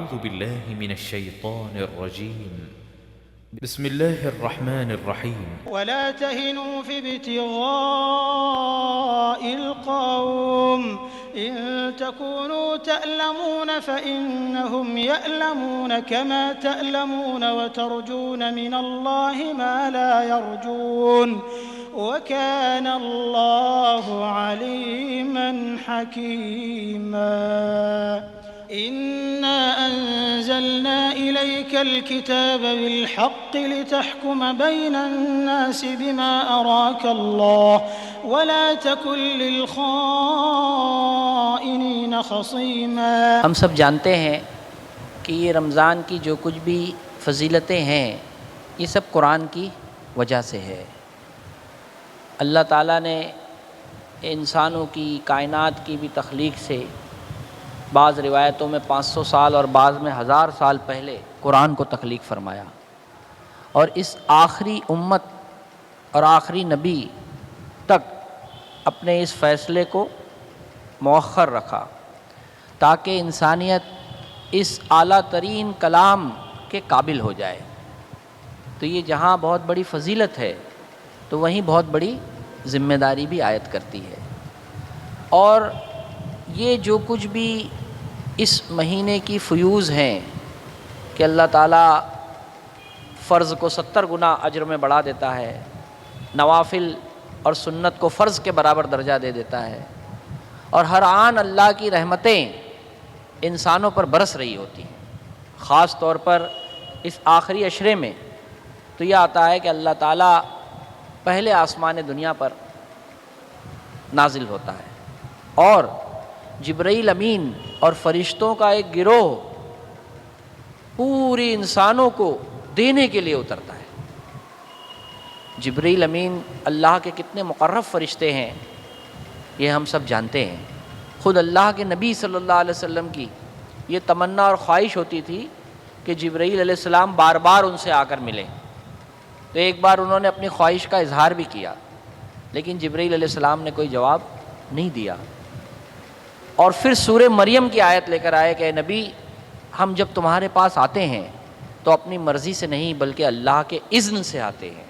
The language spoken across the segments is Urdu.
أعوذ بالله من الشيطان الرجيم بسم الله الرحمن الرحيم ولا تهنوا في ابتغاء القوم إن تكونوا تألمون فإنهم يألمون كما تألمون وترجون من الله ما لا يرجون وكان الله عليما حكيما إنا أنزلنا إليك الكتاب بالحق لتحكم بين الناس بما أراك الله ولا تكن للخائنين خصيما. ہم سب جانتے ہیں کہ یہ رمضان کی جو کچھ بھی فضیلتیں ہیں یہ سب قرآن کی وجہ سے ہے. اللہ تعالیٰ نے انسانوں کی کائنات کی بھی تخلیق سے بعض روایتوں میں 500 سال اور بعض میں 1000 سال پہلے قرآن کو تخلیق فرمایا اور اس آخری امت اور آخری نبی تک اپنے اس فیصلے کو مؤخر رکھا تاکہ انسانیت اس اعلیٰ ترین کلام کے قابل ہو جائے. تو یہ جہاں بہت بڑی فضیلت ہے تو وہیں بہت بڑی ذمہ داری بھی عائد کرتی ہے. اور یہ جو کچھ بھی اس مہینے کی فیوز ہیں کہ اللہ تعالیٰ فرض کو 70 گنا اجر میں بڑھا دیتا ہے، نوافل اور سنت کو فرض کے برابر درجہ دے دیتا ہے، اور ہر آن اللہ کی رحمتیں انسانوں پر برس رہی ہوتی ہیں. خاص طور پر اس آخری عشرے میں تو یہ آتا ہے کہ اللہ تعالیٰ پہلے آسمان دنیا پر نازل ہوتا ہے اور جبرائیل امین اور فرشتوں کا ایک گروہ پوری انسانوں کو دینے کے لیے اترتا ہے. جبرائیل امین اللہ کے کتنے مقرب فرشتے ہیں یہ ہم سب جانتے ہیں. خود اللہ کے نبی صلی اللہ علیہ وسلم کی یہ تمنا اور خواہش ہوتی تھی کہ جبرائیل علیہ السلام بار بار ان سے آ کر ملیں. تو ایک بار انہوں نے اپنی خواہش کا اظہار بھی کیا لیکن جبرائیل علیہ السلام نے کوئی جواب نہیں دیا. اور پھر سورہ مریم کی آیت لے کر آئے کہ اے نبی ہم جب تمہارے پاس آتے ہیں تو اپنی مرضی سے نہیں بلکہ اللہ کے اذن سے آتے ہیں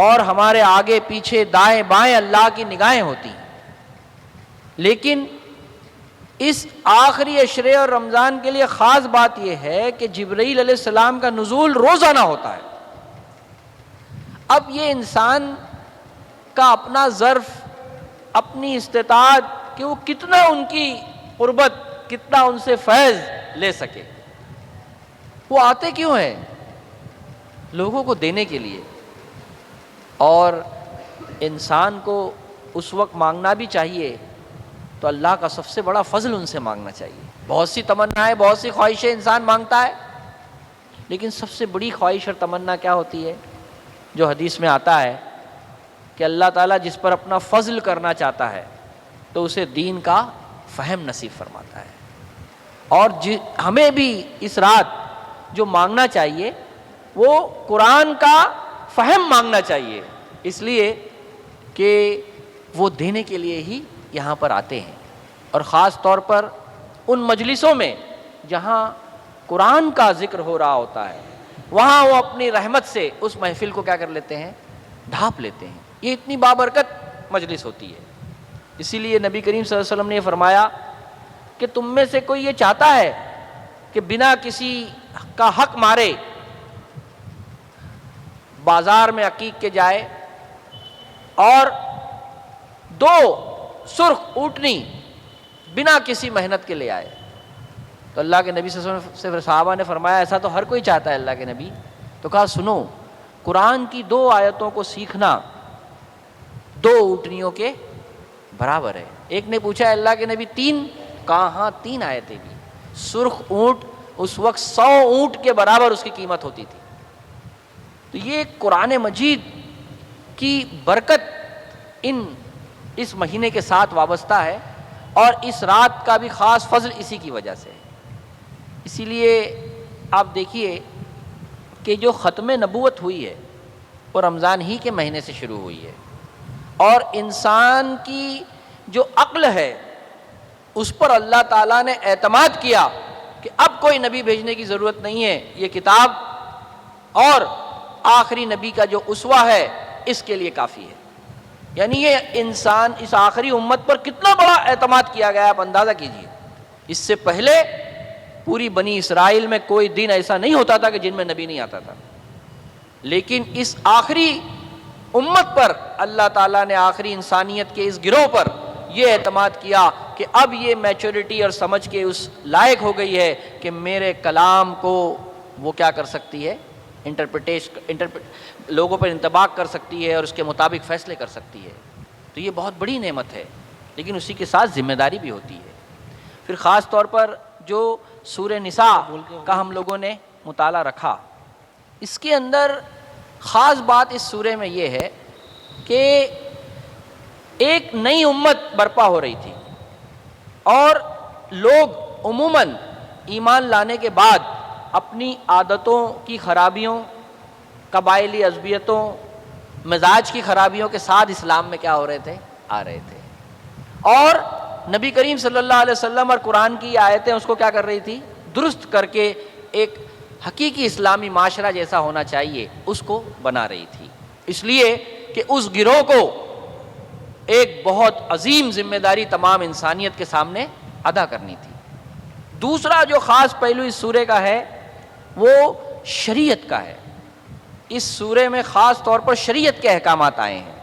اور ہمارے آگے پیچھے دائیں بائیں اللہ کی نگاہیں ہوتی ہیں. لیکن اس آخری عشرے اور رمضان کے لیے خاص بات یہ ہے کہ جبرائیل علیہ السلام کا نزول روزانہ ہوتا ہے. اب یہ انسان کا اپنا ظرف، اپنی استطاعت کہ وہ کتنا ان کی قربت، کتنا ان سے فیض لے سکے. وہ آتے کیوں ہیں؟ لوگوں کو دینے کے لیے. اور انسان کو اس وقت مانگنا بھی چاہیے تو اللہ کا سب سے بڑا فضل ان سے مانگنا چاہیے. بہت سی تمنائیں، بہت سی خواہشیں انسان مانگتا ہے لیکن سب سے بڑی خواہش اور تمنا کیا ہوتی ہے؟ جو حدیث میں آتا ہے کہ اللہ تعالیٰ جس پر اپنا فضل کرنا چاہتا ہے تو اسے دین کا فہم نصیب فرماتا ہے. اور ہمیں بھی اس رات جو مانگنا چاہیے وہ قرآن کا فہم مانگنا چاہیے، اس لیے کہ وہ دینے کے لیے ہی یہاں پر آتے ہیں. اور خاص طور پر ان مجلسوں میں جہاں قرآن کا ذکر ہو رہا ہوتا ہے وہاں وہ اپنی رحمت سے اس محفل کو کیا کر لیتے ہیں؟ ڈھانپ لیتے ہیں. یہ اتنی بابرکت مجلس ہوتی ہے. اسی لیے نبی کریم صلی اللہ علیہ وسلم نے یہ فرمایا کہ تم میں سے کوئی یہ چاہتا ہے کہ بنا کسی کا حق مارے بازار میں عقیق کے جائے اور 2 سرخ اونٹنی بنا کسی محنت کے لے آئے؟ تو اللہ کے نبی صلی اللہ علیہ وسلم سے صحابہ نے فرمایا ایسا تو ہر کوئی چاہتا ہے اللہ کے نبی. تو کہا سنو، قرآن کی 2 آیتوں کو سیکھنا 2 اونٹنیوں کے برابر ہے. ایک نے پوچھا اللہ کے نبی 3؟ کہا ہاں 3 آیتیں بھی. سرخ اونٹ اس وقت 100 اونٹ کے برابر اس کی قیمت ہوتی تھی. تو یہ قرآن مجید کی برکت اس مہینے کے ساتھ وابستہ ہے اور اس رات کا بھی خاص فضل اسی کی وجہ سے ہے. اسی لیے آپ دیکھیے کہ جو ختم نبوت ہوئی ہے وہ رمضان ہی کے مہینے سے شروع ہوئی ہے اور انسان کی جو عقل ہے اس پر اللہ تعالیٰ نے اعتماد کیا کہ اب اب کوئی نبی بھیجنے کی ضرورت نہیں ہے، یہ کتاب اور آخری نبی کا جو اسوہ ہے اس کے لیے کافی ہے۔ یعنی یہ انسان اس آخری امت پر کتنا بڑا اعتماد کیا گیا، آپ اندازہ کیجئے۔ اس سے پہلے پوری بنی اسرائیل میں کوئی دن ایسا نہیں ہوتا تھا کہ جن میں نبی نہیں آتا تھا، لیکن اس آخری امت پر اللہ تعالیٰ نے، آخری انسانیت کے اس گروہ پر یہ اعتماد کیا کہ اب یہ میچورٹی اور سمجھ کے اس لائق ہو گئی ہے کہ میرے کلام کو وہ کیا کر سکتی ہے، لوگوں پر انطباق کر سکتی ہے اور اس کے مطابق فیصلے کر سکتی ہے۔ تو یہ بہت بڑی نعمت ہے، لیکن اسی کے ساتھ ذمہ داری بھی ہوتی ہے۔ پھر خاص طور پر جو سورہ نساء کا ہم لوگوں نے مطالعہ رکھا، اس کے اندر خاص بات اس سورہ میں یہ ہے کہ ایک نئی امت برپا ہو رہی تھی، اور لوگ عموماً ایمان لانے کے بعد اپنی عادتوں کی خرابیوں، قبائلی عصبیتوں، مزاج کی خرابیوں کے ساتھ اسلام میں کیا ہو رہے تھے، آ رہے تھے، اور نبی کریم صلی اللہ علیہ وسلم اور قرآن کی آیتیں اس کو کیا کر رہی تھی، درست کر کے ایک حقیقی اسلامی معاشرہ جیسا ہونا چاہیے اس کو بنا رہی تھی۔ اس لیے کہ اس گروہ کو ایک بہت عظیم ذمہ داری تمام انسانیت کے سامنے ادا کرنی تھی۔ دوسرا جو خاص پہلو اس سورے کا ہے وہ شریعت کا ہے۔ اس سورے میں خاص طور پر شریعت کے احکامات آئے ہیں،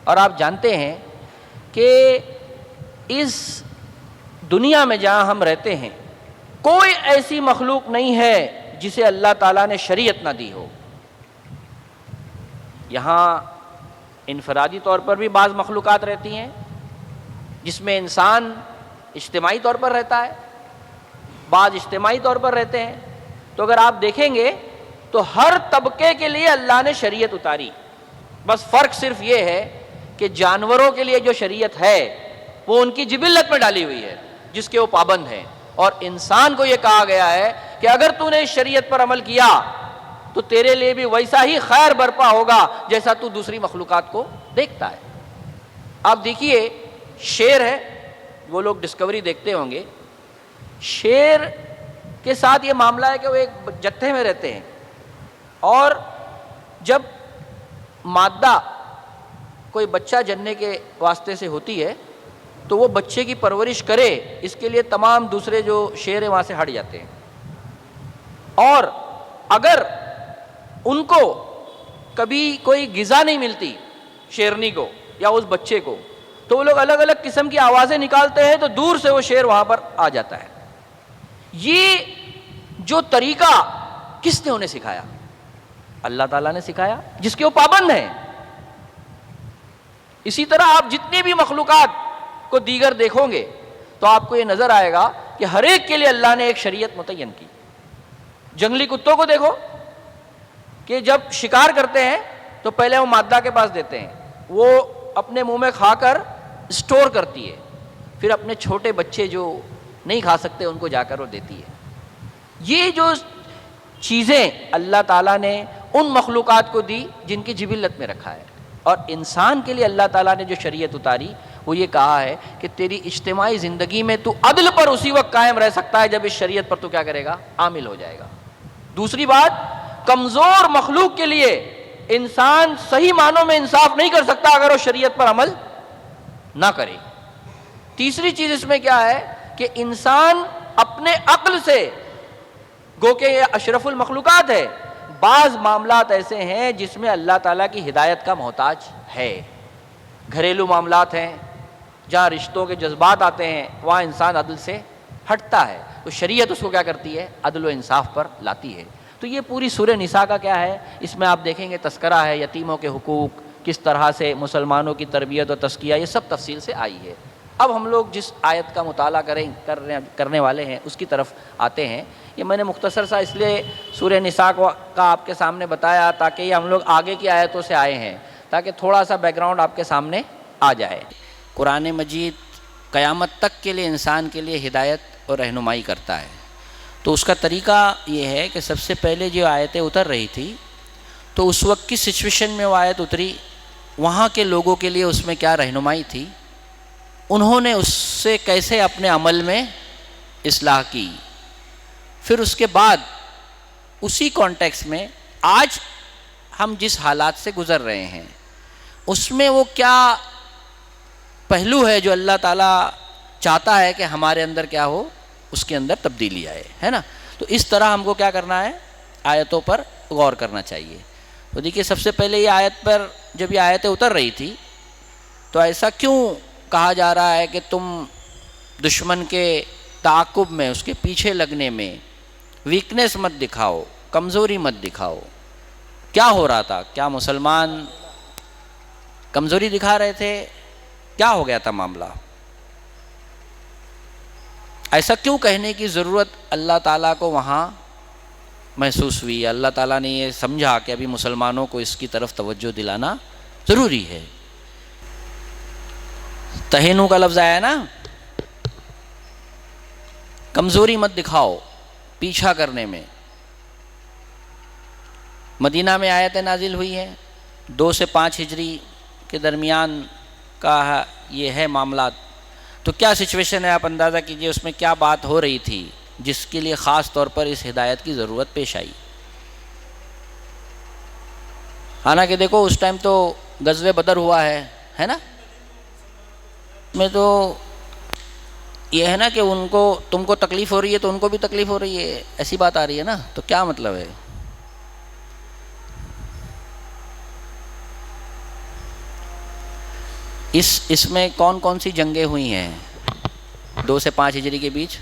اور آپ جانتے ہیں کہ اس دنیا میں جہاں ہم رہتے ہیں کوئی ایسی مخلوق نہیں ہے جسے اللہ تعالیٰ نے شریعت نہ دی ہو۔ یہاں انفرادی طور پر بھی بعض مخلوقات رہتی ہیں جس میں انسان اجتماعی طور پر رہتا ہے، بعض اجتماعی طور پر رہتے ہیں۔ تو اگر آپ دیکھیں گے تو ہر طبقے کے لیے اللہ نے شریعت اتاری، بس فرق صرف یہ ہے کہ جانوروں کے لیے جو شریعت ہے وہ ان کی جبلت میں ڈالی ہوئی ہے جس کے وہ پابند ہیں، اور انسان کو یہ کہا گیا ہے کہ اگر تو نے اس شریعت پر عمل کیا تو تیرے لیے بھی ویسا ہی خیر برپا ہوگا جیسا تو دوسری مخلوقات کو دیکھتا ہے۔ آپ دیکھیے شیر ہے، وہ لوگ ڈسکوری دیکھتے ہوں گے، شیر کے ساتھ یہ معاملہ ہے کہ وہ ایک جتھے میں رہتے ہیں، اور جب مادہ کوئی بچہ جننے کے واسطے سے ہوتی ہے تو وہ بچے کی پرورش کرے، اس کے لیے تمام دوسرے جو شیر ہیں وہاں سے ہٹ جاتے ہیں، اور اگر ان کو کبھی کوئی غذا نہیں ملتی شیرنی کو یا اس بچے کو تو وہ لوگ الگ الگ قسم کی آوازیں نکالتے ہیں، تو دور سے وہ شیر وہاں پر آ جاتا ہے۔ یہ جو طریقہ کس نے انہیں سکھایا؟ اللہ تعالیٰ نے سکھایا جس کے وہ پابند ہیں۔ اسی طرح آپ جتنی بھی مخلوقات کو دیگر دیکھو گے تو آپ کو یہ نظر آئے گا کہ ہر ایک کے لیے اللہ نے ایک شریعت متعین کی۔ جنگلی کتوں کو دیکھو کہ جب شکار کرتے ہیں تو پہلے وہ مادہ کے پاس دیتے ہیں، وہ اپنے منہ میں کھا کر اسٹور کرتی ہے، پھر اپنے چھوٹے بچے جو نہیں کھا سکتے ان کو جا کر وہ دیتی ہے۔ یہ جو چیزیں اللہ تعالیٰ نے ان مخلوقات کو دی جن کی جبلت میں رکھا ہے، اور انسان کے لیے اللہ تعالیٰ نے جو شریعت اتاری وہ یہ کہا ہے کہ تیری اجتماعی زندگی میں تو عدل پر اسی وقت قائم رہ سکتا ہے جب اس شریعت پر تو کیا کرے گا، عامل ہو جائے گا۔ دوسری بات، کمزور مخلوق کے لیے انسان صحیح معنوں میں انصاف نہیں کر سکتا اگر وہ شریعت پر عمل نہ کرے۔ تیسری چیز اس میں کیا ہے کہ انسان اپنے عقل سے، گو کہ یہ اشرف المخلوقات ہے، بعض معاملات ایسے ہیں جس میں اللہ تعالیٰ کی ہدایت کا محتاج ہے۔ گھریلو معاملات ہیں جہاں رشتوں کے جذبات آتے ہیں، وہاں انسان عدل سے ہٹتا ہے، تو شریعت اس کو کیا کرتی ہے، عدل و انصاف پر لاتی ہے۔ تو یہ پوری سورہ نساء کا کیا ہے، اس میں آپ دیکھیں گے تذکرہ ہے یتیموں کے حقوق، کس طرح سے مسلمانوں کی تربیت و تزکیہ، یہ سب تفصیل سے آئی ہے۔ اب ہم لوگ جس آیت کا مطالعہ کرنے والے ہیں اس کی طرف آتے ہیں۔ یہ میں نے مختصر سا اس لیے سورہ نساء کا آپ کے سامنے بتایا تاکہ یہ ہم لوگ آگے کی آیتوں سے آئے ہیں، تاکہ تھوڑا سا بیک گراؤنڈ آپ کے سامنے آ جائے۔ قرآن مجید قیامت تک کے لیے انسان کے لیے ہدایت اور رہنمائی کرتا ہے، تو اس کا طریقہ یہ ہے کہ سب سے پہلے جو آیتیں اتر رہی تھی تو اس وقت کی سچویشن میں وہ آیت اتری، وہاں کے لوگوں کے لیے اس میں کیا رہنمائی تھی، انہوں نے اس سے کیسے اپنے عمل میں اصلاح کی۔ پھر اس کے بعد اسی کانٹیکس میں آج ہم جس حالات سے گزر رہے ہیں اس میں وہ کیا پہلو ہے جو اللہ تعالیٰ چاہتا ہے کہ ہمارے اندر کیا ہو، اس کے اندر تبدیلی آئے، ہے نا. تو اس طرح ہم کو کیا کرنا ہے، آیتوں پر غور کرنا چاہیے. تو دیکھیے سب سے پہلے یہ آیت پر جب یہ آیتیں اتر رہی تھی تو ایسا کیوں کہا جا رہا ہے کہ تم دشمن کے تعاقب میں، اس کے پیچھے لگنے میں ویکنیس مت دکھاؤ، کمزوری مت دکھاؤ. کیا ہو رہا تھا؟ کیا مسلمان کمزوری دکھا رہے تھے؟ کیا ہو گیا تھا معاملہ؟ ایسا کیوں کہنے کی ضرورت اللہ تعالیٰ کو وہاں محسوس ہوئی؟ اللہ تعالیٰ نے یہ سمجھا کہ ابھی مسلمانوں کو اس کی طرف توجہ دلانا ضروری ہے. تہینو کا لفظ آیا نا، کمزوری مت دکھاؤ پیچھا کرنے میں. مدینہ میں آیتیں نازل ہوئی ہیں 2 سے 5 ہجری کے درمیان کا یہ ہے معاملات. تو کیا سچویشن ہے آپ اندازہ کیجئے، اس میں کیا بات ہو رہی تھی جس کے لیے خاص طور پر اس ہدایت کی ضرورت پیش آئی. حالانکہ دیکھو اس ٹائم تو غزوہ بدر ہوا ہے نا. میں تو یہ ہے نا کہ ان کو، تم کو تکلیف ہو رہی ہے تو ان کو بھی تکلیف ہو رہی ہے، ایسی بات آ رہی ہے نا. تو کیا مطلب ہے؟ اس میں کون کون سی جنگیں ہوئی ہیں 2 سے 5 ہجری کے بیچ؟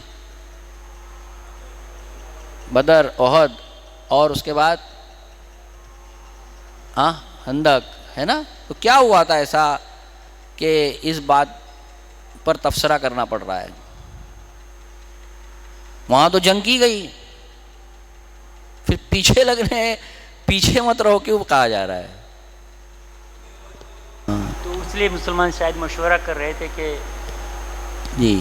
بدر، احد، اور اس کے بعد خندق، ہے نا. تو کیا ہوا تھا ایسا کہ اس بات پر تبصرہ کرنا پڑ رہا ہے؟ وہاں تو جنگ کی گئی، پھر پیچھے لگنے، پیچھے مت رہو کیوں کہا جا رہا ہے؟ تو اس لیے مسلمان شاید مشورہ کر رہے تھے کہ جی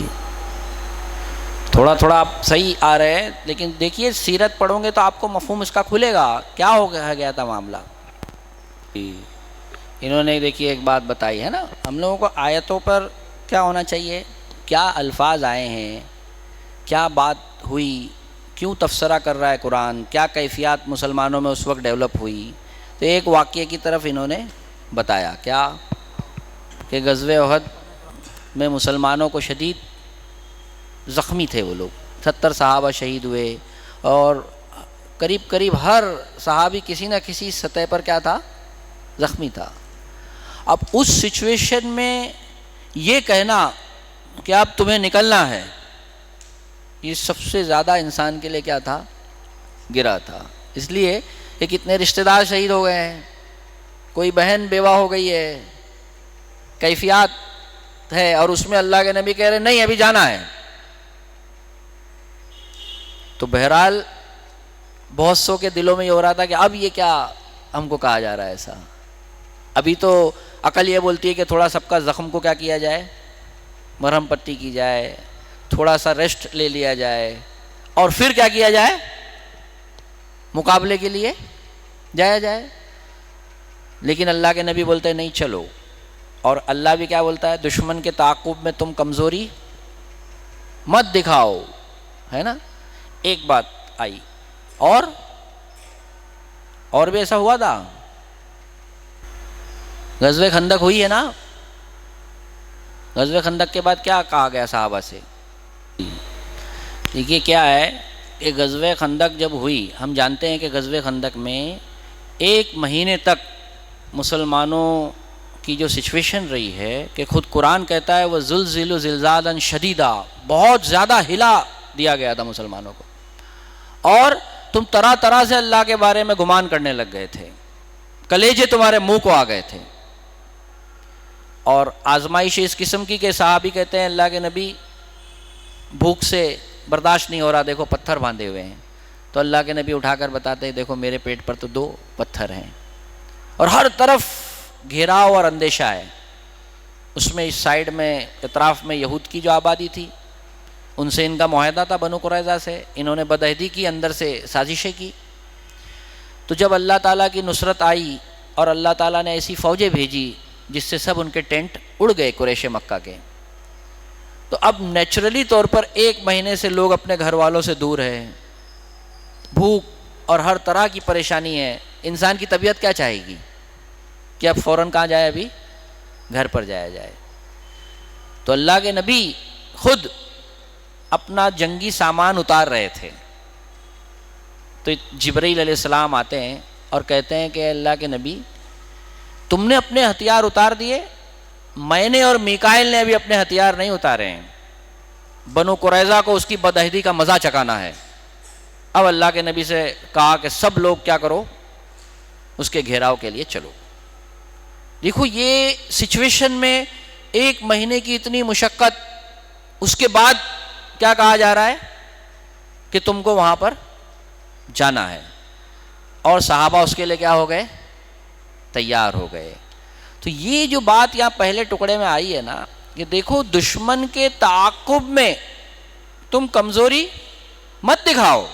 تھوڑا تھوڑا آپ صحیح آ رہے ہیں، لیکن دیکھیے سیرت پڑھو گے تو آپ کو مفہوم اس کا کھلے گا کیا ہو گیا تھا معاملہ. انہوں نے دیکھیے ایک بات بتائی ہے نا، ہم لوگوں کو آیتوں پر کیا ہونا چاہیے، کیا الفاظ آئے ہیں، کیا بات ہوئی، کیوں تفسرہ کر رہا ہے قرآن، کیا کیفیات مسلمانوں میں اس وقت ڈیولپ ہوئی. تو ایک واقعے کی طرف انہوں نے بتایا، کیا کہ غزوہ احد میں مسلمانوں کو شدید زخمی تھے وہ لوگ، 70 صحابہ شہید ہوئے، اور قریب ہر صحابی کسی نہ کسی سطح پر کیا تھا، زخمی تھا. اب اس سچویشن میں یہ کہنا کہ اب تمہیں نکلنا ہے، یہ سب سے زیادہ انسان کے لیے کیا تھا، گرا تھا. اس لیے کہ کتنے رشتہ دار شہید ہو گئے ہیں، کوئی بہن بیوہ ہو گئی ہے، کیفیات ہے، اور اس میں اللہ کے نبی کہہ رہے نہیں ابھی جانا ہے. تو بہرحال بہت سو کے دلوں میں یہ ہو رہا تھا کہ اب یہ کیا ہم کو کہا جا رہا ہے ایسا. ابھی تو عقل یہ بولتی ہے کہ تھوڑا سب کا زخم کو کیا کیا جائے، مرہم پٹی کی جائے، تھوڑا سا ریسٹ لے لیا جائے، اور پھر کیا کیا جائے، مقابلے کے لیے جایا جائے. لیکن اللہ کے نبی بولتے ہیں نہیں چلو. اور اللہ بھی کیا بولتا ہے، دشمن کے تعاقب میں تم کمزوری مت دکھاؤ، ہے نا. ایک بات آئی، اور بھی ایسا ہوا تھا. غزوہ خندق ہوئی ہے نا، غزوہ خندق کے بعد کیا کہا گیا صحابہ سے؟ دیکھیے کیا ہے کہ غزوہ خندق جب ہوئی، ہم جانتے ہیں کہ غزوہ خندق میں 1 مہینے تک مسلمانوں کی جو سچویشن رہی ہے کہ خود قرآن کہتا ہے وہ زلزلوا زلزالا شدیدا، بہت زیادہ ہلا دیا گیا تھا مسلمانوں کو، اور تم طرح طرح سے اللہ کے بارے میں گمان کرنے لگ گئے تھے، کلیجے تمہارے منہ کو آ گئے تھے. اور آزمائش اس قسم کی کہ صحابی کہتے ہیں اللہ کے نبی بھوک سے برداشت نہیں ہو رہا، دیکھو پتھر باندھے ہوئے ہیں. تو اللہ کے نبی اٹھا کر بتاتے ہیں دیکھو میرے پیٹ پر تو 2 پتھر ہیں، اور ہر طرف گھیراؤ اور اندیشہ ہے. اس میں اس سائیڈ میں اطراف میں یہود کی جو آبادی تھی، ان سے ان کا معاہدہ تھا بنو قریظہ سے، انہوں نے بدعہدی کی، اندر سے سازشیں کی. تو جب اللہ تعالیٰ کی نصرت آئی اور اللہ تعالیٰ نے ایسی فوجیں بھیجی جس سے سب ان کے ٹینٹ اڑ گئے قریش مکہ کے، تو اب نیچرلی طور پر 1 مہینے سے لوگ اپنے گھر والوں سے دور ہیں، بھوک اور ہر طرح کی پریشانی ہے، انسان کی طبیعت کیا چاہے گی کہ اب فوراً کہاں جائے؟ ابھی گھر پر جایا جائے۔ تو اللہ کے نبی خود اپنا جنگی سامان اتار رہے تھے، تو جبرائیل علیہ السلام آتے ہیں اور کہتے ہیں کہ اللہ کے نبی تم نے اپنے ہتھیار اتار دیے، میں نے اور میکائیل نے ابھی اپنے ہتھیار نہیں اتارے ہیں، بنو قریظہ کو اس کی بدعہدی کا مزہ چکانا ہے۔ اب اللہ کے نبی سے کہا کہ سب لوگ کیا کرو، اس کے گھیراؤ کے لیے چلو۔ دیکھو یہ سچویشن میں 1 مہینے کی اتنی مشقت، اس کے بعد کیا کہا جا رہا ہے کہ تم کو وہاں پر جانا ہے، اور صحابہ اس کے لیے کیا ہو گئے؟ تیار ہو گئے۔ تو یہ جو بات یہاں پہلے ٹکڑے میں آئی ہے نا کہ دیکھو دشمن کے تعاقب میں تم کمزوری مت دکھاؤ،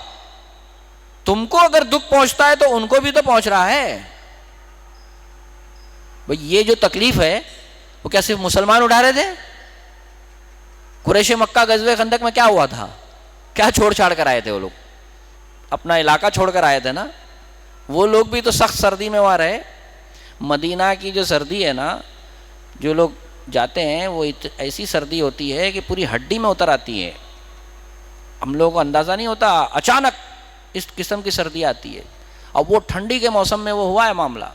تم کو اگر دکھ پہنچتا ہے تو ان کو بھی تو پہنچ رہا ہے بھئی۔ یہ جو تکلیف ہے وہ کیا صرف مسلمان اٹھا رہے تھے؟ قریش مکہ غزوہ خندق میں کیا ہوا تھا؟ کیا چھوڑ چھاڑ کر آئے تھے وہ لوگ؟ اپنا علاقہ چھوڑ کر آئے تھے نا۔ وہ لوگ بھی تو سخت سردی میں وہاں رہے۔ مدینہ کی جو سردی ہے نا، جو لوگ جاتے ہیں وہ ایسی سردی ہوتی ہے کہ پوری ہڈی میں اتر آتی ہے، ہم لوگوں کو اندازہ نہیں ہوتا، اچانک اس قسم کی سردی آتی ہے۔ اب وہ ٹھنڈی کے موسم میں وہ ہوا ہے معاملہ،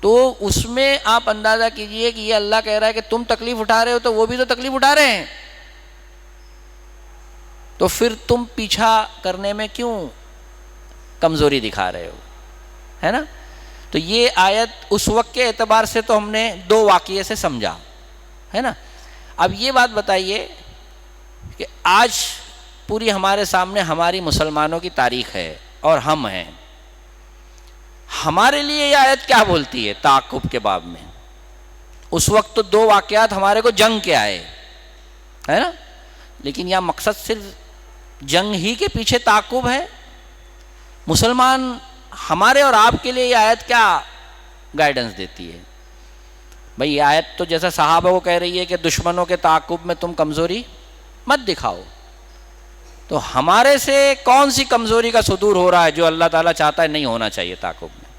تو اس میں آپ اندازہ کیجئے کہ یہ اللہ کہہ رہا ہے کہ تم تکلیف اٹھا رہے ہو تو وہ بھی تو تکلیف اٹھا رہے ہیں، تو پھر تم پیچھا کرنے میں کیوں کمزوری دکھا رہے ہو، ہے نا؟ تو یہ آیت اس وقت کے اعتبار سے تو ہم نے 2 واقعے سے سمجھا، ہے نا۔ اب یہ بات بتائیے کہ آج پوری ہمارے سامنے ہماری مسلمانوں کی تاریخ ہے اور ہم ہیں، ہمارے لیے یہ آیت کیا بولتی ہے تعاقب کے باب میں؟ اس وقت تو 2 واقعات ہمارے کو جنگ کے آئے، ہے نا، لیکن یہاں مقصد صرف جنگ ہی کے پیچھے تعاقب ہے۔ مسلمان ہمارے اور آپ کے لیے یہ آیت کیا گائیڈنس دیتی ہے؟ بھئی یہ آیت تو جیسا صحابہ کو کہہ رہی ہے کہ دشمنوں کے تعاقب میں تم کمزوری مت دکھاؤ، تو ہمارے سے کون سی کمزوری کا صدور ہو رہا ہے جو اللہ تعالیٰ چاہتا ہے نہیں ہونا چاہیے تعاقب میں؟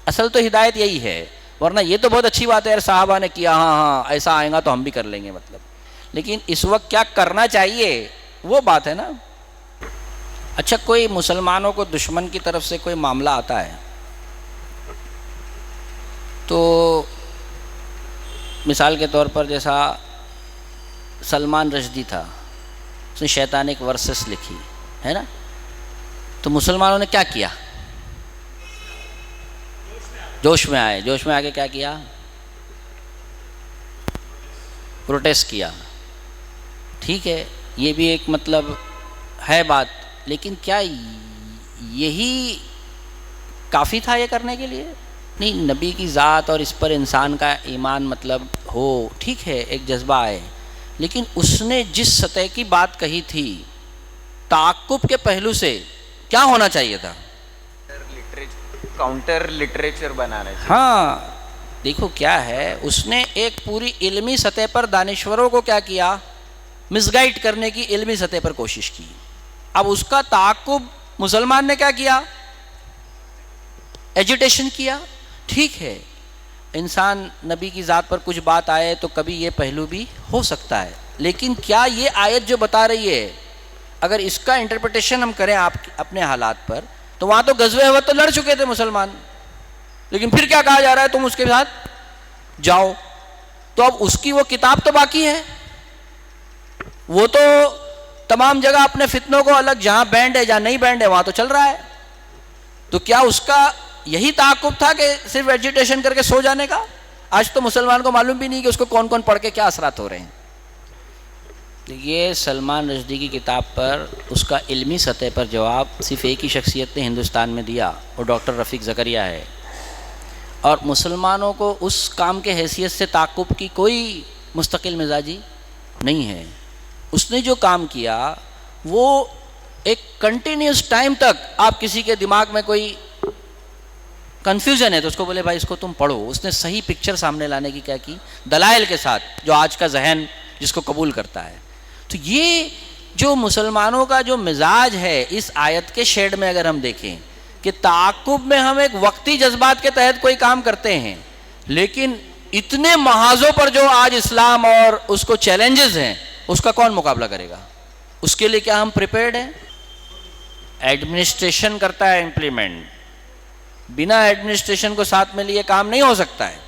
اصل تو ہدایت یہی ہے، ورنہ یہ تو بہت اچھی بات ہے یار صحابہ نے کیا، ہاں ایسا آئے گا تو ہم بھی کر لیں گے مطلب، لیکن اس وقت کیا کرنا چاہیے وہ بات ہے نا۔ اچھا کوئی مسلمانوں کو دشمن کی طرف سے کوئی معاملہ آتا ہے تو مثال کے طور پر جیسا سلمان رشدی تھا، اس نے شیطانک ورسز لکھی ہے نا، تو مسلمانوں نے کیا کیا؟ جوش میں آئے، جوش میں آ کے کیا کیا؟ پروٹیسٹ کیا۔ ٹھیک ہے، یہ بھی ایک مطلب ہے بات، لیکن کیا یہی کافی تھا یہ کرنے کے لیے؟ نہیں، نبی کی ذات اور اس پر انسان کا ایمان مطلب ہو، ٹھیک ہے ایک جذبہ آئے، لیکن اس نے جس سطح کی بات کہی تھی تعاقب کے پہلو سے کیا ہونا چاہیے تھا؟ کاؤنٹر لٹریچر بنانا چاہیے۔ ہاں دیکھو کیا ہے، اس نے ایک پوری علمی سطح پر دانشوروں کو کیا کیا؟ مس گائیڈ کرنے کی علمی سطح پر کوشش کی۔ اب اس کا تعاقب مسلمان نے کیا کیا؟ ایجیٹیشن کیا۔ ٹھیک ہے، انسان نبی کی ذات پر کچھ بات آئے تو کبھی یہ پہلو بھی ہو سکتا ہے، لیکن کیا یہ آیت جو بتا رہی ہے اگر اس کا انٹرپریٹیشن ہم کریں آپ اپنے حالات پر، تو وہاں تو غزوہ احد تو لڑ چکے تھے مسلمان، لیکن پھر کیا کہا جا رہا ہے تم اس کے ساتھ جاؤ، تو اب اس کی وہ کتاب تو باقی ہے، وہ تو تمام جگہ اپنے فتنوں کو الگ، جہاں بینڈ ہے جہاں نہیں بینڈ ہے وہاں تو چل رہا ہے، تو کیا اس کا یہی تعاقب تھا کہ صرف ایجیٹیشن کر کے سو جانے کا؟ آج تو مسلمان کو معلوم بھی نہیں کہ اس کو کون کون پڑھ کے کیا اثرات ہو رہے ہیں۔ یہ سلمان رشدی کی کتاب پر اس کا علمی سطح پر جواب صرف ایک ہی شخصیت نے ہندوستان میں دیا، وہ ڈاکٹر رفیق زکریا ہے، اور مسلمانوں کو اس کام کے حیثیت سے تعاقب کی کوئی مستقل مزاجی نہیں ہے۔ اس نے جو کام کیا وہ ایک کنٹینیوس ٹائم تک، آپ کسی کے دماغ میں کوئی کنفیوژن ہے تو اس کو بولے بھائی اس کو تم پڑھو، اس نے صحیح پکچر سامنے لانے کی کیا کی؟ دلائل کے ساتھ، جو آج کا ذہن جس کو قبول کرتا ہے۔ تو یہ جو مسلمانوں کا جو مزاج ہے اس آیت کے شیڈ میں اگر ہم دیکھیں کہ تعاقب میں ہم ایک وقتی جذبات کے تحت کوئی کام کرتے ہیں، لیکن اتنے محاذوں پر جو آج اسلام اور اس کو چیلنجز ہیں، اس کا کون مقابلہ کرے گا؟ اس کے لیے کیا ہم پریپیئرڈ ہیں؟ ایڈمنسٹریشن کرتا ہے امپلیمنٹ، بنا ایڈمنسٹریشن کو ساتھ میں لیے کام نہیں ہو سکتا ہے.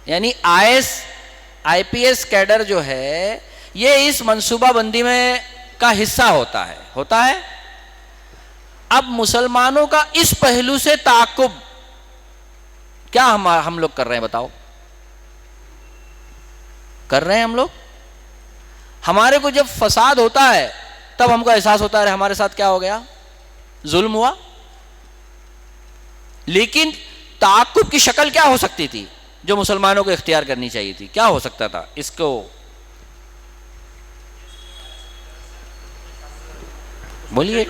یعنی آئی پی ایس کیڈر جو ہے یہ اس منصوبہ بندی میں کا حصہ ہوتا ہے. اب مسلمانوں کا اس پہلو سے تعاقب کیا ہم لوگ کر رہے ہیں؟ بتاؤ، کر رہے ہیں ہم لوگ؟ ہمارے کو جب فساد ہوتا ہے تب ہم کو احساس ہوتا ہے ہمارے ساتھ کیا ہو گیا، ظلم ہوا. لیکن تعاقب کی شکل کیا ہو سکتی تھی جو مسلمانوں کو اختیار کرنی چاہیے تھی؟ کیا ہو سکتا تھا؟ اس کو بولیے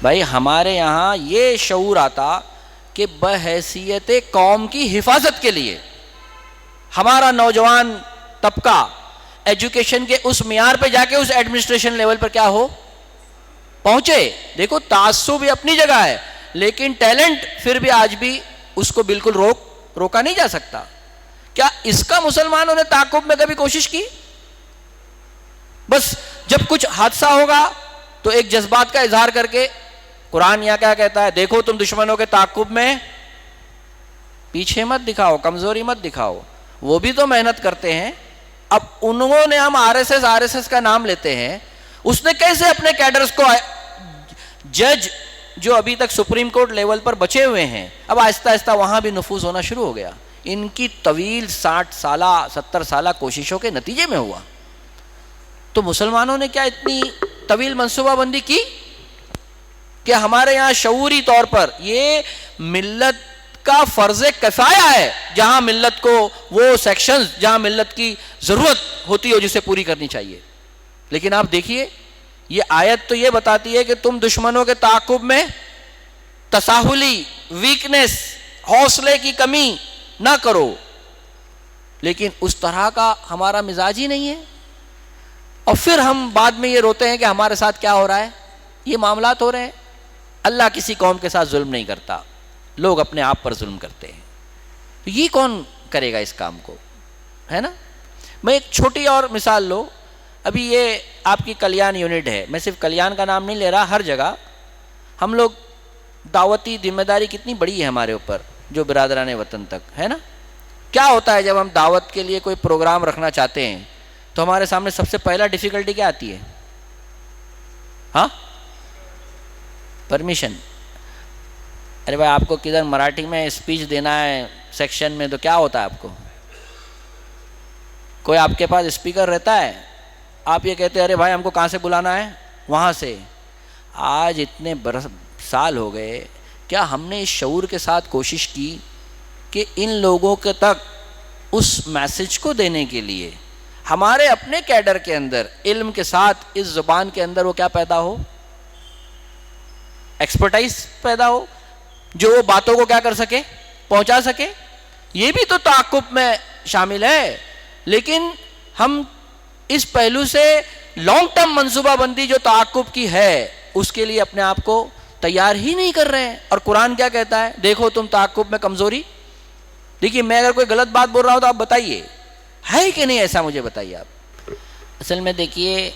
بھائی. ہمارے یہاں یہ شعور آتا کہ بحیثیت قوم کی حفاظت کے لیے ہمارا نوجوان طبقہ ایجوکیشن کے اس معیار پہ جا کے اس ایڈمنسٹریشن لیول پر کیا ہو پہنچے. دیکھو تعصب بھی اپنی جگہ ہے، لیکن ٹیلنٹ پھر بھی آج بھی اس کو بالکل روکا نہیں جا سکتا. کیا اس کا مسلمانوں نے تعاقب میں کبھی کوشش کی؟ بس جب کچھ حادثہ ہوگا تو ایک جذبات کا اظہار کر کے قرآن یہاں کیا کہتا ہے؟ دیکھو تم دشمنوں کے تعاقب میں پیچھے مت دکھاؤ، کمزوری مت دکھاؤ. وہ بھی تو محنت کرتے ہیں. اب انہوں نے ہم آر ایس ایس کا نام لیتے ہیں، اس نے کیسے اپنے کیڈرز کو جج جو ابھی تک سپریم کورٹ لیول پر بچے ہوئے ہیں اب آہستہ آہستہ وہاں بھی نفوذ ہونا شروع ہو گیا. ان کی طویل 60 سالہ 70 سالہ کوششوں کے نتیجے میں ہوا. تو مسلمانوں نے کیا اتنی طویل منصوبہ بندی کی کہ ہمارے یہاں شعوری طور پر یہ ملت کا فرض کفایہ ہے جہاں ملت کو وہ سیکشنز جہاں ملت کی ضرورت ہوتی ہے جسے پوری کرنی چاہیے. لیکن آپ دیکھیے یہ آیت تو یہ بتاتی ہے کہ تم دشمنوں کے تعاقب میں تساہلی، ویکنس، حوصلے کی کمی نہ کرو. لیکن اس طرح کا ہمارا مزاج ہی نہیں ہے. اور پھر ہم بعد میں یہ روتے ہیں کہ ہمارے ساتھ کیا ہو رہا ہے، یہ معاملات ہو رہے ہیں. اللہ کسی قوم کے ساتھ ظلم نہیں کرتا، لوگ اپنے آپ پر ظلم کرتے ہیں. یہ کون کرے گا اس کام کو، ہے نا؟ میں ایک چھوٹی اور مثال لو. ابھی یہ آپ کی کلیان یونٹ ہے، میں صرف کلیان کا نام نہیں لے رہا، ہر جگہ ہم لوگ دعوتی ذمہ داری کتنی بڑی ہے ہمارے اوپر جو برادران وطن تک، ہے نا؟ کیا ہوتا ہے جب ہم دعوت کے لیے کوئی پروگرام رکھنا چاہتے ہیں تو ہمارے سامنے سب سے پہلا ڈیفیکلٹی کیا آتی ہے؟ ہاں، پرمیشن. ارے بھائی آپ کو کدھر مراٹھی میں اسپیچ دینا ہے سیکشن میں تو کیا ہوتا ہے آپ کو؟ کوئی آپ کے پاس اسپیکر رہتا ہے، آپ یہ کہتے ہیں ارے بھائی ہم کو کہاں سے بلانا ہے؟ وہاں سے. آج اتنے سال ہو گئے، کیا ہم نے اس شعور کے ساتھ کوشش کی کہ ان لوگوں کے تک اس میسج کو دینے کے لیے ہمارے اپنے کیڈر کے اندر علم کے ساتھ اس زبان کے اندر وہ کیا پیدا ہو، ایکسپرٹائز پیدا ہو جو وہ باتوں کو کیا کر سکے، پہنچا سکے؟ یہ بھی تو تعاقب میں شامل ہے. لیکن ہم اس پہلو سے لانگ ٹرم منصوبہ بندی جو تعاقب کی ہے اس کے لیے اپنے آپ کو تیار ہی نہیں کر رہے ہیں. اور قرآن کیا کہتا ہے؟ دیکھو تم تعاقب میں کمزوری. دیکھیے میں اگر کوئی غلط بات بول رہا ہوں تو آپ بتائیے ہے کہ نہیں ایسا، مجھے بتائیے آپ. اصل میں دیکھیے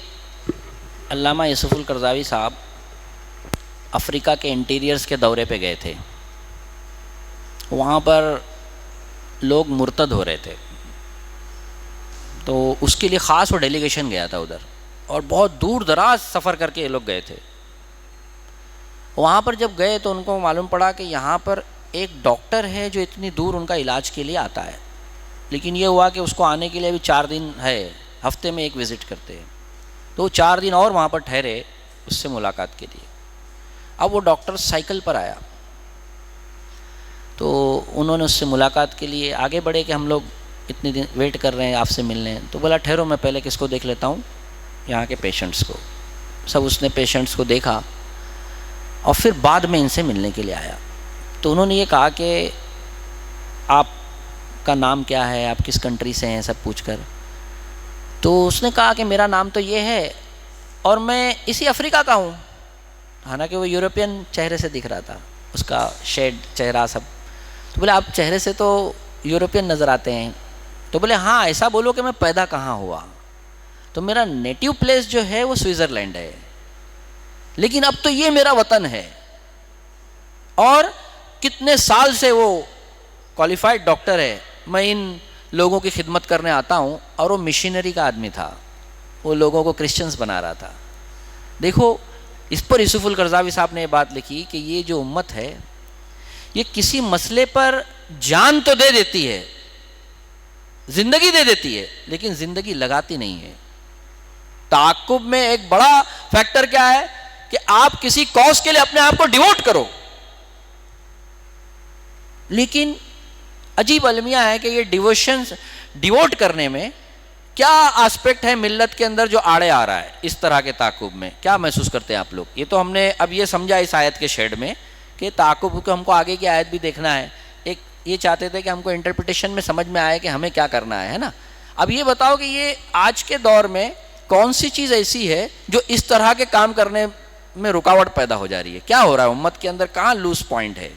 علامہ یوسف القرضاوی صاحب افریقہ کے انٹیریئرز کے دورے پہ گئے تھے. وہاں پر لوگ مرتد ہو رہے تھے تو اس کے لیے خاص وہ ڈیلیگیشن گیا تھا ادھر، اور بہت دور دراز سفر کر کے یہ لوگ گئے تھے. وہاں پر جب گئے تو ان کو معلوم پڑا کہ یہاں پر ایک ڈاکٹر ہے جو اتنی دور ان کا علاج کے لیے آتا ہے، لیکن یہ ہوا کہ اس کو آنے کے لیے ابھی 4 دن ہے، ہفتے میں ایک وزٹ کرتے ہیں. تو 4 دن اور وہاں پر ٹھہرے اس سے ملاقات کے لیے. اب وہ ڈاکٹر سائیکل پر آیا تو انہوں نے اس سے ملاقات کے لیے آگے بڑھے کہ ہم لوگ اتنے دن ویٹ کر رہے ہیں آپ سے ملنے. تو بولا ٹھہرو میں پہلے کس کو دیکھ لیتا ہوں، یہاں کے پیشنٹس کو. سب اس نے پیشنٹس کو دیکھا اور پھر بعد میں ان سے ملنے کے لیے آیا. تو انہوں نے یہ کہا کہ آپ کا نام کیا ہے، آپ کس کنٹری سے ہیں، سب پوچھ کر. تو اس نے کہا کہ میرا نام تو یہ ہے اور میں اسی افریقہ کا ہوں، حالانکہ وہ یورپین چہرے سے دکھ رہا تھا، اس کا شیڈ چہرہ سب. تو بولے آپ چہرے سے تو یورپین نظر آتے ہیں. تو بولے ہاں ایسا بولو کہ میں پیدا کہاں ہوا. تو میرا نیٹیو پلیس جو ہے وہ سوئٹزرلینڈ ہے، لیکن اب تو یہ میرا وطن ہے. اور کتنے سال سے وہ کوالیفائڈ ڈاکٹر ہے، میں ان لوگوں کی خدمت کرنے آتا ہوں. اور وہ مشینری کا آدمی تھا، وہ لوگوں کو کرسچنز بنا رہا تھا. دیکھو اس پر یوسف القرضاوی صاحب نے یہ بات لکھی کہ یہ جو امت ہے یہ کسی مسئلے پر جان تو دے دیتی ہے، زندگی دے دیتی ہے، لیکن زندگی لگاتی نہیں ہے. تعاقب میں ایک بڑا فیکٹر کیا ہے کہ آپ کسی کاز کے لیے اپنے آپ کو ڈیووٹ کرو. لیکن عجیب المیہ ہے کہ یہ ڈیووٹ کرنے میں کیا آسپیکٹ ہے ملت کے اندر جو آڑے آ رہا ہے اس طرح کے تعاقب میں. کیا محسوس کرتے ہیں آپ لوگ؟ یہ تو ہم نے اب یہ سمجھا اس آیت کے شیڈ میں کہ تعاقب کو ہم کو آگے کی آیت بھی دیکھنا ہے. ایک یہ چاہتے تھے کہ ہم کو انٹرپریٹیشن میں سمجھ میں آئے کہ ہمیں کیا کرنا ہے نا. اب یہ بتاؤ کہ یہ آج کے دور میں کون سی چیز ایسی ہے جو اس طرح کے کام کرنے میں رکاوٹ پیدا ہو جا رہی ہے؟ کیا ہو رہا ہے امت کے اندر؟ کہاں لوز پوائنٹ ہے؟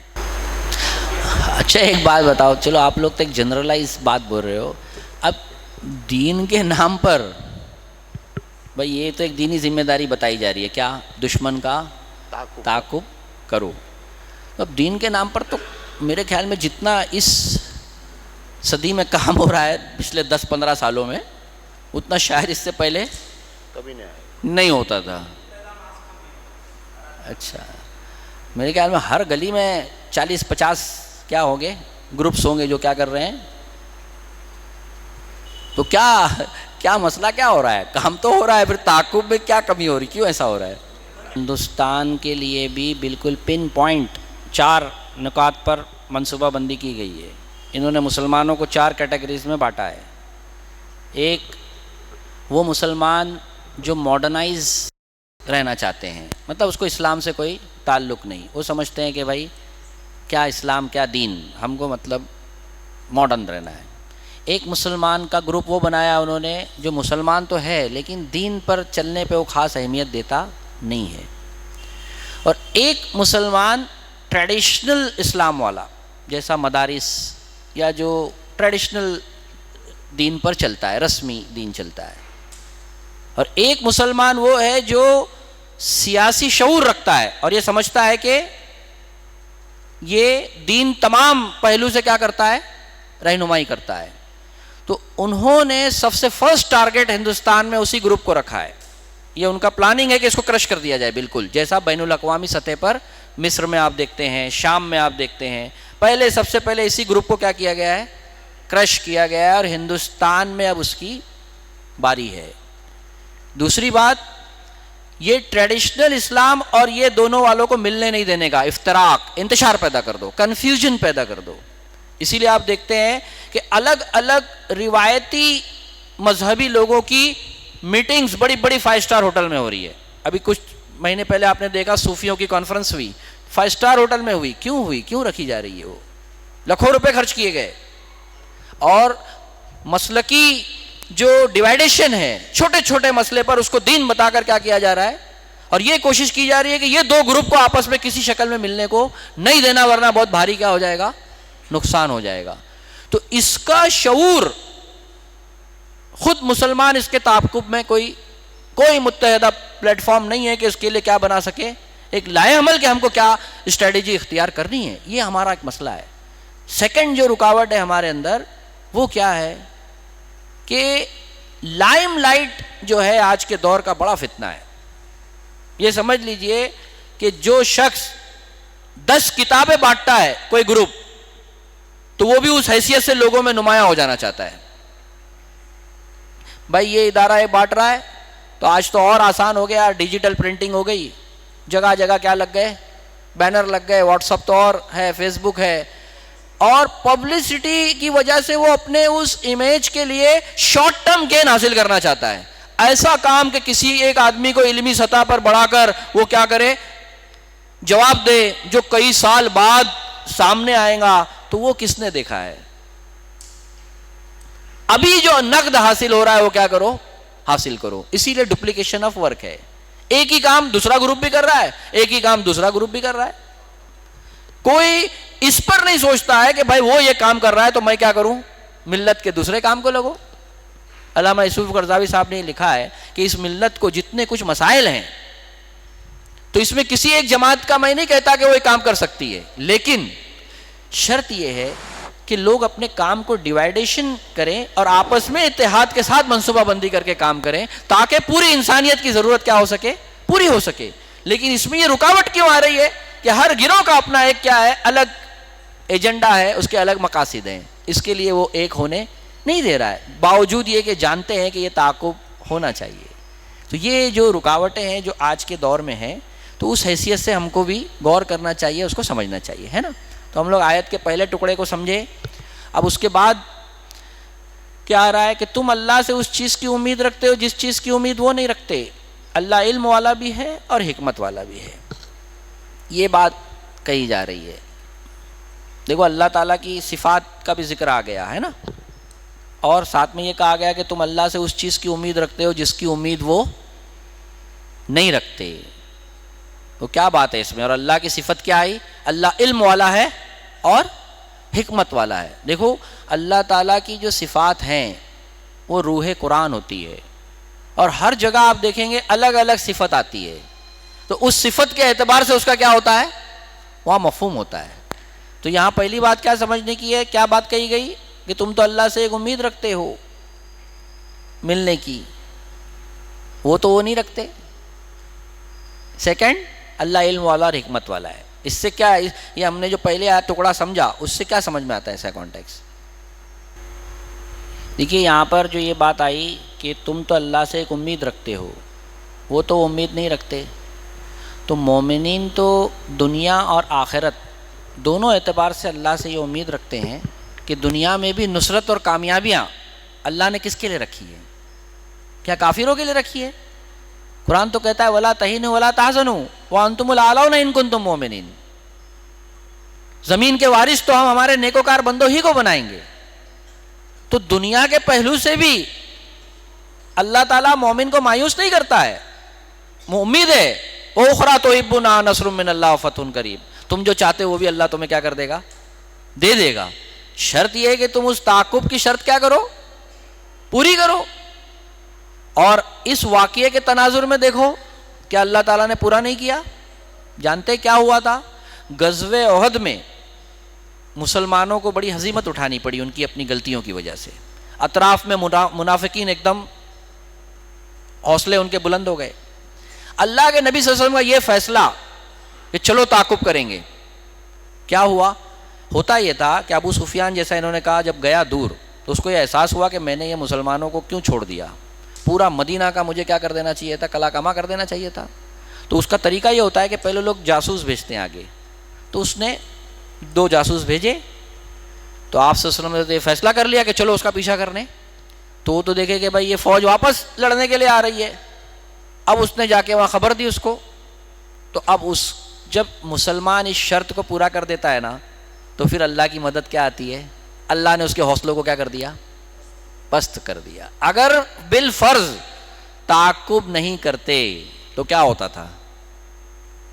اچھا ایک بات بتاؤ، چلو آپ لوگ تو ایک جنرلائز بات بول رہے ہو. اب دین کے نام پر بھائی یہ تو ایک دینی ذمہ داری بتائی جا رہی ہے، کیا؟ دشمن کا تعاقب کرو. اب دین کے نام پر تو میرے خیال میں جتنا اس صدی میں کام ہو رہا ہے پچھلے 10-15 سالوں میں، اتنا شاید اس سے پہلے کبھی نہیں ہوتا تھا. اچھا میرے خیال میں ہر گلی میں 40-50 کیا ہوں گے گروپس ہوں گے جو کیا کر رہے ہیں. تو کیا مسئلہ کیا ہو رہا ہے؟ کام تو ہو رہا ہے، پھر تعاقب میں کیا کمی ہو رہی؟ کیوں ایسا ہو رہا ہے؟ ہندوستان کے لیے بھی بالکل پن پوائنٹ 4 نکات پر منصوبہ بندی کی گئی ہے. انہوں نے مسلمانوں کو 4 کیٹیگریز میں بانٹا ہے. ایک وہ مسلمان جو ماڈرنائز رہنا چاہتے ہیں، مطلب اس کو اسلام سے کوئی تعلق نہیں، وہ سمجھتے ہیں کہ بھائی کیا اسلام کیا دین، ہم کو مطلب ماڈرن رہنا ہے. ایک مسلمان کا گروپ وہ بنایا انہوں نے جو مسلمان تو ہے لیکن دین پر چلنے پہ وہ خاص اہمیت دیتا نہیں ہے. اور ایک مسلمان ٹریڈیشنل اسلام والا، جیسا مدارس یا جو ٹریڈیشنل دین پر چلتا ہے، رسمی دین چلتا ہے. اور ایک مسلمان وہ ہے جو سیاسی شعور رکھتا ہے اور یہ سمجھتا ہے کہ یہ دین تمام پہلو سے کیا کرتا ہے؟ رہنمائی کرتا ہے. تو انہوں نے سب سے فرسٹ ٹارگٹ ہندوستان میں اسی گروپ کو رکھا ہے. یہ ان کا پلاننگ ہے کہ اس کو کرش کر دیا جائے، بالکل جیسا بین الاقوامی سطح پر مصر میں آپ دیکھتے ہیں، شام میں آپ دیکھتے ہیں. سب سے پہلے اسی گروپ کو کیا کیا گیا ہے؟ کرش کیا گیا ہے. اور ہندوستان میں اب اس کی باری ہے. دوسری بات، یہ ٹریڈیشنل اسلام اور یہ دونوں والوں کو ملنے نہیں دینے کا، افتراق، انتشار پیدا کر دو، کنفیوژن پیدا کر دو. اسی لیے آپ دیکھتے ہیں کہ الگ الگ روایتی مذہبی لوگوں کی میٹنگز بڑی بڑی 5 اسٹار ہوٹل میں ہو رہی ہے. ابھی کچھ مہینے پہلے آپ نے دیکھا صوفیوں کی کانفرنس ہوئی، 5 اسٹار ہوٹل میں ہوئی. کیوں ہوئی؟ کیوں رکھی جا رہی ہے؟ وہ لاکھوں روپے خرچ کیے گئے. اور مسلکی جو ڈیوائڈیشن ہے چھوٹے چھوٹے مسئلے پر، اس کو دین بتا کر کیا کیا جا رہا ہے. اور یہ کوشش کی جا رہی ہے کہ یہ 2 گروپ کو آپس میں کسی شکل میں ملنے کو نہیں دینا، ورنہ بہت بھاری کیا ہو جائے گا؟ نقصان ہو جائے گا. تو اس کا شعور خود مسلمان اس کے تعاقب میں کوئی متحدہ پلیٹ فارم نہیں ہے کہ اس کے لیے کیا بنا سکے، ایک لائے عمل کہ ہم کو کیا اسٹریٹجی اختیار کرنی ہے. یہ ہمارا ایک مسئلہ ہے. سیکنڈ جو رکاوٹ ہے ہمارے اندر وہ کیا ہے کہ لائم لائٹ جو ہے آج کے دور کا بڑا فتنہ ہے. یہ سمجھ لیجئے کہ جو شخص 10 کتابیں بانٹتا ہے کوئی گروپ، تو وہ بھی اس حیثیت سے لوگوں میں نمایاں ہو جانا چاہتا ہے. بھائی یہ ادارہ یہ بانٹ رہا ہے تو آج تو اور آسان ہو گیا، ڈیجیٹل پرنٹنگ ہو گئی، جگہ جگہ کیا لگ گئے؟ بینر لگ گئے. واٹس ایپ تو اور ہے، فیس بک ہے. اور پبلسٹی کی وجہ سے وہ اپنے اس امیج کے لیے شارٹ ٹرم گین حاصل کرنا چاہتا ہے. ایسا کام کہ کسی ایک آدمی کو علمی سطح پر بڑھا کر وہ کیا کرے؟ جواب دے، جو کئی سال بعد سامنے آئے گا. تو وہ کس نے دیکھا ہے؟ ابھی جو نقد حاصل ہو رہا ہے وہ کیا کرو؟ حاصل کرو. اسی لیے ڈپلیکیشن آف ورک ہے. ایک ہی کام دوسرا گروپ بھی کر رہا ہے، ایک ہی کام دوسرا گروپ بھی کر رہا ہے. کوئی اس پر نہیں سوچتا ہے کہ بھائی وہ یہ کام کر رہا ہے تو میں کیا کروں، ملت کے دوسرے کام کو لگو. علامہ یوسف قرضاوی صاحب نے لکھا ہے کہ اس ملت کو جتنے کچھ مسائل ہیں تو اس میں کسی ایک جماعت کا میں نہیں کہتا کہ وہ ایک کام کر سکتی ہے، لیکن شرط یہ ہے کہ لوگ اپنے کام کو ڈیوائیڈیشن کریں اور آپس میں اتحاد کے ساتھ منصوبہ بندی کر کے کام کریں تاکہ پوری انسانیت کی ضرورت کیا ہو سکے، پوری ہو سکے. لیکن اس میں یہ رکاوٹ کیوں آ رہی ہے کہ ہر گروہ کا اپنا ایک کیا ہے، الگ ایجنڈا ہے، اس کے الگ مقاصد ہیں، اس کے لیے وہ ایک ہونے نہیں دے رہا ہے، باوجود یہ کہ جانتے ہیں کہ یہ تعاقب ہونا چاہیے. تو یہ جو رکاوٹیں ہیں جو آج کے دور میں ہیں تو اس حیثیت سے ہم کو بھی غور کرنا چاہیے، اس کو سمجھنا چاہیے، ہے نا. تو ہم لوگ آیت کے پہلے ٹکڑے کو سمجھے. اب اس کے بعد کیا آ رہا ہے کہ تم اللہ سے اس چیز کی امید رکھتے ہو جس چیز کی امید وہ نہیں رکھتے. اللہ علم والا بھی ہے اور حکمت والا بھی ہے، یہ بات کہی جا رہی ہے. دیکھو اللہ تعالیٰ کی صفات کا بھی ذکر آ گیا ہے نا، اور ساتھ میں یہ کہا گیا کہ تم اللہ سے اس چیز کی امید رکھتے ہو جس کی امید وہ نہیں رکھتے. تو کیا بات ہے اس میں؟ اور اللہ کی صفت کیا آئی؟ اللہ علم والا ہے اور حکمت والا ہے. دیکھو اللہ تعالیٰ کی جو صفات ہیں وہ روح قرآن ہوتی ہے، اور ہر جگہ آپ دیکھیں گے الگ الگ صفت آتی ہے، تو اس صفت کے اعتبار سے اس کا کیا ہوتا ہے، وہاں مفہوم ہوتا ہے. تو یہاں پہلی بات کیا سمجھنے کی ہے، کیا بات کہی گئی کہ تم تو اللہ سے ایک امید رکھتے ہو ملنے کی، وہ تو وہ نہیں رکھتے. سیکنڈ، اللہ علم والا اور حکمت والا ہے. اس سے کیا، یہ ہم نے جو پہلے ٹکڑا سمجھا اس سے کیا سمجھ میں آتا ہے ایسا کانٹیکس؟ دیکھیے یہاں پر جو یہ بات آئی کہ تم تو اللہ سے ایک امید رکھتے ہو، وہ تو امید نہیں رکھتے. تو مومنین تو دنیا اور آخرت دونوں اعتبار سے اللہ سے یہ امید رکھتے ہیں کہ دنیا میں بھی نصرت اور کامیابیاں اللہ نے کس کے لیے رکھی ہے؟ کیا کافروں کے لیے رکھی ہے؟ قرآن تو کہتا ہے وَلَا تَهِنُوا وَلَا تَحْزَنُوا وَأَنْتُمُ الْأَعْلَوْنَ إِن كُنتُم مُؤْمِنِينَ. زمین کے وارث تو ہم ہمارے نیکوکار بندوں ہی کو بنائیں گے. تو دنیا کے پہلو سے بھی اللہ تعالیٰ مومن کو مایوس نہیں کرتا ہے، امید ہے. وَأُخْرَىٰ تُحِبُّونَهَا نَصْرٌ مِّنَ اللَّهِ وَفَتْحٌ قَرِيبٌ. تم جو چاہتے ہو وہ بھی اللہ تمہیں کیا کر دے گا، دے دے گا. شرط یہ ہے کہ تم اس تعاقب کی شرط کیا کرو، پوری کرو. اور اس واقعے کے تناظر میں دیکھو کہ اللہ تعالیٰ نے پورا نہیں کیا. جانتے کیا ہوا تھا؟ غزوہ احد میں مسلمانوں کو بڑی ہزیمت اٹھانی پڑی ان کی اپنی غلطیوں کی وجہ سے. اطراف میں منافقین ایک دم حوصلے ان کے بلند ہو گئے. اللہ کے نبی صلی اللہ علیہ وسلم کا یہ فیصلہ کہ چلو تعاقب کریں گے، کیا ہوا؟ ہوتا یہ تھا کہ ابو سفیان جیسا انہوں نے کہا جب گیا دور تو اس کو یہ احساس ہوا کہ میں نے یہ مسلمانوں کو کیوں چھوڑ دیا، پورا مدینہ کا مجھے کیا کر دینا چاہیے تھا، کلا کما کر دینا چاہیے تھا. تو اس کا طریقہ یہ ہوتا ہے کہ پہلے لوگ جاسوس بھیجتے ہیں آگے. تو اس نے 2 جاسوس بھیجے، تو آپ صلی اللہ علیہ وسلم نے یہ فیصلہ کر لیا کہ چلو اس کا پیچھا کرنے. تو وہ تو دیکھے کہ بھائی یہ فوج واپس لڑنے کے لیے آ رہی ہے. اب اس نے جا کے وہاں خبر دی اس کو. تو اب جب مسلمان اس شرط کو پورا کر دیتا ہے نا تو پھر اللہ کی مدد کیا آتی ہے، اللہ نے اس کے حوصلوں کو کیا کر دیا، پست کر دیا. اگر بالفرض تعاقب نہیں کرتے تو کیا ہوتا تھا،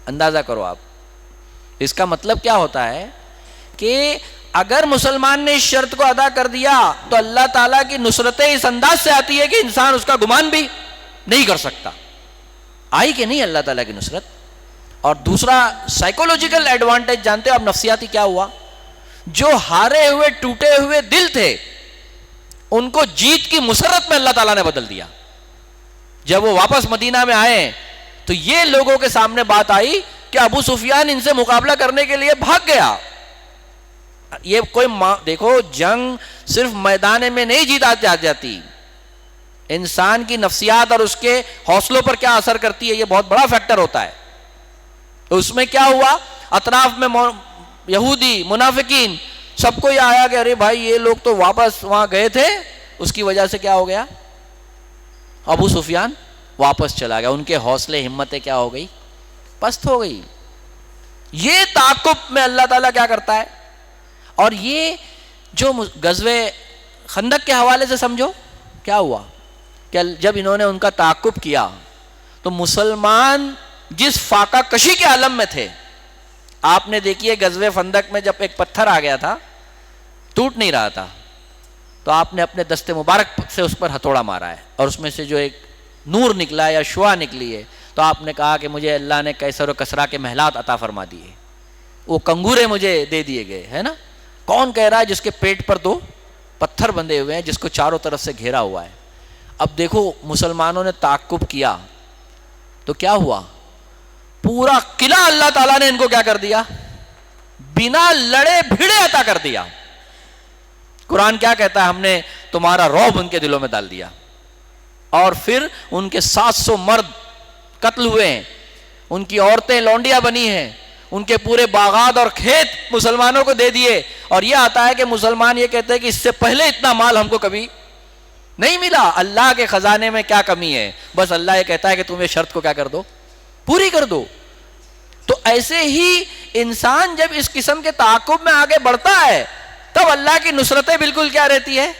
اندازہ کرو آپ. اس کا مطلب کیا ہوتا ہے کہ اگر مسلمان نے اس شرط کو ادا کر دیا تو اللہ تعالیٰ کی نصرتیں اس انداز سے آتی ہے کہ انسان اس کا گمان بھی نہیں کر سکتا. آئی کہ نہیں اللہ تعالیٰ کی نصرت. اور دوسرا سائیکولوجیکل ایڈوانٹیج جانتے ہو آپ نفسیاتی کیا ہوا؟ جو ہارے ہوئے ٹوٹے ہوئے دل تھے ان کو جیت کی مسرت میں اللہ تعالیٰ نے بدل دیا. جب وہ واپس مدینہ میں آئے تو یہ لوگوں کے سامنے بات آئی کہ ابو سفیان ان سے مقابلہ کرنے کے لیے بھاگ گیا. یہ کوئی دیکھو جنگ صرف میدان میں نہیں جیت جاتی، انسان کی نفسیات اور اس کے حوصلوں پر کیا اثر کرتی ہے یہ بہت بڑا فیکٹر ہوتا ہے. اس میں کیا ہوا، اطراف میں یہودی منافقین سب کو یہ آیا کہ ارے بھائی یہ لوگ تو واپس وہاں گئے تھے، اس کی وجہ سے کیا ہو گیا، ابو سفیان واپس چلا گیا. ان کے حوصلے ہمتیں کیا ہو گئی، پست ہو گئی. یہ تعاقب میں اللہ تعالیٰ کیا کرتا ہے. اور یہ جو غزوہ خندق کے حوالے سے سمجھو کیا ہوا کہ جب انہوں نے ان کا تعاقب کیا تو مسلمان جس فاقہ کشی کے عالم میں تھے، آپ نے دیکھیے غزوہ خندق میں جب ایک پتھر آ گیا تھا، ٹوٹ نہیں رہا تھا، تو آپ نے اپنے دست مبارک سے اس پر ہتھوڑا مارا ہے، اور اس میں سے جو ایک نور نکلا یا شعاع نکلی ہے، تو آپ نے کہا کہ مجھے اللہ نے کیسر و کسرا کے محلات عطا فرما دیے، وہ کنگورے مجھے دے دیے گئے، ہے نا؟ کون کہہ رہا ہے جس کے پیٹ پر 2 پتھر بندھے ہوئے ہیں، جس کو چاروں طرف سے گھیرا ہوا ہے؟ اب دیکھو مسلمانوں نے تعاقب کیا تو کیا ہوا؟ پورا قلعہ اللہ تعالیٰ نے ان کو کیا کر دیا؟ بنا لڑے بھیڑے عطا کر دیا۔ قرآن کیا کہتا ہے؟ ہم نے تمہارا رعب ان کے دلوں میں ڈال دیا، اور پھر ان کے 700 مرد قتل ہوئے ہیں، ان کی عورتیں لونڈیاں بنی ہیں، ان کے پورے باغات اور کھیت مسلمانوں کو دے دیے، اور یہ آتا ہے کہ مسلمان یہ کہتے ہیں کہ اس سے پہلے اتنا مال ہم کو کبھی نہیں ملا۔ اللہ کے خزانے میں کیا کمی ہے؟ بس اللہ یہ کہتا ہے کہ تم یہ شرط کو کیا کر دو؟ پوری کر دو۔ تو ایسے ہی انسان جب اس قسم کے تعاقب میں آگے بڑھتا ہے تب اللہ کی نصرتیں بالکل کیا رہتی ہے،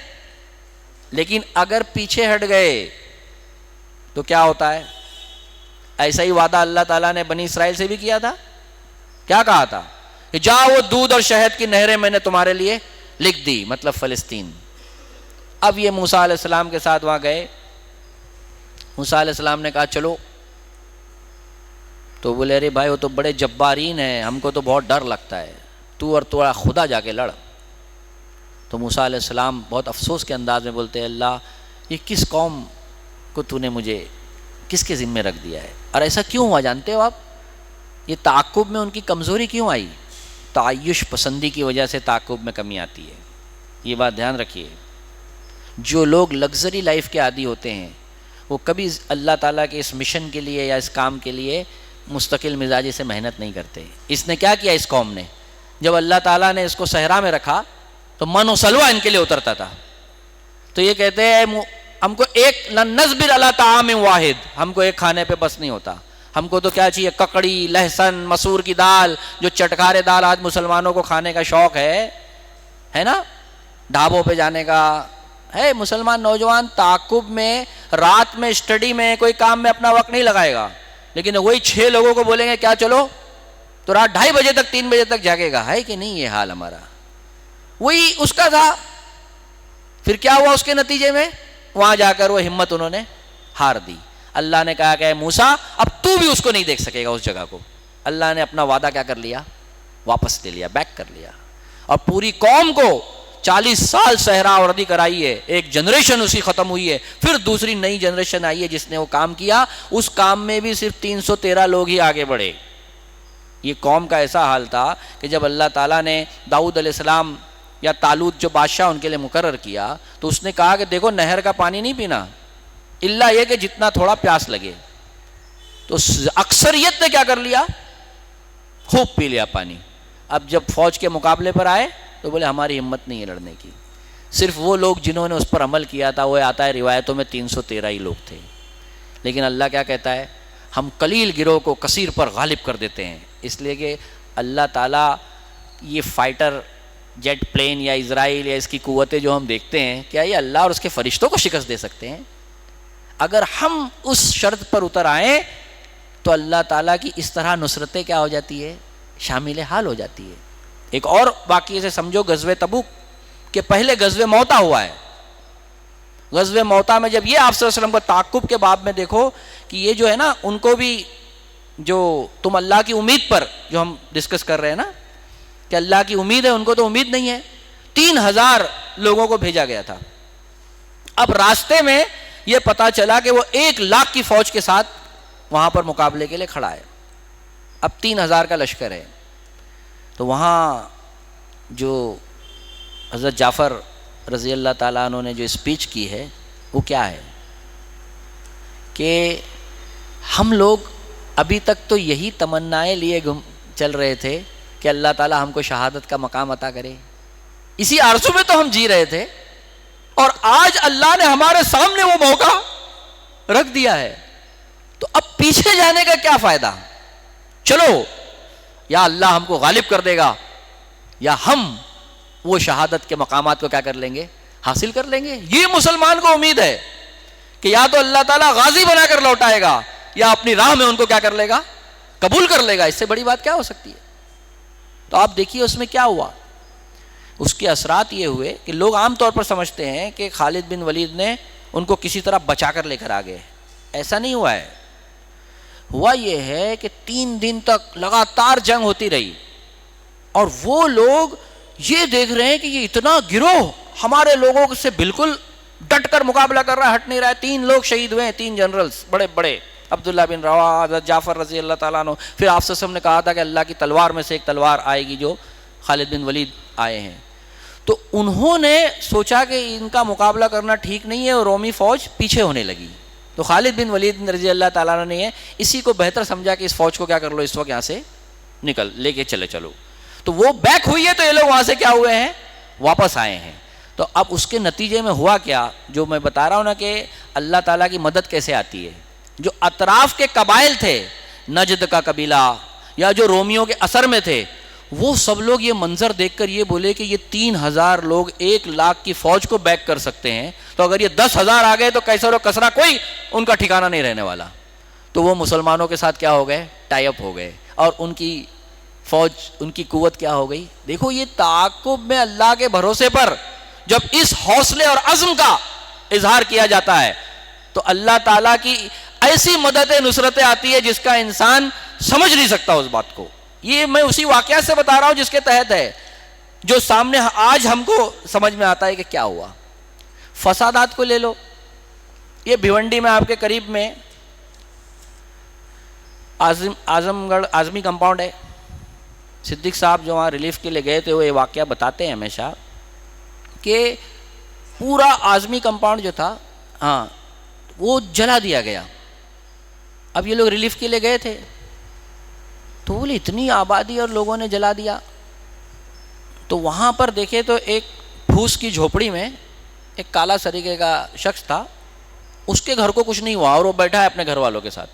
لیکن اگر پیچھے ہٹ گئے تو کیا ہوتا ہے؟ ایسا ہی وعدہ اللہ تعالیٰ نے بنی اسرائیل سے بھی کیا تھا۔ کیا کہا تھا؟ کہ جاؤ وہ دودھ اور شہد کی نہریں میں نے تمہارے لیے لکھ دی، مطلب فلسطین۔ اب یہ موسیٰ علیہ السلام کے ساتھ وہاں گئے، موسیٰ علیہ السلام نے کہا چلو، تو بولے ارے بھائی وہ تو بڑے جبارین ہیں، ہم کو تو بہت ڈر لگتا ہے، تو اور تو خدا جا کے لڑ۔ تو موسیٰ علیہ السلام بہت افسوس کے انداز میں بولتے ہیں اللہ یہ کس قوم کو تو نے مجھے کس کے ذمے رکھ دیا ہے؟ اور ایسا کیوں ہوا جانتے ہو آپ؟ یہ تعاقب میں ان کی کمزوری کیوں آئی؟ تعیش پسندی کی وجہ سے تعاقب میں کمی آتی ہے، یہ بات دھیان رکھیے۔ جو لوگ لگژری لائف کے عادی ہوتے ہیں وہ کبھی اللہ تعالیٰ کے اس مشن کے لیے یا اس کام کے لیے مستقل مزاجی سے محنت نہیں کرتے۔ اس نے کیا کیا؟ اس قوم نے جب اللہ تعالیٰ نے اس کو صحرا میں رکھا تو من و سلوہ ان کے لیے اترتا تھا، تو یہ کہتے ہیں ہم کو ایک نصبر علی طعام واحد، ہم کو ایک کھانے پہ بس نہیں ہوتا، ہم کو تو کیا چاہیے؟ ککڑی، لہسن، مسور کی دال، جو چٹکارے دال آج مسلمانوں کو کھانے کا شوق ہے نا، ڈھابوں پہ جانے کا ہے۔ مسلمان نوجوان تعاقب میں رات میں اسٹڈی میں کوئی کام میں اپنا وقت نہیں لگائے گا، لیکن وہی 6 لوگوں کو بولیں گے کیا چلو، تو رات 2:30 بجے تک 3 بجے تک جاگے گا، ہے کہ نہیں؟ یہ حال ہمارا وہی اس کا تھا۔ پھر کیا ہوا اس کے نتیجے میں؟ وہاں جا کر وہ ہمت انہوں نے ہار دی۔ اللہ نے کہا کہ موسیٰ اب تو بھی اس کو نہیں دیکھ سکے گا اس جگہ کو۔ اللہ نے اپنا وعدہ کیا کر لیا؟ واپس لے لیا، بیک کر لیا، اور پوری قوم کو 40 سال صحرا وردی کرائی ہے، ایک جنریشن اسی ختم ہوئی ہے، پھر دوسری نئی جنریشن آئی ہے جس نے وہ کام کیا، اس کام میں بھی صرف 313 لوگ ہی آگے بڑھے۔ یہ قوم کا ایسا حال تھا کہ جب اللہ تعالیٰ نے داؤد علیہ السلام یا طالوت جو بادشاہ ان کے لیے مقرر کیا تو اس نے کہا کہ دیکھو نہر کا پانی نہیں پینا، الا یہ کہ جتنا تھوڑا پیاس لگے، تو اکثریت نے کیا کر لیا؟ خوب پی لیا پانی۔ اب جب فوج کے مقابلے پر آئے تو بولے ہماری ہمت نہیں ہے لڑنے کی۔ صرف وہ لوگ جنہوں نے اس پر عمل کیا تھا، وہ آتا ہے روایتوں میں 313 ہی لوگ تھے، لیکن اللہ کیا کہتا ہے؟ ہم قلیل گروہ کو کثیر پر غالب کر دیتے ہیں، اس لیے کہ اللہ تعالیٰ یہ فائٹر جیٹ پلین یا اسرائیل یا اس کی قوتیں جو ہم دیکھتے ہیں، کیا یہ اللہ اور اس کے فرشتوں کو شکست دے سکتے ہیں؟ اگر ہم اس شرط پر اتر آئیں تو اللہ تعالیٰ کی اس طرح نصرتیں کیا ہو جاتی ہے؟ شامل حال ہو جاتی ہے۔ ایک اور واقعے سے سمجھو، غزوہ تبوک کے پہلے غزوہ موتا ہوا ہے۔ غزوہ موتا میں جب یہ آپ صلی اللہ علیہ وسلم کو تعاقب کے باب میں دیکھو کہ یہ جو ہے نا، ان کو بھی جو تم اللہ کی امید پر جو ہم ڈسکس کر رہے ہیں نا کہ اللہ کی امید ہے، ان کو تو امید نہیں ہے۔ 3000 لوگوں کو بھیجا گیا تھا۔ اب راستے میں یہ پتا چلا کہ وہ 1 لاکھ کی فوج کے ساتھ وہاں پر مقابلے کے لیے کھڑا ہے، اب 3000 کا لشکر ہے۔ تو وہاں جو حضرت جعفر رضی اللہ تعالیٰ عنہ نے جو اسپیچ کی ہے وہ کیا ہے کہ ہم لوگ ابھی تک تو یہی تمنائیں لیے چل رہے تھے کہ اللہ تعالیٰ ہم کو شہادت کا مقام عطا کرے، اسی آرزو میں تو ہم جی رہے تھے، اور آج اللہ نے ہمارے سامنے وہ موقع رکھ دیا ہے، تو اب پیچھے جانے کا کیا فائدہ؟ چلو یا اللہ ہم کو غالب کر دے گا یا ہم وہ شہادت کے مقامات کو کیا کر لیں گے؟ حاصل کر لیں گے۔ یہ مسلمان کو امید ہے کہ یا تو اللہ تعالیٰ غازی بنا کر لوٹائے گا یا اپنی راہ میں ان کو کیا کر لے گا؟ قبول کر لے گا. اس سے بڑی بات کیا ہو سکتی ہے؟ تو آپ دیکھیے اس میں کیا ہوا. اس کے اثرات یہ ہوئے کہ لوگ عام طور پر سمجھتے ہیں کہ خالد بن ولید نے ان کو کسی طرح بچا کر لے کر آ گئے. ایسا نہیں ہوا ہے. ہوا یہ ہے کہ 3 دن تک لگاتار جنگ ہوتی رہی اور وہ لوگ یہ دیکھ رہے ہیں کہ یہ اتنا گروہ ہمارے لوگوں سے بالکل ڈٹ کر مقابلہ کر رہا ہے, ہٹ نہیں رہا ہے. 3 لوگ شہید ہوئے ہیں, 3 جنرلز بڑے بڑے, عبداللہ بن رواحہ, حضرت جعفر رضی اللہ تعالیٰ عنہ. پھر آپ صلی اللہ علیہ وسلم نے کہا تھا کہ اللہ کی تلوار میں سے ایک تلوار آئے گی جو خالد بن ولید آئے ہیں. تو انہوں نے سوچا کہ ان کا مقابلہ کرنا ٹھیک نہیں ہے اور رومی فوج پیچھے ہونے لگی. تو خالد بن ولید رضی اللہ تعالیٰ عنہ نے اسی کو بہتر سمجھا کہ اس فوج کو کیا کر لو, اس وقت یہاں سے نکل لے کے چلو. تو وہ بیک ہوئی ہے تو یہ لوگ وہاں سے کیا ہوئے ہیں, واپس آئے ہیں. تو اب اس کے نتیجے میں ہوا کیا, جو میں بتا رہا ہوں نا کہ اللہ تعالیٰ کی مدد کیسے آتی ہے. جو اطراف کے قبائل تھے, نجد کا قبیلہ یا جو رومیوں کے اثر میں تھے, وہ سب لوگ یہ منظر دیکھ کر یہ بولے کہ یہ 3000 لوگ 1 لاکھ کی فوج کو بیک کر سکتے ہیں, تو اگر یہ 10,000 آ گئے تو کیسر و کسرا کوئی ان کا ٹھکانہ نہیں رہنے والا. تو وہ مسلمانوں کے ساتھ کیا ہو گئے, ٹائی اپ ہو گئے اور ان کی فوج, ان کی قوت کیا ہو گئی. دیکھو یہ تعاقب میں اللہ کے بھروسے پر جب اس حوصلے اور عزم کا اظہار کیا جاتا ہے تو اللہ تعالیٰ کی ایسی مدد نصرتیں آتی ہے جس کا انسان سمجھ نہیں سکتا اس بات کو. یہ میں اسی واقعہ سے بتا رہا ہوں جس کے تحت ہے, جو سامنے آج ہم کو سمجھ میں آتا ہے کہ کیا ہوا. فسادات کو لے لو. یہ بھیونڈی میں آپ کے قریب میں اعظم گڑھ اعظمی کمپاؤنڈ ہے. صدیق صاحب جو وہاں ریلیف کے لیے گئے تھے وہ یہ واقعہ بتاتے ہیں ہمیشہ کہ پورا اعظمی کمپاؤنڈ جو تھا ہاں وہ جلا دیا گیا. اب یہ لوگ ریلیف کے لیے گئے تھے تو بولے اتنی آبادی اور لوگوں نے جلا دیا. تو وہاں پر دیکھے تو ایک پھوس کی جھوپڑی میں ایک کالا سریقے کا شخص تھا, اس کے گھر کو کچھ نہیں ہوا اور وہ بیٹھا ہے اپنے گھر والوں کے ساتھ.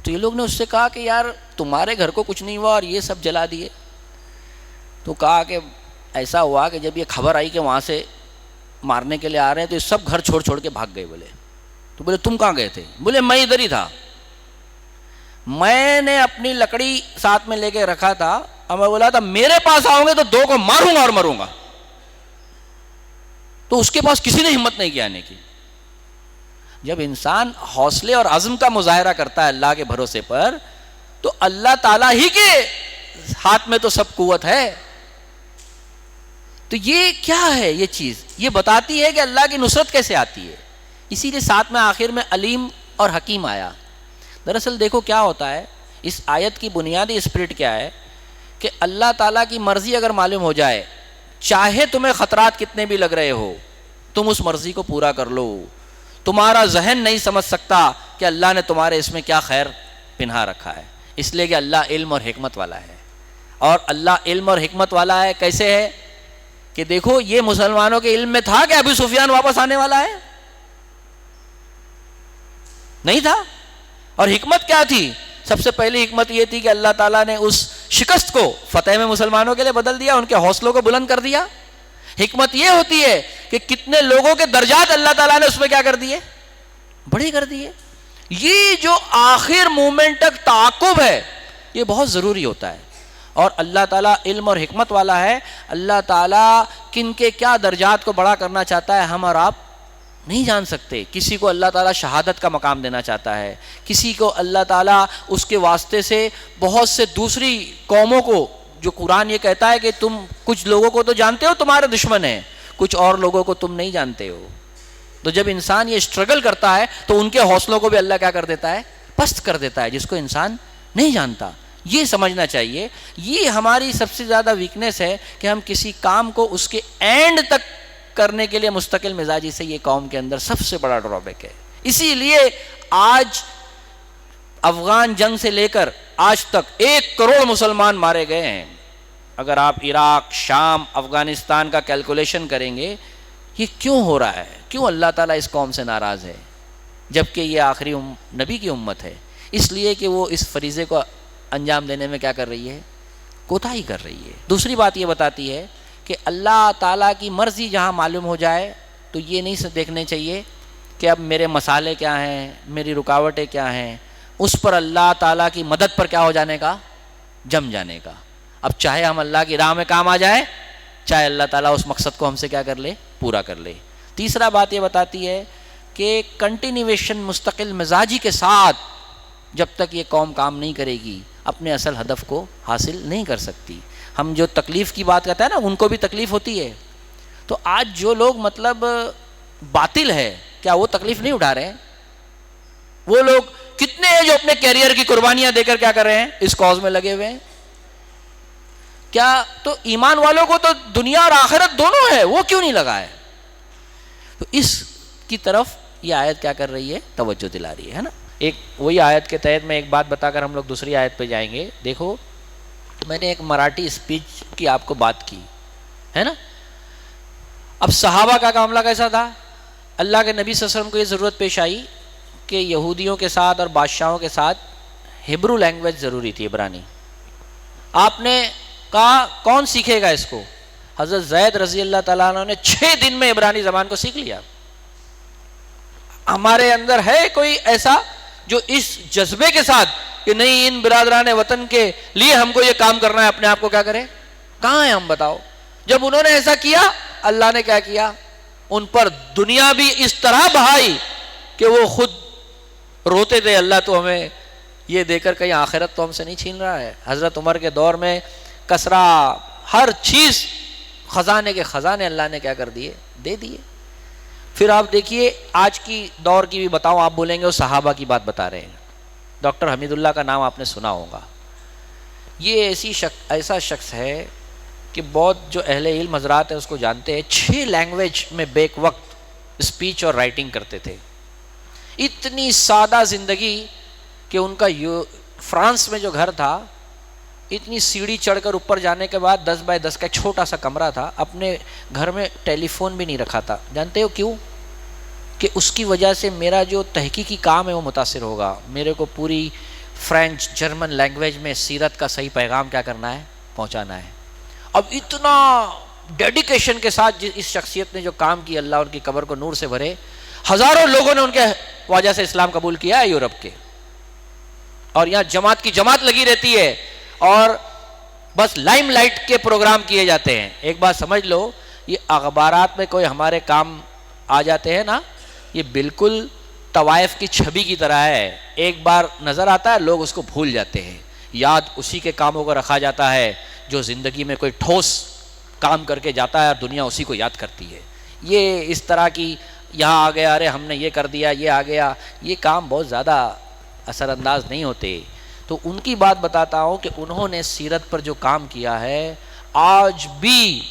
تو یہ لوگ نے اس سے کہا کہ یار تمہارے گھر کو کچھ نہیں ہوا اور یہ سب جلا دیے. تو کہا کہ ایسا ہوا کہ جب یہ خبر آئی کہ وہاں سے مارنے کے لیے آ رہے ہیں تو یہ سب گھر چھوڑ چھوڑ کے بھاگ گئے. بولے تو بولے تم کہاں گئے تھے؟ بولے میں ادھر ہی تھا, میں نے اپنی لکڑی ساتھ میں لے کے رکھا تھا اور میں بولا تھا میرے پاس آؤ گے تو 2 کو ماروں گا اور مروں گا. تو اس کے پاس کسی نے ہمت نہیں کیا آنے کی. جب انسان حوصلے اور عزم کا مظاہرہ کرتا ہے اللہ کے بھروسے پر تو اللہ تعالیٰ ہی کے ہاتھ میں تو سب قوت ہے. تو یہ کیا ہے, یہ چیز یہ بتاتی ہے کہ اللہ کی نصرت کیسے آتی ہے. اسی لیے ساتھ میں آخر میں علیم اور حکیم آیا. دراصل دیکھو کیا ہوتا ہے, اس آیت کی بنیادی اسپرٹ کیا ہے کہ اللہ تعالیٰ کی مرضی اگر معلوم ہو جائے, چاہے تمہیں خطرات کتنے بھی لگ رہے ہو, تم اس مرضی کو پورا کر لو. تمہارا ذہن نہیں سمجھ سکتا کہ اللہ نے تمہارے اس میں کیا خیر پنہا رکھا ہے, اس لیے کہ اللہ علم اور حکمت والا ہے. اور اللہ علم اور حکمت والا ہے کیسے ہے کہ دیکھو یہ مسلمانوں کے علم میں تھا کہ ابو سفیان واپس آنے والا ہے؟ نہیں تھا. اور حکمت کیا تھی؟ سب سے پہلی حکمت یہ تھی کہ اللہ تعالیٰ نے اس شکست کو فتح میں مسلمانوں کے لیے بدل دیا, ان کے حوصلوں کو بلند کر دیا. حکمت یہ ہوتی ہے کہ کتنے لوگوں کے درجات اللہ تعالیٰ نے اس میں کیا کر دیے, بڑے کر دیے. یہ جو آخر مومنٹ تک تعاقب ہے یہ بہت ضروری ہوتا ہے. اور اللہ تعالیٰ علم اور حکمت والا ہے. اللہ تعالیٰ کن کے کیا درجات کو بڑا کرنا چاہتا ہے ہم اور آپ نہیں جان سکتے. کسی کو اللہ تعالیٰ شہادت کا مقام دینا چاہتا ہے, کسی کو اللہ تعالیٰ اس کے واسطے سے بہت سے دوسری قوموں کو, جو قرآن یہ کہتا ہے کہ تم کچھ لوگوں کو تو جانتے ہو تمہارے دشمن ہیں, کچھ اور لوگوں کو تم نہیں جانتے ہو. تو جب انسان یہ اسٹرگل کرتا ہے تو ان کے حوصلوں کو بھی اللہ کیا کر دیتا ہے, پست کر دیتا ہے, جس کو انسان نہیں جانتا. یہ سمجھنا چاہیے. یہ ہماری سب سے زیادہ ویکنیس ہے کہ ہم کسی کام کو اس کے اینڈ تک کرنے کے لیے مستقل مزاجی سے, یہ قوم کے اندر سب سے بڑا ڈرا بیک ہے. اسی لیے آج افغان جنگ سے لے کر آج تک 1 کروڑ مسلمان مارے گئے ہیں. اگر آپ عراق, شام, افغانستان کا کیلکولیشن کریں گے, یہ کیوں ہو رہا ہے؟ کیوں اللہ تعالیٰ اس قوم سے ناراض ہے جبکہ یہ آخری نبی کی امت ہے؟ اس لیے کہ وہ اس فریضے کو انجام دینے میں کیا کر رہی ہے, کوتاہی کر رہی ہے. دوسری بات یہ بتاتی ہے کہ اللہ تعالیٰ کی مرضی جہاں معلوم ہو جائے تو یہ نہیں دیکھنے چاہیے کہ اب میرے مسالے کیا ہیں, میری رکاوٹیں کیا ہیں, اس پر اللہ تعالیٰ کی مدد پر کیا ہو جانے کا؟ جم جانے کا. اب چاہے ہم اللہ کی راہ میں کام آ جائے، چاہے اللہ تعالیٰ اس مقصد کو ہم سے کیا کر لے؟ پورا کر لے. تیسرا بات یہ بتاتی ہے کہ کنٹینیویشن، مستقل مزاجی کے ساتھ جب تک یہ قوم کام نہیں کرے گی اپنے اصل ہدف کو حاصل نہیں کر سکتی. ہم جو تکلیف کی بات کرتے ہیں نا، ان کو بھی تکلیف ہوتی ہے. تو آج جو لوگ مطلب باطل ہے، کیا وہ تکلیف نہیں اٹھا رہے ہیں؟ وہ لوگ کتنے ہیں جو اپنے کیریئر کی قربانیاں دے کر کیا کر رہے ہیں؟ اس کاز میں لگے ہوئے ہیں. کیا تو ایمان والوں کو تو دنیا اور آخرت دونوں ہے، وہ کیوں نہیں لگا ہے؟ تو اس کی طرف یہ آیت کیا کر رہی ہے؟ توجہ دلا رہی ہے نا. ایک وہی آیت کے تحت میں ایک بات بتا کر ہم لوگ دوسری آیت پہ جائیں گے. دیکھو، میں نے ایک مراٹھی اسپیچ کی آپ کو بات کی ہے نا. اب صحابہ کا معاملہ کیسا تھا؟ اللہ کے نبی صلی اللہ علیہ وسلم کو یہ ضرورت پیش آئی کہ یہودیوں کے ساتھ اور بادشاہوں کے ساتھ ہیبرو لینگویج ضروری تھی، عبرانی. آپ نے کہا کون سیکھے گا اس کو؟ حضرت زید رضی اللہ تعالیٰ عنہ نے 6 دن میں عبرانی زبان کو سیکھ لیا. ہمارے اندر ہے کوئی ایسا جو اس جذبے کے ساتھ کہ نہیں ان برادران وطن کے لیے ہم کو یہ کام کرنا ہے، اپنے آپ کو کیا کرے؟ کہاں ہے ہم بتاؤ؟ جب انہوں نے ایسا کیا، اللہ نے کیا کیا؟ ان پر دنیا بھی اس طرح بہائی کہ وہ خود روتے تھے، اللہ تو ہمیں یہ دے کر کہیں آخرت تو ہم سے نہیں چھین رہا ہے. حضرت عمر کے دور میں کسرا ہر چیز، خزانے کے خزانے اللہ نے کیا کر دیے؟ دے دیے. پھر آپ دیکھیے آج کی دور کی بھی بتاؤں، آپ بولیں گے وہ صحابہ کی بات بتا رہے ہیں. ڈاکٹر حمید اللہ کا نام آپ نے سنا ہوگا. یہ ایسا شخص ہے کہ بہت جو اہل علم حضرات ہیں اس کو جانتے ہیں. 6 لینگویج میں بیک وقت اسپیچ اور رائٹنگ کرتے تھے. اتنی سادہ زندگی کہ ان کا فرانس میں جو گھر تھا، اتنی سیڑھی چڑھ کر اوپر جانے کے بعد 10 بائی 10 کا چھوٹا سا کمرہ تھا. اپنے گھر میں ٹیلی فون بھی نہیں رکھا تھا. جانتے ہو کیوں؟ کہ اس کی وجہ سے میرا جو تحقیقی کام ہے وہ متاثر ہوگا. میرے کو پوری فرینچ، جرمن لینگویج میں سیرت کا صحیح پیغام کیا کرنا ہے؟ پہنچانا ہے. اب اتنا ڈیڈیکیشن کے ساتھ اس شخصیت نے جو کام کیا، اللہ ان کی قبر کو نور سے بھرے. ہزاروں لوگوں نے ان کے وجہ سے اسلام قبول کیا ہے یورپ کے. اور یہاں جماعت کی جماعت لگی رہتی ہے اور بس لائم لائٹ کے پروگرام کیے جاتے ہیں. ایک بات سمجھ لو، یہ اخبارات میں کوئی ہمارے کام آ جاتے ہیں نا، یہ بالکل طوائف کی چھبی کی طرح ہے. ایک بار نظر آتا ہے، لوگ اس کو بھول جاتے ہیں. یاد اسی کے کاموں کو رکھا جاتا ہے جو زندگی میں کوئی ٹھوس کام کر کے جاتا ہے اور دنیا اسی کو یاد کرتی ہے. یہ اس طرح کی یہاں آ گیا، ارے ہم نے یہ کر دیا، یہ آ گیا، یہ کام بہت زیادہ اثر انداز نہیں ہوتے. تو ان کی بات بتاتا ہوں کہ انہوں نے سیرت پر جو کام کیا ہے، آج بھی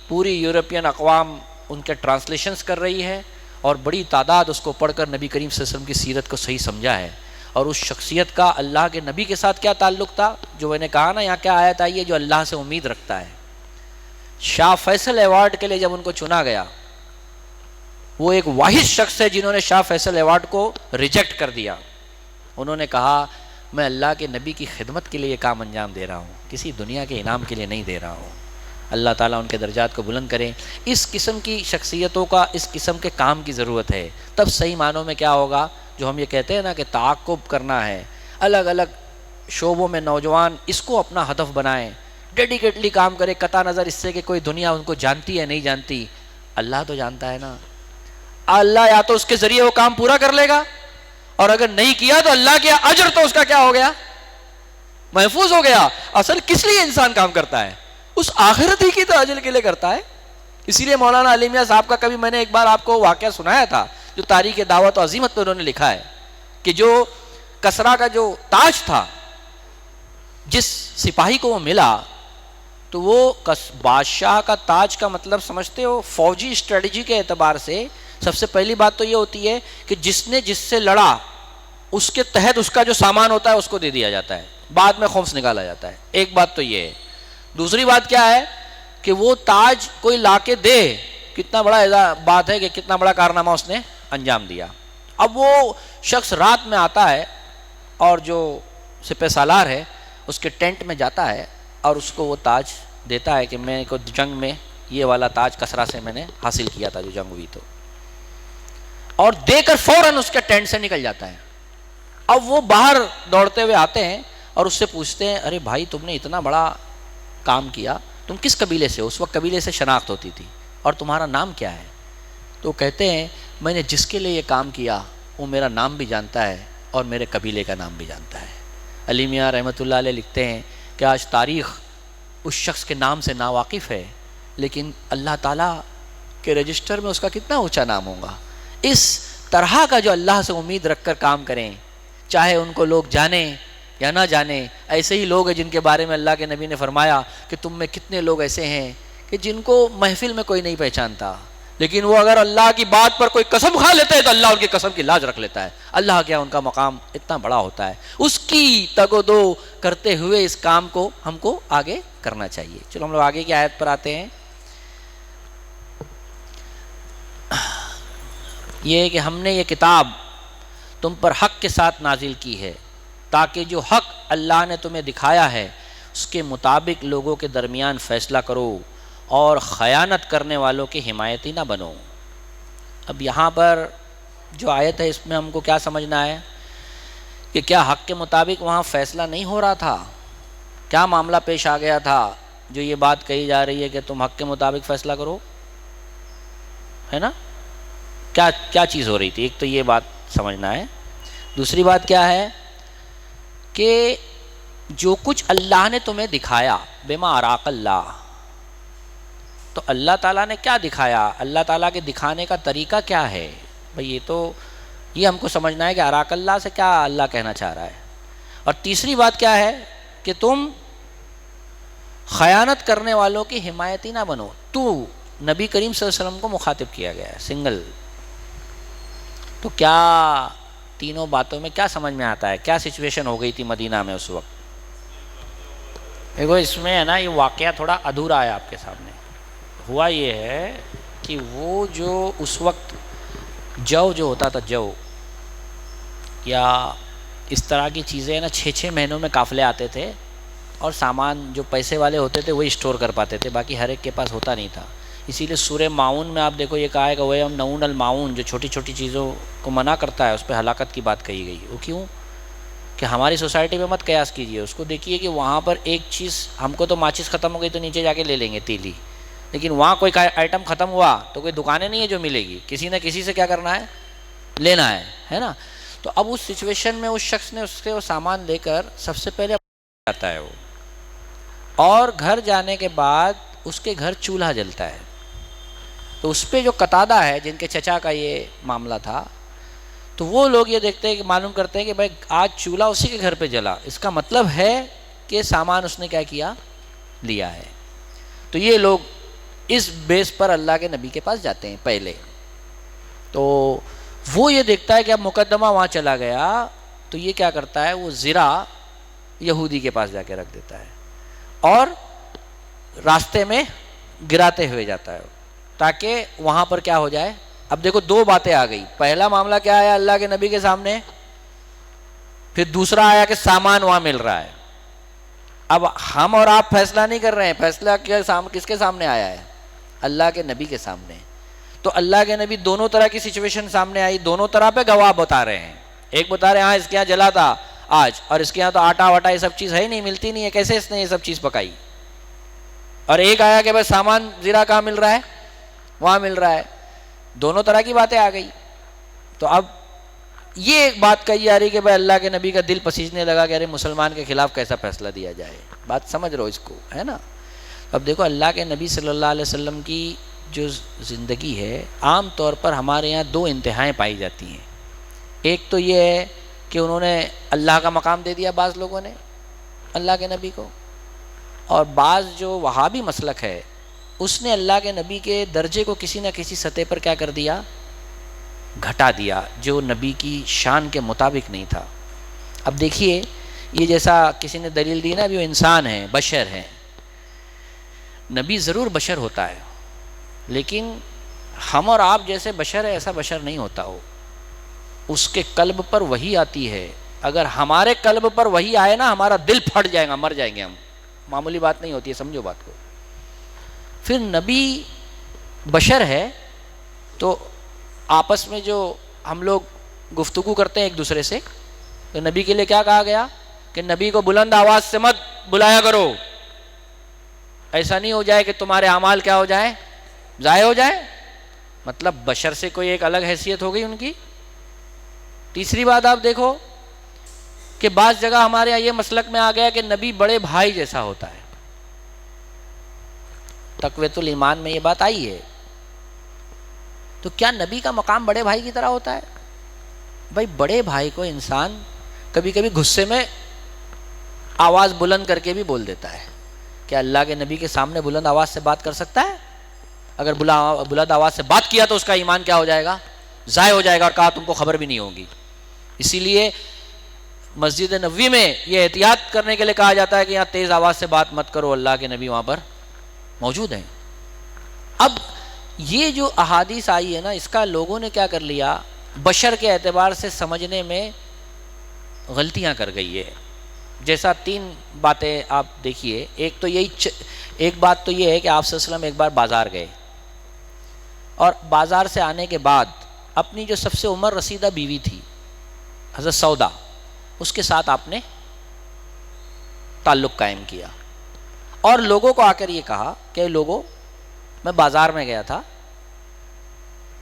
پوری یورپین اقوام ان کے ٹرانسلیشنز کر رہی ہے اور بڑی تعداد اس کو پڑھ کر نبی کریم صلی اللہ علیہ وسلم کی سیرت کو صحیح سمجھا ہے. اور اس شخصیت کا اللہ کے نبی کے ساتھ کیا تعلق تھا، جو میں نے کہا نا یہاں کیا آیت آئی ہے، جو اللہ سے امید رکھتا ہے. شاہ فیصل ایوارڈ کے لیے جب ان کو چنا گیا، وہ ایک واحد شخص ہے جنہوں نے شاہ فیصل ایوارڈ کو ریجیکٹ کر دیا. انہوں نے کہا میں اللہ کے نبی کی خدمت کے لیے یہ کام انجام دے رہا ہوں، کسی دنیا کے انعام کے لیے نہیں دے رہا ہوں. اللہ تعالیٰ ان کے درجات کو بلند کریں. اس قسم کی شخصیتوں کا اس قسم کے کام کی ضرورت ہے. تب صحیح معنوں میں کیا ہوگا، جو ہم یہ کہتے ہیں نا کہ تعاقب کرنا ہے. الگ الگ شعبوں میں نوجوان اس کو اپنا ہدف بنائیں، ڈیڈیکیٹلی کام کرے، قطع نظر اس سے کہ کوئی دنیا ان کو جانتی ہے نہیں جانتی. اللہ تو جانتا ہے نا. اللہ یا تو اس کے ذریعے وہ کام پورا کر لے گا، اور اگر نہیں کیا تو اللہ کے اجر تو اس کا کیا ہو گیا؟ محفوظ ہو گیا. اصل کس لیے انسان کام کرتا ہے؟ اس آخرت ہی کی تو اجر کے لیے کرتا ہے. اسی لیے مولانا علی میاں صاحب کا کبھی میں نے ایک بار آپ کو واقعہ سنایا تھا، جو تاریخ دعوت و عظیمت میں انہوں نے لکھا ہے کہ جو کسرا کا جو تاج تھا، جس سپاہی کو وہ ملا، تو وہ بادشاہ کا تاج کا مطلب سمجھتے ہو، فوجی اسٹریٹجی کے اعتبار سے سب سے پہلی بات تو یہ ہوتی ہے کہ جس نے جس سے لڑا اس کے تحت اس کا جو سامان ہوتا ہے اس کو دے دیا جاتا ہے، بعد میں خمس نکالا جاتا ہے. ایک بات تو یہ ہے. دوسری بات کیا ہے کہ وہ تاج کوئی لا کے دے، کتنا بڑا بات ہے کہ کتنا بڑا کارنامہ اس نے انجام دیا. اب وہ شخص رات میں آتا ہے اور جو سپہ سالار ہے اس کے ٹینٹ میں جاتا ہے اور اس کو وہ تاج دیتا ہے کہ میں کو جنگ میں یہ والا تاج کسرا سے میں نے حاصل کیا تھا جو جنگ ہوئی تو، اور دے کر فوراً اس کے ٹینٹ سے نکل جاتا ہے. اب وہ باہر دوڑتے ہوئے آتے ہیں اور اس سے پوچھتے ہیں ارے بھائی تم نے اتنا بڑا کام کیا، تم کس قبیلے سے ہو؟ اس وقت قبیلے سے شناخت ہوتی تھی، اور تمہارا نام کیا ہے؟ تو کہتے ہیں میں نے جس کے لیے یہ کام کیا وہ میرا نام بھی جانتا ہے اور میرے قبیلے کا نام بھی جانتا ہے۔ علی میاں رحمۃ اللہ علیہ لکھتے ہیں کہ آج تاریخ اس شخص کے نام سے ناواقف ہے، لیکن اللہ تعالیٰ کے رجسٹر میں اس کا کتنا اونچا نام ہوگا۔ اس طرح کا جو اللہ سے امید رکھ کر کام کریں، چاہے ان کو لوگ جانیں یا نہ جانیں، ایسے ہی لوگ ہیں جن کے بارے میں اللہ کے نبی نے فرمایا کہ تم میں کتنے لوگ ایسے ہیں کہ جن کو محفل میں کوئی نہیں پہچانتا، لیکن وہ اگر اللہ کی بات پر کوئی قسم کھا لیتے ہیں تو اللہ ان کی قسم کی لاج رکھ لیتا ہے۔ اللہ کیا ان کا مقام اتنا بڑا ہوتا ہے، اس کی تگ و دو کرتے ہوئے اس کام کو ہم کو آگے کرنا چاہیے۔ چلو ہم لوگ آگے کی آیت پر آتے ہیں۔ یہ کہ ہم نے یہ کتاب تم پر حق کے ساتھ نازل کی ہے تاکہ جو حق اللہ نے تمہیں دکھایا ہے اس کے مطابق لوگوں کے درمیان فیصلہ کرو اور خیانت کرنے والوں کے حمایتی نہ بنو۔ اب یہاں پر جو آیت ہے اس میں ہم کو کیا سمجھنا ہے کہ کیا حق کے مطابق وہاں فیصلہ نہیں ہو رہا تھا؟ کیا معاملہ پیش آ گیا تھا جو یہ بات کہی جا رہی ہے کہ تم حق کے مطابق فیصلہ کرو، ہے نا؟ کیا چیز ہو رہی تھی؟ ایک تو یہ بات سمجھنا ہے۔ دوسری بات کیا ہے کہ جو کچھ اللہ نے تمہیں دکھایا، بما اراک اللہ، تو اللہ تعالیٰ نے کیا دکھایا؟ اللہ تعالیٰ کے دکھانے کا طریقہ کیا ہے؟ بھئی یہ ہم کو سمجھنا ہے کہ اراک اللہ سے کیا اللہ کہنا چاہ رہا ہے۔ اور تیسری بات کیا ہے کہ تم خیانت کرنے والوں کی حمایتی نہ بنو۔ تو نبی کریم صلی اللہ علیہ وسلم کو مخاطب کیا گیا ہے، سنگل۔ تو کیا تینوں باتوں میں کیا سمجھ میں آتا ہے؟ کیا سچویشن ہو گئی تھی مدینہ میں اس وقت؟ دیکھو اس میں ہے نا، یہ واقعہ تھوڑا ادھورا ہے آپ کے سامنے۔ ہوا یہ ہے کہ وہ جو اس وقت جو ہوتا تھا، جو یا اس طرح کی چیزیں نا 6 مہینوں میں قافلے آتے تھے، اور سامان جو پیسے والے ہوتے تھے وہی اسٹور کر پاتے تھے، باقی ہر ایک کے پاس ہوتا نہیں تھا۔ اسی لیے سورہ معاون میں آپ دیکھو یہ کہا ہے کہ وَيَمْنَعُونَ الْمَاعُونَ، جو چھوٹی چھوٹی چیزوں کو منع کرتا ہے اس پہ ہلاکت کی بات کہی گئی۔ وہ کیوں؟ کہ ہماری سوسائٹی میں مت قیاس کیجئے، اس کو دیکھیے کہ وہاں پر ایک چیز، ہم کو تو ماچس ختم ہو گئی تو نیچے جا کے لے لیں گے تیلی، لیکن وہاں کوئی آئٹم ختم ہوا تو کوئی دکانیں نہیں ہے جو ملے گی، کسی نہ کسی سے کیا کرنا ہے؟ لینا ہے نا؟ تو اب اس سچویشن میں اس شخص نے اس سے وہ سامان لے کر سب سے پہلے جاتا ہے وہ، اور گھر جانے کے بعد اس کے گھر چولہا جلتا ہے، تو اس پہ جو قتادہ ہے جن کے چچا کا یہ معاملہ تھا، تو وہ لوگ یہ دیکھتے ہیں کہ معلوم کرتے ہیں کہ بھائی آج چولہا اسی کے گھر پہ جلا، اس کا مطلب ہے کہ سامان اس نے کیا کیا؟ لیا ہے۔ تو یہ لوگ اس بیس پر اللہ کے نبی کے پاس جاتے ہیں پہلے، تو وہ یہ دیکھتا ہے کہ اب مقدمہ وہاں چلا گیا، تو یہ کیا کرتا ہے؟ وہ زرہ یہودی کے پاس جا کے رکھ دیتا ہے اور راستے میں گراتے ہوئے جاتا ہے تاکہ وہاں پر کیا ہو جائے۔ اب دیکھو 2 باتیں آ گئی، پہلا معاملہ کیا آیا اللہ کے نبی کے سامنے، پھر دوسرا آیا کہ سامان وہاں مل رہا ہے۔ اب ہم اور آپ فیصلہ نہیں کر رہے ہیں، فیصلہ کس کے سامنے آیا ہے؟ اللہ کے نبی کے سامنے۔ تو اللہ کے نبی دونوں طرح کی سچویشن سامنے آئی، دونوں طرح پہ گواہ بتا رہے ہیں۔ ایک بتا رہے ہیں ہاں اس کے یہاں جلا تھا آج، اور اس کے یہاں تو آٹا واٹا یہ سب چیز ہے ہی نہیں، ملتی نہیں ہے، کیسے اس نے یہ سب چیز پکائی؟ اور ایک آیا کہ بھائی سامان زیرہ کہاں مل رہا ہے؟ وہاں مل رہا ہے۔ دونوں طرح کی باتیں آ گئی۔ تو اب یہ ایک بات کہی جا رہی کہ بھائی اللہ کے نبی کا دل پسیجنے لگا کہ ارے مسلمان کے خلاف کیسا فیصلہ دیا جائے۔ بات سمجھ رہو اس کو، ہے نا؟ اب دیکھو اللہ کے نبی صلی اللہ علیہ وسلم کی جو زندگی ہے، عام طور پر ہمارے یہاں 2 انتہائیں پائی جاتی ہیں۔ ایک تو یہ ہے کہ انہوں نے اللہ کا مقام دے دیا بعض لوگوں نے اللہ کے نبی کو، اور بعض جو وہابی مسلک ہے اس نے اللہ کے نبی کے درجے کو کسی نہ کسی سطح پر کیا کر دیا؟ گھٹا دیا، جو نبی کی شان کے مطابق نہیں تھا۔ اب دیکھیے یہ جیسا کسی نے دلیل دی نا، بھی وہ انسان ہیں، بشر ہیں، نبی ضرور بشر ہوتا ہے، لیکن ہم اور آپ جیسے بشر ہے ایسا بشر نہیں ہوتا وہ، اس کے قلب پر وحی آتی ہے۔ اگر ہمارے قلب پر وحی آئے نا، ہمارا دل پھٹ جائے گا، مر جائیں گے ہم، معمولی بات نہیں ہوتی ہے، سمجھو بات کو۔ پھر نبی بشر ہے تو آپس میں جو ہم لوگ گفتگو کرتے ہیں ایک دوسرے سے، تو نبی کے لیے کیا کہا گیا کہ نبی کو بلند آواز سے مت بلایا کرو، ایسا نہیں ہو جائے کہ تمہارے اعمال کیا ہو جائے، ضائع ہو جائے. مطلب بشر سے کوئی ایک الگ حیثیت ہو گئی ان کی. تیسری بات آپ دیکھو کہ بعض جگہ ہمارے یہاں یہ مسلک میں آ گیا کہ نبی بڑے بھائی جیسا ہوتا ہے. تقویۃ الایمان میں یہ بات آئی ہے. تو کیا نبی کا مقام بڑے بھائی کی طرح ہوتا ہے؟ بھائی بڑے بھائی کو انسان کبھی کبھی غصے میں آواز بلند کر کے بھی بول دیتا ہے. کیا اللہ کے نبی کے سامنے بلند آواز سے بات کر سکتا ہے؟ اگر بلند آواز سے بات کیا تو اس کا ایمان کیا ہو جائے گا، ضائع ہو جائے گا، اور کہا تم کو خبر بھی نہیں ہوگی. اسی لیے مسجد نبوی میں یہ احتیاط کرنے کے لیے کہا جاتا ہے کہ یہاں تیز آواز سے بات مت کرو، اللہ کے نبی وہاں پر موجود ہیں. اب یہ جو احادیث آئی ہے نا، اس کا لوگوں نے کیا کر لیا، بشر کے اعتبار سے سمجھنے میں غلطیاں کر گئی ہے. جیسا 3 باتیں آپ دیکھیے. ایک بات تو یہ ہے کہ آپ صلی اللہ علیہ وسلم ایک بار بازار گئے، اور بازار سے آنے کے بعد اپنی جو سب سے عمر رسیدہ بیوی تھی حضرت سودا، اس کے ساتھ آپ نے تعلق قائم کیا، اور لوگوں کو آ کر یہ کہا کہ لوگوں، میں بازار میں گیا تھا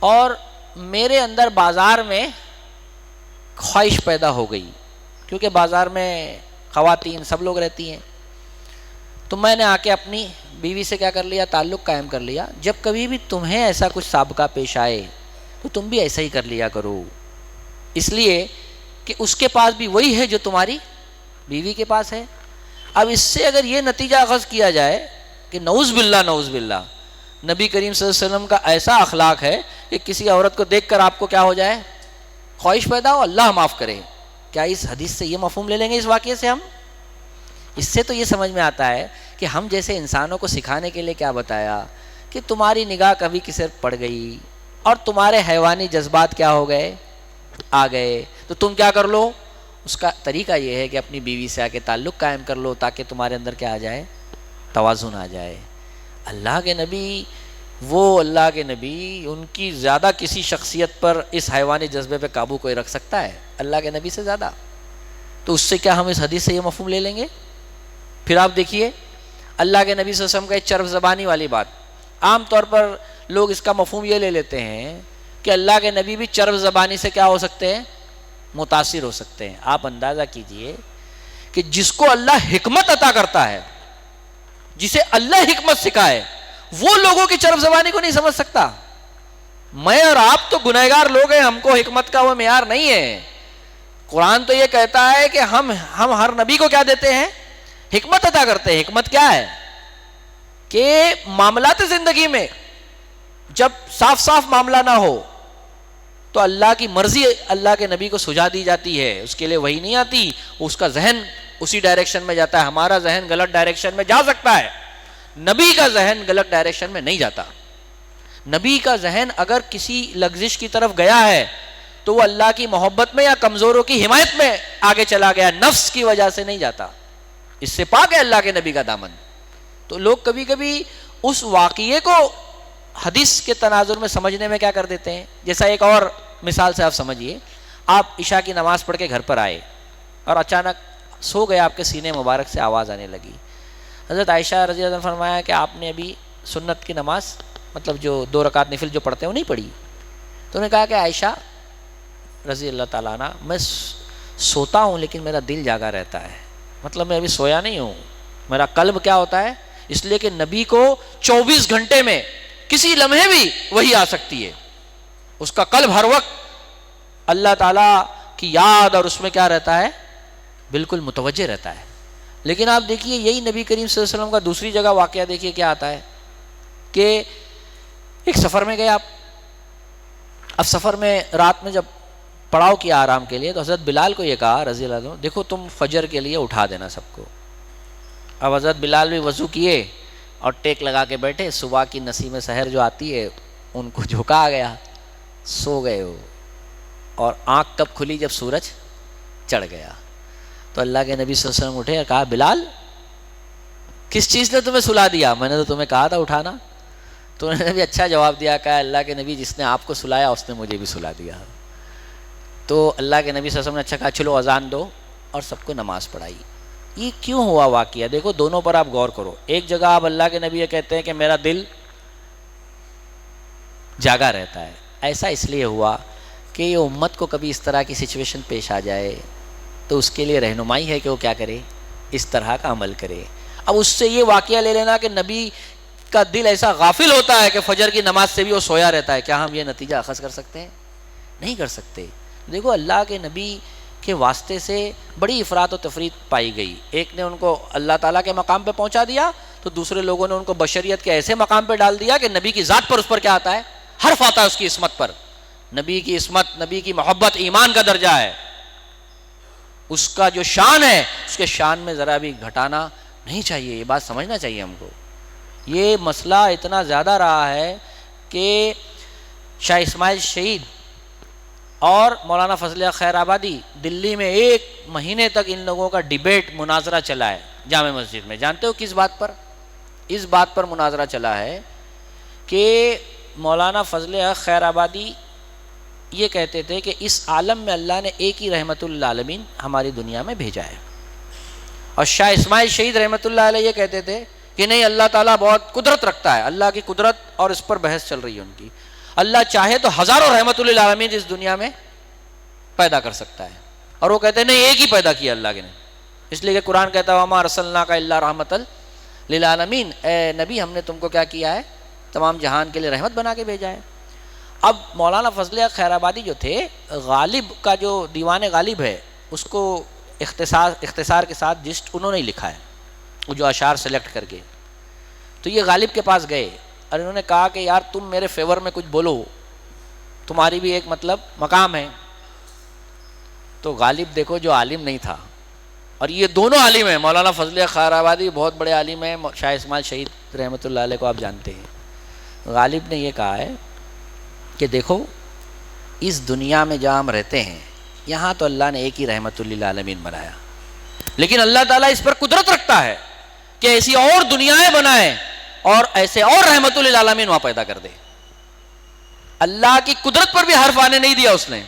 اور میرے اندر بازار میں خواہش پیدا ہو گئی، کیونکہ بازار میں خواتین سب لوگ رہتی ہیں، تو میں نے آ کے اپنی بیوی سے کیا کر لیا، تعلق قائم کر لیا. جب کبھی بھی تمہیں ایسا کچھ سابقہ پیش آئے تو تم بھی ایسا ہی کر لیا کرو، اس لیے کہ اس کے پاس بھی وہی ہے جو تمہاری بیوی کے پاس ہے. اب اس سے اگر یہ نتیجہ اخذ کیا جائے کہ نعوذ باللہ نبی کریم صلی اللہ علیہ وسلم کا ایسا اخلاق ہے کہ کسی عورت کو دیکھ کر آپ کو کیا ہو جائے، خواہش پیدا ہو، اللہ معاف کرے، کیا اس حدیث سے یہ مفہوم لے لیں گے اس واقعے سے ہم؟ اس سے تو یہ سمجھ میں آتا ہے کہ ہم جیسے انسانوں کو سکھانے کے لیے کیا بتایا کہ تمہاری نگاہ کبھی کسی پر پڑ گئی اور تمہارے حیوانی جذبات کیا ہو گئے، آ گئے، تو تم کیا کر لو. اس کا طریقہ یہ ہے کہ اپنی بیوی سے آ کے تعلق قائم کر لو، تاکہ تمہارے اندر کیا آ جائے، توازن آ جائے. اللہ کے نبی، وہ اللہ کے نبی، ان کی زیادہ کسی شخصیت پر اس حیوانی جذبے پہ قابو کوئی رکھ سکتا ہے؟ اللہ کے نبی سے زیادہ. تو اس سے کیا ہم اس حدیث سے یہ مفہوم لے لیں گے؟ پھر آپ دیکھیے اللہ کے نبی صلی اللہ علیہ وسلم کا ایک چرب زبانی والی بات. عام طور پر لوگ اس کا مفہوم یہ لے لیتے ہیں کہ اللہ کے نبی بھی چرب زبانی سے کیا ہو سکتے ہیں، متاثر ہو سکتے ہیں. آپ اندازہ کیجئے کہ جس کو اللہ حکمت عطا کرتا ہے، جسے اللہ حکمت سکھائے، وہ لوگوں کی چرب زبانی کو نہیں سمجھ سکتا. میں اور آپ تو گنہگار لوگ ہیں، ہم کو حکمت کا وہ معیار نہیں ہے. قرآن تو یہ کہتا ہے کہ ہم ہر نبی کو کیا دیتے ہیں، حکمت عطا کرتے ہیں. حکمت کیا ہے کہ معاملات زندگی میں جب صاف صاف معاملہ نہ ہو تو اللہ کی مرضی اللہ کے نبی کو سجھا دی جاتی ہے، اس کے لیے وہی نہیں آتی، اس کا ذہن اسی ڈائریکشن میں جاتا ہے. ہمارا ذہن غلط ڈائریکشن میں جا سکتا ہے، نبی کا ذہن غلط ڈائریکشن میں نہیں جاتا. نبی کا ذہن اگر کسی لغزش کی طرف گیا ہے تو وہ اللہ کی محبت میں یا کمزوروں کی حمایت میں آگے چلا گیا، نفس کی وجہ سے نہیں جاتا. اس سے پاک ہے اللہ کے نبی کا دامن. تو لوگ کبھی کبھی اس واقعے کو حدیث کے تناظر میں سمجھنے میں کیا کر دیتے ہیں. جیسا ایک اور مثال سے آپ سمجھیے، آپ عشاء کی نماز پڑھ کے گھر پر آئے اور اچانک سو گئے، آپ کے سینے مبارک سے آواز آنے لگی. حضرت عائشہ رضی اللہ عنہ نے فرمایا کہ آپ نے ابھی سنت کی نماز، مطلب جو 2 رکعت نفل جو پڑھتے ہیں وہ نہیں پڑھی. تو انہوں نے کہا کہ عائشہ رضی اللہ تعالیٰ عنہ، میں سوتا ہوں لیکن میرا دل جاگا رہتا ہے، مطلب میں ابھی سویا نہیں ہوں، میرا قلب کیا ہوتا ہے. اس لیے کہ نبی کو 24 گھنٹے میں کسی لمحے بھی وہی آ سکتی ہے، اس کا قلب ہر وقت اللہ تعالیٰ کی یاد اور اس میں کیا رہتا ہے، بالکل متوجہ رہتا ہے. لیکن آپ دیکھیے یہی نبی کریم صلی اللہ علیہ وسلم کا دوسری جگہ واقعہ دیکھیے کیا آتا ہے کہ ایک سفر میں گئے آپ. اب سفر میں رات میں جب پڑاؤ کیا آرام کے لیے تو حضرت بلال کو یہ کہا رضی اللہ عنہ، دیکھو تم فجر کے لیے اٹھا دینا سب کو. اب حضرت بلال بھی وضو کیے اور ٹیک لگا کے بیٹھے. صبح کی نسیم سحر جو آتی ہے ان کو جھکا آ گیا، سو گئے ہو. اور آنکھ کب کھلی؟ جب سورج چڑھ گیا. تو اللہ کے نبی صلی اللہ علیہ وسلم اٹھے اور کہا بلال کس چیز نے تمہیں سلا دیا؟ میں نے تو تمہیں کہا تھا اٹھانا. تو انہوں نے بھی اچھا جواب دیا، کہا اللہ کے نبی جس نے آپ کو سلایا اس نے مجھے بھی سلا دیا. تو اللہ کے نبی صلی اللہ علیہ وسلم نے اچھا کہا چلو اذان دو اور سب کو نماز پڑھائی. یہ کیوں ہوا واقعہ؟ دیکھو دونوں پر آپ غور کرو. ایک جگہ آپ اللہ کے نبی یہ کہتے ہیں کہ میرا دل جاگا رہتا ہے. ایسا اس لیے ہوا کہ یہ امت کو کبھی اس طرح کی سچویشن پیش آ جائے تو اس کے لیے رہنمائی ہے کہ وہ کیا کرے، اس طرح کا عمل کرے. اب اس سے یہ واقعہ لے لینا کہ نبی کا دل ایسا غافل ہوتا ہے کہ فجر کی نماز سے بھی وہ سویا رہتا ہے، کیا ہم یہ نتیجہ اخذ کر سکتے ہیں؟ نہیں کر سکتے. دیکھو اللہ کے نبی کے واسطے سے بڑی افراط و تفریط پائی گئی. ایک نے ان کو اللہ تعالیٰ کے مقام پہ پہنچا دیا تو دوسرے لوگوں نے ان کو بشریت کے ایسے مقام پہ ڈال دیا کہ نبی کی ذات پر اس پر کیا آتا ہے؟ حرف آتا ہے اس کی عصمت پر. نبی کی عصمت، نبی کی محبت ایمان کا درجہ ہے. اس کا جو شان ہے اس کے شان میں ذرا بھی گھٹانا نہیں چاہیے. یہ بات سمجھنا چاہیے ہم کو. یہ مسئلہ اتنا زیادہ رہا ہے کہ شاہ اسماعیل شہید اور مولانا فضل خیر آبادی دلی میں 1 مہینے تک ان لوگوں کا ڈیبیٹ مناظرہ چلا ہے جامع مسجد میں. جانتے ہو کس بات پر؟ اس بات پر مناظرہ چلا ہے کہ مولانا فضل خیر آبادی یہ کہتے تھے کہ اس عالم میں اللہ نے ایک ہی رحمت للعالمین ہماری دنیا میں بھیجا ہے، اور شاہ اسماعیل شہید رحمۃ اللہ علیہ یہ کہتے تھے کہ نہیں، اللہ تعالیٰ بہت قدرت رکھتا ہے. اللہ کی قدرت اور اس پر بحث چل رہی ہے ان کی. اللہ چاہے تو ہزاروں رحمت للعالمین اس دنیا میں پیدا کر سکتا ہے، اور وہ کہتے ہیں نہیں، ایک ہی پیدا کیا اللہ کے نے. اس لیے کہ قرآن کہتا ہے وَمَا أَرْسَلْنَاكَ إِلَّا رَحْمَةً لِلْعَالَمِينَ، اے نبی ہم نے تم کو کیا کیا ہے؟ تمام جہان کے لیے رحمت بنا کے بھیجا ہے. اب مولانا فضل خیر آبادی جو تھے، غالب کا جو دیوان غالب ہے اس کو اختصار کے ساتھ جسٹ انہوں نے لکھا ہے، وہ جو اشعار سلیکٹ کر کے. تو یہ غالب کے پاس گئے اور انہوں نے کہا کہ یار تم میرے فیور میں کچھ بولو، تمہاری بھی ایک مطلب مقام ہے. تو غالب دیکھو جو عالم نہیں تھا، اور یہ دونوں عالم ہیں، مولانا فضل خیر آبادی بہت بڑے عالم ہیں، شاہ اسماعیل شہید رحمۃ اللہ علیہ کو آپ جانتے ہیں. غالب نے یہ کہا ہے کہ دیکھو اس دنیا میں جہاں ہم رہتے ہیں یہاں تو اللہ نے ایک ہی رحمت للعالمین بنایا، لیکن اللہ تعالیٰ اس پر قدرت رکھتا ہے کہ ایسی اور دنیایں بنائے اور ایسے اور رحمت للعالمین وہاں پیدا کر دے. اللہ کی قدرت پر بھی حرف آنے نہیں دیا اس نے،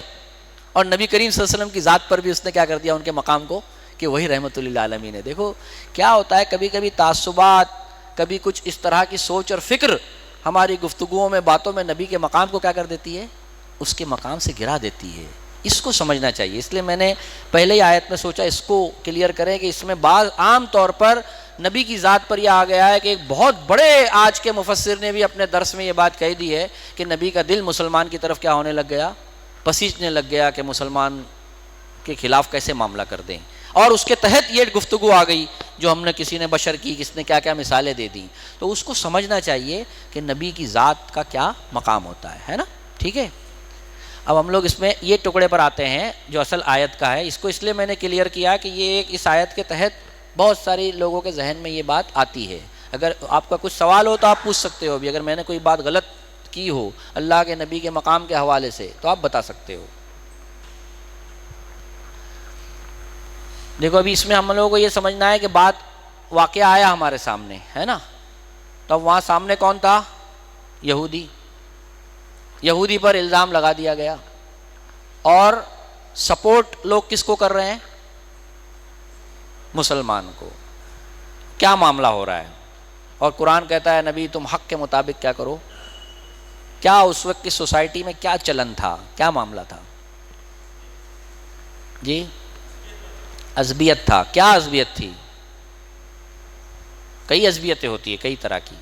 اور نبی کریم صلی اللہ علیہ وسلم کی ذات پر بھی اس نے کیا کر دیا ان کے مقام کو کہ وہی رحمت للعالمین ہے. دیکھو کیا ہوتا ہے، کبھی کبھی تعصبات، کبھی کچھ اس طرح کی سوچ اور فکر ہماری گفتگوؤں میں، باتوں میں نبی کے مقام کو کیا کر دیتی ہے؟ اس کے مقام سے گرا دیتی ہے. اس کو سمجھنا چاہیے. اس لیے میں نے پہلے ہی آیت میں سوچا اس کو کلیئر کریں کہ اس میں بعض عام طور پر نبی کی ذات پر یہ آ گیا ہے کہ ایک بہت بڑے آج کے مفسر نے بھی اپنے درس میں یہ بات کہہ دی ہے کہ نبی کا دل مسلمان کی طرف کیا ہونے لگ گیا؟ پسیجنے لگ گیا کہ مسلمان کے خلاف کیسے معاملہ کر دیں. اور اس کے تحت یہ گفتگو آ گئی جو ہم نے کسی نے بشر کی، کس نے کیا کیا مثالیں دے دیں. تو اس کو سمجھنا چاہیے کہ نبی کی ذات کا کیا مقام ہوتا ہے نا. ٹھیک ہے، اب ہم لوگ اس میں یہ ٹکڑے پر آتے ہیں جو اصل آیت کا ہے. اس کو اس لیے میں نے کلیئر کیا کہ یہ ایک اس آیت کے تحت بہت ساری لوگوں کے ذہن میں یہ بات آتی ہے. اگر آپ کا کچھ سوال ہو تو آپ پوچھ سکتے ہو بھی، اگر میں نے کوئی بات غلط کی ہو اللہ کے نبی کے مقام کے حوالے سے تو آپ بتا سکتے ہو. دیکھو ابھی اس میں ہم لوگوں کو یہ سمجھنا ہے کہ بات واقعہ آیا ہمارے سامنے ہے نا، تو وہاں سامنے کون تھا؟ یہودی. یہودی پر الزام لگا دیا گیا، اور سپورٹ لوگ کس کو کر رہے ہیں؟ مسلمان کو. کیا معاملہ ہو رہا ہے؟ اور قرآن کہتا ہے نبی تم حق کے مطابق کیا کرو. کیا اس وقت کی سوسائٹی میں کیا چلن تھا، کیا معاملہ تھا؟ جی عصبیت تھا. کیا عصبیت تھی؟ کئی عصبیتیں ہوتی ہیں کئی طرح کی.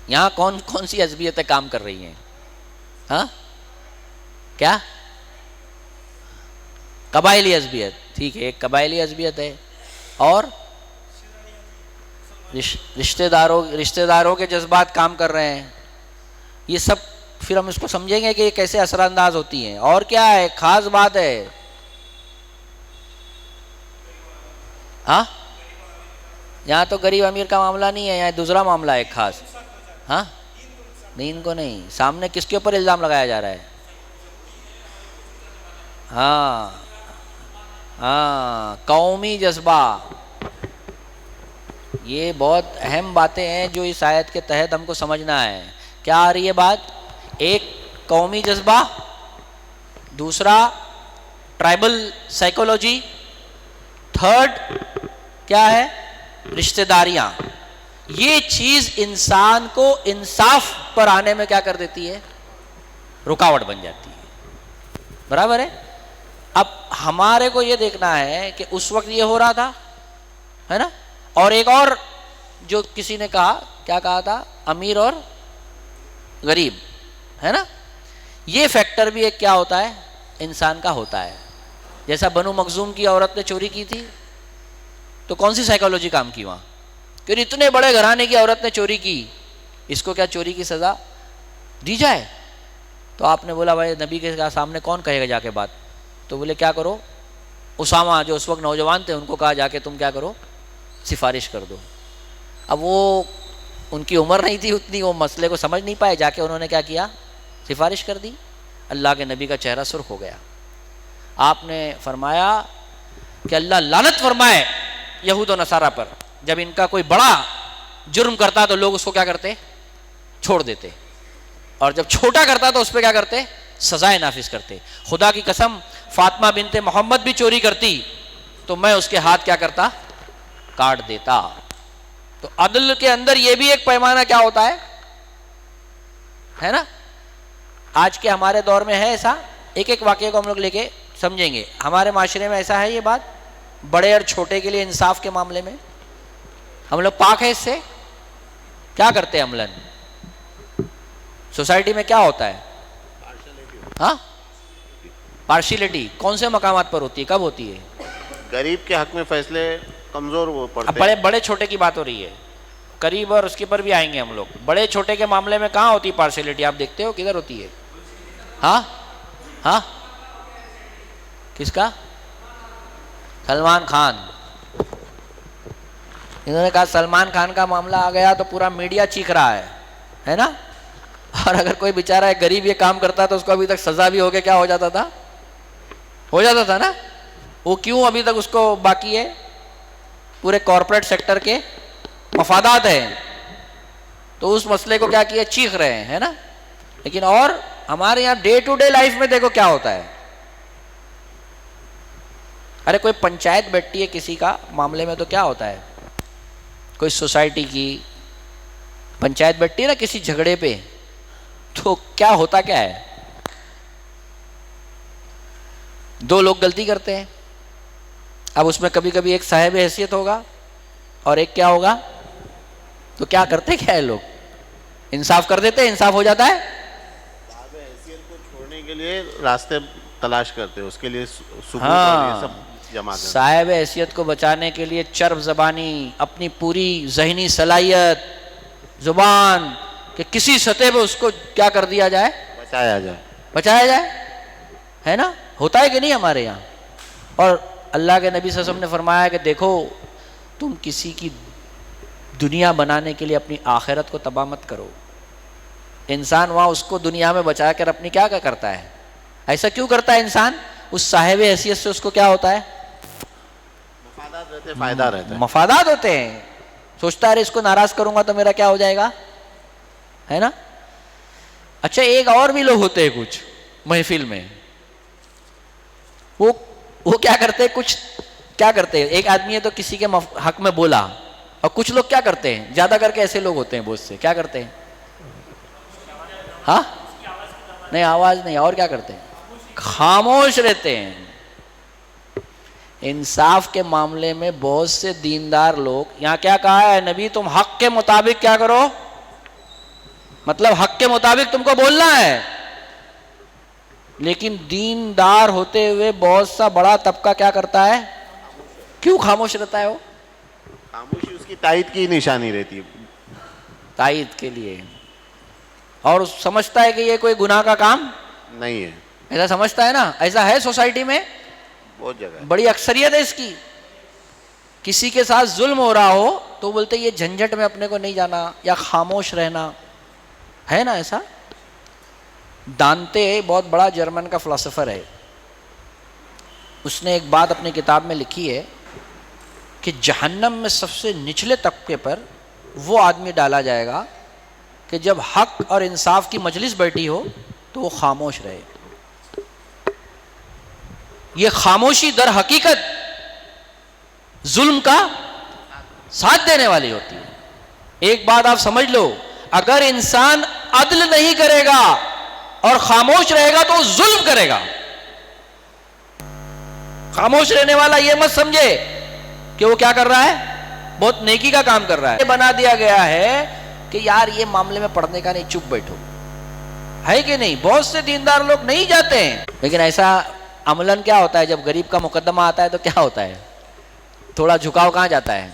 یہاں کون کون سی عصبیتیں کام کر رہی ہیں؟ ہاں کیا؟ قبائلی عصبیت. ٹھیک ہے، ایک قبائلی عصبیت ہے، اور رشتہ داروں کے جذبات کام کر رہے ہیں. یہ سب پھر ہم اس کو سمجھیں گے کہ یہ کیسے اثر انداز ہوتی ہیں. اور کیا ہے خاص بات ہے؟ ہاں یہاں تو غریب امیر کا معاملہ نہیں ہے، یہاں دوسرا معاملہ ہے خاص. ہاں دین کو نہیں. سامنے کس کے اوپر الزام لگایا جا رہا ہے؟ ہاں قومی جذبہ. یہ بہت اہم باتیں ہیں جو اس آیت کے تحت ہم کو سمجھنا ہے. کیا آ رہی ہے بات؟ ایک قومی جذبہ، دوسرا ٹرائبل سائیکولوجی، تھرڈ کیا ہے؟ رشتہ داریاں. یہ چیز انسان کو انصاف پر آنے میں کیا کر دیتی ہے؟ رکاوٹ بن جاتی ہے. برابر ہے. اب ہمارے کو یہ دیکھنا ہے کہ اس وقت یہ ہو رہا تھا، ہے نا. اور ایک اور جو کسی نے کہا، کیا کہا تھا؟ امیر اور غریب، ہے نا. یہ فیکٹر بھی ایک کیا ہوتا ہے؟ انسان کا ہوتا ہے. جیسا بنو مخزوم کی عورت نے چوری کی تھی تو کون سی سائیکالوجی کام کی وہاں؟ کہ اتنے بڑے گھرانے کی عورت نے چوری کی، اس کو کیا چوری کی سزا دی جائے؟ تو آپ نے بولا بھائی نبی کے سامنے کون کہے گا جا کے بات؟ تو بولے کیا کرو، اسامہ جو اس وقت نوجوان تھے ان کو کہا جا کے تم کیا کرو، سفارش کر دو. اب وہ ان کی عمر نہیں تھی اتنی، وہ مسئلے کو سمجھ نہیں پائے، جا کے انہوں نے کیا کیا؟ سفارش کر دی. اللہ کے نبی کا چہرہ سرخ ہو گیا. آپ نے فرمایا کہ اللہ لعنت فرمائے یہود و نصارہ پر، جب ان کا کوئی بڑا جرم کرتا تو لوگ اس کو کیا کرتے؟ چھوڑ دیتے، اور جب چھوٹا کرتا تو اس پہ کیا کرتے؟ سزائیں نافذ کرتے. خدا کی قسم فاطمہ بنت محمد بھی چوری کرتی تو میں اس کے ہاتھ کیا کرتا؟ کاٹ دیتا. تو عدل کے اندر یہ بھی ایک پیمانہ کیا ہوتا ہے نا. آج کے ہمارے دور میں ہے ایسا. ایک ایک واقعے کو ہم لوگ لے کے سمجھیں گے. ہمارے معاشرے میں ایسا ہے یہ بات، بڑے اور چھوٹے کے لیے انصاف کے معاملے میں ہم لوگ پاک ہے اس سے؟ کیا کرتے ہیں عملاً؟ سوسائٹی میں کیا ہوتا ہے؟ ہاں، پارشلٹی کون سے مقامات پر ہوتی ہے، کب ہوتی ہے؟ غریب کے حق میں فیصلے کمزور وہ پڑتے ہیں. بڑے بڑے چھوٹے کی بات ہو رہی ہے، قریب اور اس کے پر بھی آئیں گے ہم لوگ. بڑے چھوٹے کے معاملے میں کہاں ہوتی پارشلٹی؟ آپ دیکھتے ہو کدھر ہوتی ہے؟ ہاں ہاں، کس کا؟ سلمان خان. انہوں نے کہا سلمان خان کا معاملہ آ گیا تو پورا میڈیا چیخ رہا ہے نا. اور اگر کوئی بیچارہ ایک غریب یہ کام کرتا تو اس کو ابھی تک سزا بھی ہو کے کیا ہو جاتا تھا؟ ہو جاتا تھا نا. وہ کیوں ابھی تک اس کو باقی ہے؟ پورے کارپوریٹ سیکٹر کے مفادات ہیں تو اس مسئلے کو کیا کیا؟ چیخ رہے ہیں، ہے نا. لیکن اور ہمارے یہاں ڈے ٹو ڈے لائف میں دیکھو کیا ہوتا ہے. ارے کوئی پنچایت بیٹھتی ہے کسی کا معاملے میں تو کیا ہوتا ہے؟ کوئی سوسائٹی کی پنچایت بیٹھتی ہے نا کسی جھگڑے پہ، تو کیا ہوتا کیا ہے؟ دو لوگ غلطی کرتے ہیں. اب اس میں کبھی کبھی ایک صاحب حیثیت ہوگا اور ایک کیا ہوگا، تو کیا کرتے کیا ہے لوگ؟ انصاف کر دیتے، انصاف ہو جاتا ہے. صاحب حیثیت کو چھوڑنے کے لیے راستے تلاش کرتے ہیں، اس کے لیے ثبوت اور ہاں، یہ سب جمع کرتے ہیں. صاحب حیثیت کو بچانے کے لیے چرب زبانی، اپنی پوری ذہنی صلاحیت، زبان کہ کسی سطح پہ اس کو کیا کر دیا جائے؟ بچایا جائے، ہے نا. ہوتا ہے کہ نہیں ہمارے یہاں؟ اور اللہ کے نبی صلی اللہ علیہ وسلم نے فرمایا کہ دیکھو تم کسی کی دنیا بنانے کے لیے اپنی آخرت کو تباہ مت کرو. انسان وہاں اس کو دنیا میں بچا کر اپنی کیا کرتا ہے؟ ایسا کیوں کرتا ہے انسان؟ اس صاحب حیثیت سے اس کو کیا ہوتا ہے؟ مفادات رہتے ہیں، فائدہ رہتا ہے. مفادات ہوتے ہیں. سوچتا ہے اس کو ناراض کروں گا تو میرا کیا ہو جائے گا، ہے نا. اچھا ایک اور بھی لوگ ہوتے ہیں کچھ محفل میں، وہ کیا کرتے ہیں؟ کچھ کیا کرتے ہیں؟ ایک آدمی ہے تو کسی کے حق میں بولا، اور کچھ لوگ کیا کرتے ہیں؟ زیادہ کر کے ایسے لوگ ہوتے ہیں بہت سے، کیا کرتے ہیں؟ ہاں نہیں، آواز نہیں، اور کیا کرتے ہیں؟ خاموش رہتے ہیں. انصاف کے معاملے میں بہت سے دیندار لوگ، یہاں کیا کہا ہے نبی؟ تم حق کے مطابق کیا کرو، مطلب حق کے مطابق تم کو بولنا ہے. لیکن دیندار ہوتے ہوئے بہت سا بڑا طبقہ کیا کرتا ہے؟ کیوں خاموش رہتا ہے؟ وہ خاموشی اس کی تائید کی نشانی رہتی ہے، تائید کے لیے. اور سمجھتا ہے کہ یہ کوئی گناہ کا کام نہیں ہے. ایسا سمجھتا ہے نا. ایسا ہے سوسائٹی میں بہت جگہ ہے. بڑی اکثریت ہے اس کی. کسی کے ساتھ ظلم ہو رہا ہو تو بولتے یہ جھنجھٹ میں اپنے کو نہیں جانا، یا خاموش رہنا، ہے نا ایسا. دانتے بہت بڑا جرمن کا فلسفر ہے، اس نے ایک بات اپنی کتاب میں لکھی ہے کہ جہنم میں سب سے نچلے طبقے پر وہ آدمی ڈالا جائے گا کہ جب حق اور انصاف کی مجلس بیٹھی ہو تو وہ خاموش رہے. یہ خاموشی در حقیقت ظلم کا ساتھ دینے والی ہوتی ہے. ایک بات آپ سمجھ لو، اگر انسان عدل نہیں کرے گا اور خاموش رہے گا تو وہ ظلم کرے گا. خاموش رہنے والا یہ مت سمجھے کہ وہ کیا کر رہا ہے، بہت نیکی کا کام کر رہا ہے. بنا دیا گیا ہے کہ یار یہ معاملے میں پڑھنے کا نہیں، چپ بیٹھو، ہے کہ نہیں؟ بہت سے دیندار لوگ نہیں جاتے ہیں، لیکن ایسا عملاً کیا ہوتا ہے، جب غریب کا مقدمہ آتا ہے تو کیا ہوتا ہے، تھوڑا جھکاؤ کہاں جاتا ہے.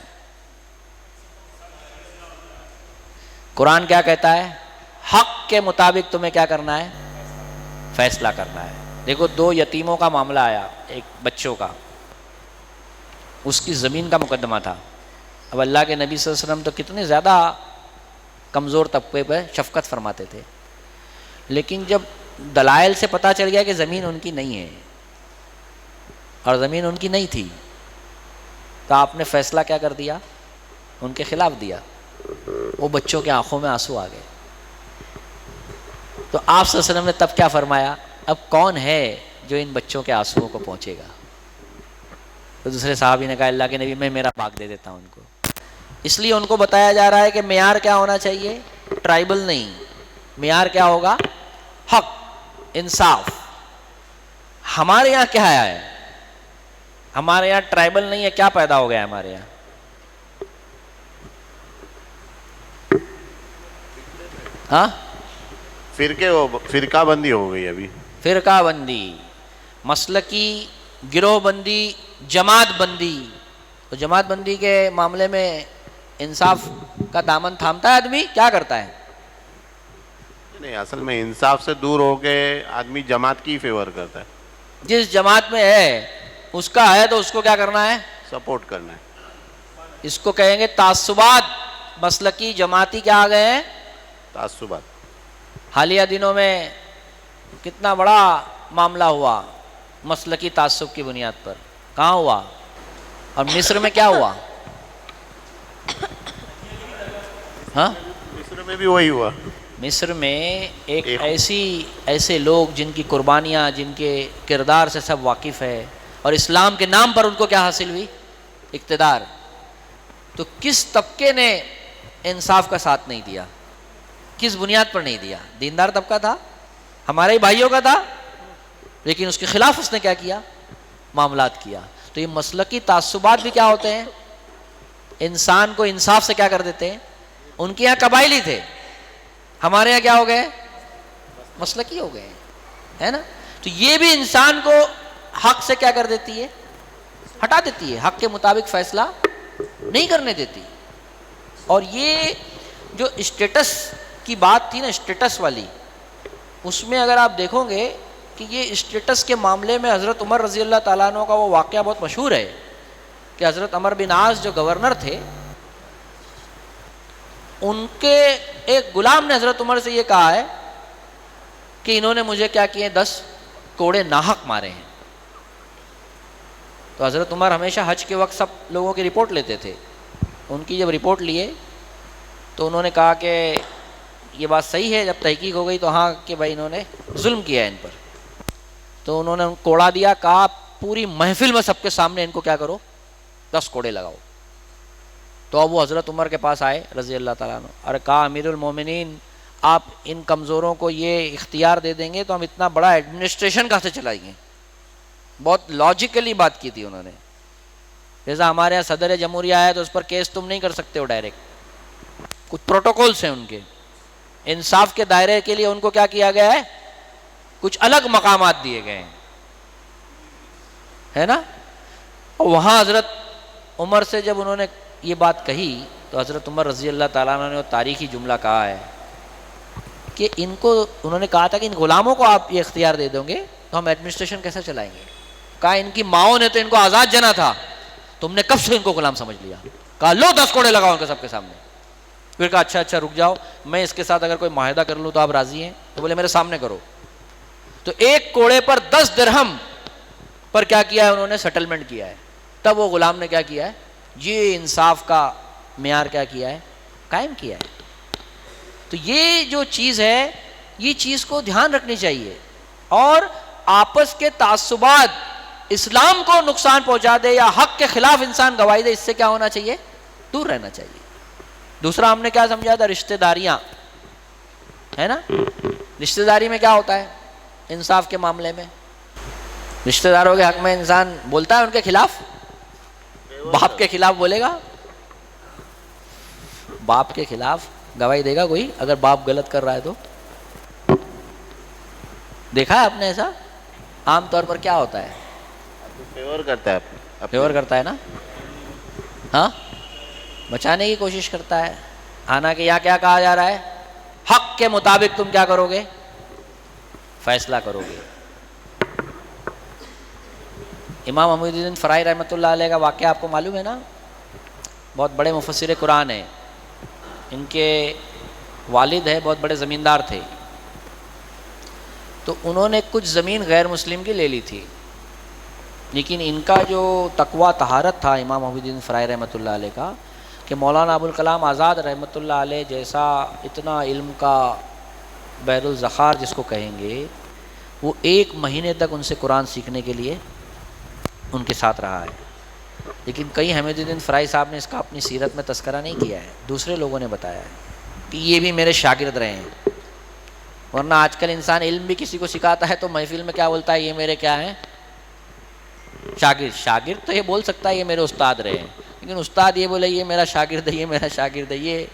قرآن کیا کہتا ہے؟ حق کے مطابق تمہیں کیا کرنا ہے، فیصلہ کرنا ہے. دیکھو 2 یتیموں کا معاملہ آیا، ایک بچوں کا، اس کی زمین کا مقدمہ تھا. اب اللہ کے نبی صلی اللہ علیہ وسلم تو کتنے زیادہ کمزور طبقے پہ شفقت فرماتے تھے، لیکن جب دلائل سے پتہ چل گیا کہ زمین ان کی نہیں ہے اور زمین ان کی نہیں تھی، تو آپ نے فیصلہ کیا کر دیا، ان کے خلاف دیا. وہ بچوں کے آنکھوں میں آنسو آ گئے. تو آپ صلی اللہ علیہ وسلم نے تب کیا فرمایا، اب کون ہے جو ان بچوں کے آنسوؤں کو پہنچے گا؟ تو دوسرے صحابی نے کہا اللہ کے نبی میں میرا باغ دے دیتا ہوں ان کو. اس لیے ان کو بتایا جا رہا ہے کہ معیار کیا ہونا چاہیے، ٹرائبل نہیں، معیار کیا ہوگا، حق، انصاف. ہمارے یہاں کیا ہے، ہمارے یہاں ٹرائبل نہیں ہے، کیا پیدا ہو گیا ہمارے یہاں، ہاں فرقہ بندی ہو گئی ابھی، فرقہ بندی، مسلکی گروہ بندی، جماعت بندی. تو جماعت بندی کے معاملے میں انصاف کا دامن تھامتا ہے آدمی، کیا کرتا ہے؟ نہیں، اصل میں انصاف سے دور ہو کے آدمی جماعت کی فیور کرتا ہے. جس جماعت میں ہے اس کا ہے تو اس کو کیا کرنا ہے، سپورٹ کرنا ہے. اس کو کہیں گے تعصبات. مسلکی جماعتی کیا آ گئے ہیں، تعصبات. حالیہ دنوں میں کتنا بڑا معاملہ ہوا مسلکی تعصب کی بنیاد پر. کہاں ہوا؟ اور مصر میں کیا ہوا؟ ہاں، مصر میں بھی وہی ہوا. مصر میں ایک ایسے لوگ جن کی قربانیاں، جن کے کردار سے سب واقف ہے، اور اسلام کے نام پر ان کو کیا حاصل ہوئی، اقتدار. تو کس طبقے نے انصاف کا ساتھ نہیں دیا، کس بنیاد پر نہیں دیا؟ دیندار طبقہ تھا، ہمارے ہی بھائیوں کا تھا، لیکن اس کے خلاف اس نے کیا کیا، معاملات کیا. تو یہ مسلکی تعصبات بھی کیا ہوتے ہیں، انسان کو انصاف سے کیا کر دیتے ہیں. ان کے یہاں قبائلی تھے، ہمارے یہاں کیا ہو گئے، مسلکی ہو گئے، ہے نا. تو یہ بھی انسان کو حق سے کیا کر دیتی ہے، ہٹا دیتی ہے، حق کے مطابق فیصلہ نہیں کرنے دیتی. اور یہ جو اسٹیٹس کی بات تھی نا، اسٹیٹس والی، اس میں اگر آپ دیکھو گے کہ یہ اسٹیٹس کے معاملے میں حضرت عمر رضی اللہ تعالیٰ عنہ کا وہ واقعہ بہت مشہور ہے کہ حضرت عمر بن عاص جو گورنر تھے، ان کے ایک غلام نے حضرت عمر سے یہ کہا ہے کہ انہوں نے مجھے کیا کیے، 10 کوڑے ناحق مارے ہیں. تو حضرت عمر ہمیشہ حج کے وقت سب لوگوں کی رپورٹ لیتے تھے. ان کی جب رپورٹ لیے تو انہوں نے کہا کہ یہ بات صحیح ہے. جب تحقیق ہو گئی تو ہاں کہ بھائی انہوں نے ظلم کیا ہے ان پر. تو انہوں نے کوڑا دیا، کہا پوری محفل میں سب کے سامنے ان کو کیا کرو، 10 کوڑے لگاؤ. تو اب وہ حضرت عمر کے پاس آئے رضی اللہ تعالیٰ عنہ اور کہا امیر المومنین، آپ ان کمزوروں کو یہ اختیار دے دیں گے تو ہم اتنا بڑا ایڈمنسٹریشن کہاں سے چلائیں گے. بہت لاجیکلی بات کی تھی انہوں نے. جیسا ہمارے یہاں صدر جمہوریہ ہے تو اس پر کیس تم نہیں کر سکتے ہو ڈائریکٹ، کچھ پروٹوکولس ہیں ان کے. انصاف کے دائرے کے لیے ان کو کیا کیا گیا ہے، کچھ الگ مقامات دیے گئے ہیں، ہے نا. اور وہاں حضرت عمر سے جب انہوں نے یہ بات کہی تو حضرت عمر رضی اللہ تعالیٰ عنہ نے وہ تاریخی جملہ کہا ہے کہ ان کو، انہوں نے کہا تھا کہ ان غلاموں کو آپ یہ اختیار دے دیں گے تو ہم ایڈمنسٹریشن کیسے چلائیں گے. کہا ان کی ماؤں نے تو ان کو آزاد جنا تھا، تم نے کب سے ان کو غلام سمجھ لیا. کہا لو 10 کوڑے لگاؤ ان کے سب کے سامنے. پھر کہا اچھا رک جاؤ، میں اس کے ساتھ اگر کوئی معاہدہ کر لوں تو آپ راضی ہیں؟ تو بولے میرے سامنے کرو. تو 1 کوڑے پر 10 درہم پر کیا کیا ہے انہوں نے، سیٹلمنٹ کیا ہے. تب وہ غلام نے کیا کیا ہے، یہ انصاف کا معیار کیا کیا ہے، قائم کیا ہے. تو یہ جو چیز ہے، یہ چیز کو دھیان رکھنی چاہیے. اور آپس کے تعصبات اسلام کو نقصان پہنچا دے یا حق کے خلاف انسان گواہی دے، اس سے کیا ہونا چاہیے؟ دور رہنا چاہیے۔ دوسرا ہم نے کیا سمجھا تھا؟ رشتہ داریاں ہے نا، رشتہ داری میں کیا ہوتا ہے انصاف کے معاملے میں؟ رشتہ داروں کے حق میں انسان بولتا ہے ان کے خلاف؟ باپ کے خلاف بولے گا؟ باپ کے خلاف گواہی دے گا کوئی اگر باپ غلط کر رہا ہے تو؟ دیکھا ہے آپ نے ایسا؟ عام طور پر کیا ہوتا ہے؟ فیور کرتا ہے، فیور کرتا ہے نا، ہاں، بچانے کی کوشش کرتا ہے۔ آنا کہ یہاں کیا کہا جا رہا ہے؟ حق کے مطابق تم کیا کرو گے؟ فیصلہ کرو گے۔ امام محمود الدین فرائی رحمۃ اللہ علیہ کا واقعہ آپ کو معلوم ہے نا، بہت بڑے مفسر قرآن ہیں، ان کے والد ہے بہت بڑے زمیندار تھے، تو انہوں نے کچھ زمین غیر مسلم کی لے لی تھی، لیکن ان کا جو تقویٰ طہارت تھا امام محمود الدین فرائی رحمۃ اللہ علیہ کا، کہ مولانا ابوالکلام آزاد رحمۃ اللہ علیہ جیسا اتنا علم کا بحر الذخار جس کو کہیں گے، وہ 1 مہینے تک ان سے قرآن سیکھنے کے لیے ان کے ساتھ رہا ہے۔ لیکن کئی حمید الدین فرائی صاحب نے اس کا اپنی سیرت میں تذکرہ نہیں کیا ہے، دوسرے لوگوں نے بتایا ہے کہ یہ بھی میرے شاگرد رہے ہیں۔ ورنہ آج کل انسان علم بھی کسی کو سکھاتا ہے تو محفل میں کیا بولتا ہے؟ یہ میرے کیا ہیں؟ شاگرد۔ شاگرد تو یہ بول سکتا ہے یہ میرے استاد رہے ہیں، لیکن استاد یہ بولے یہ میرا شاگرد ہے، یہ میرا شاگرد ہے، یہ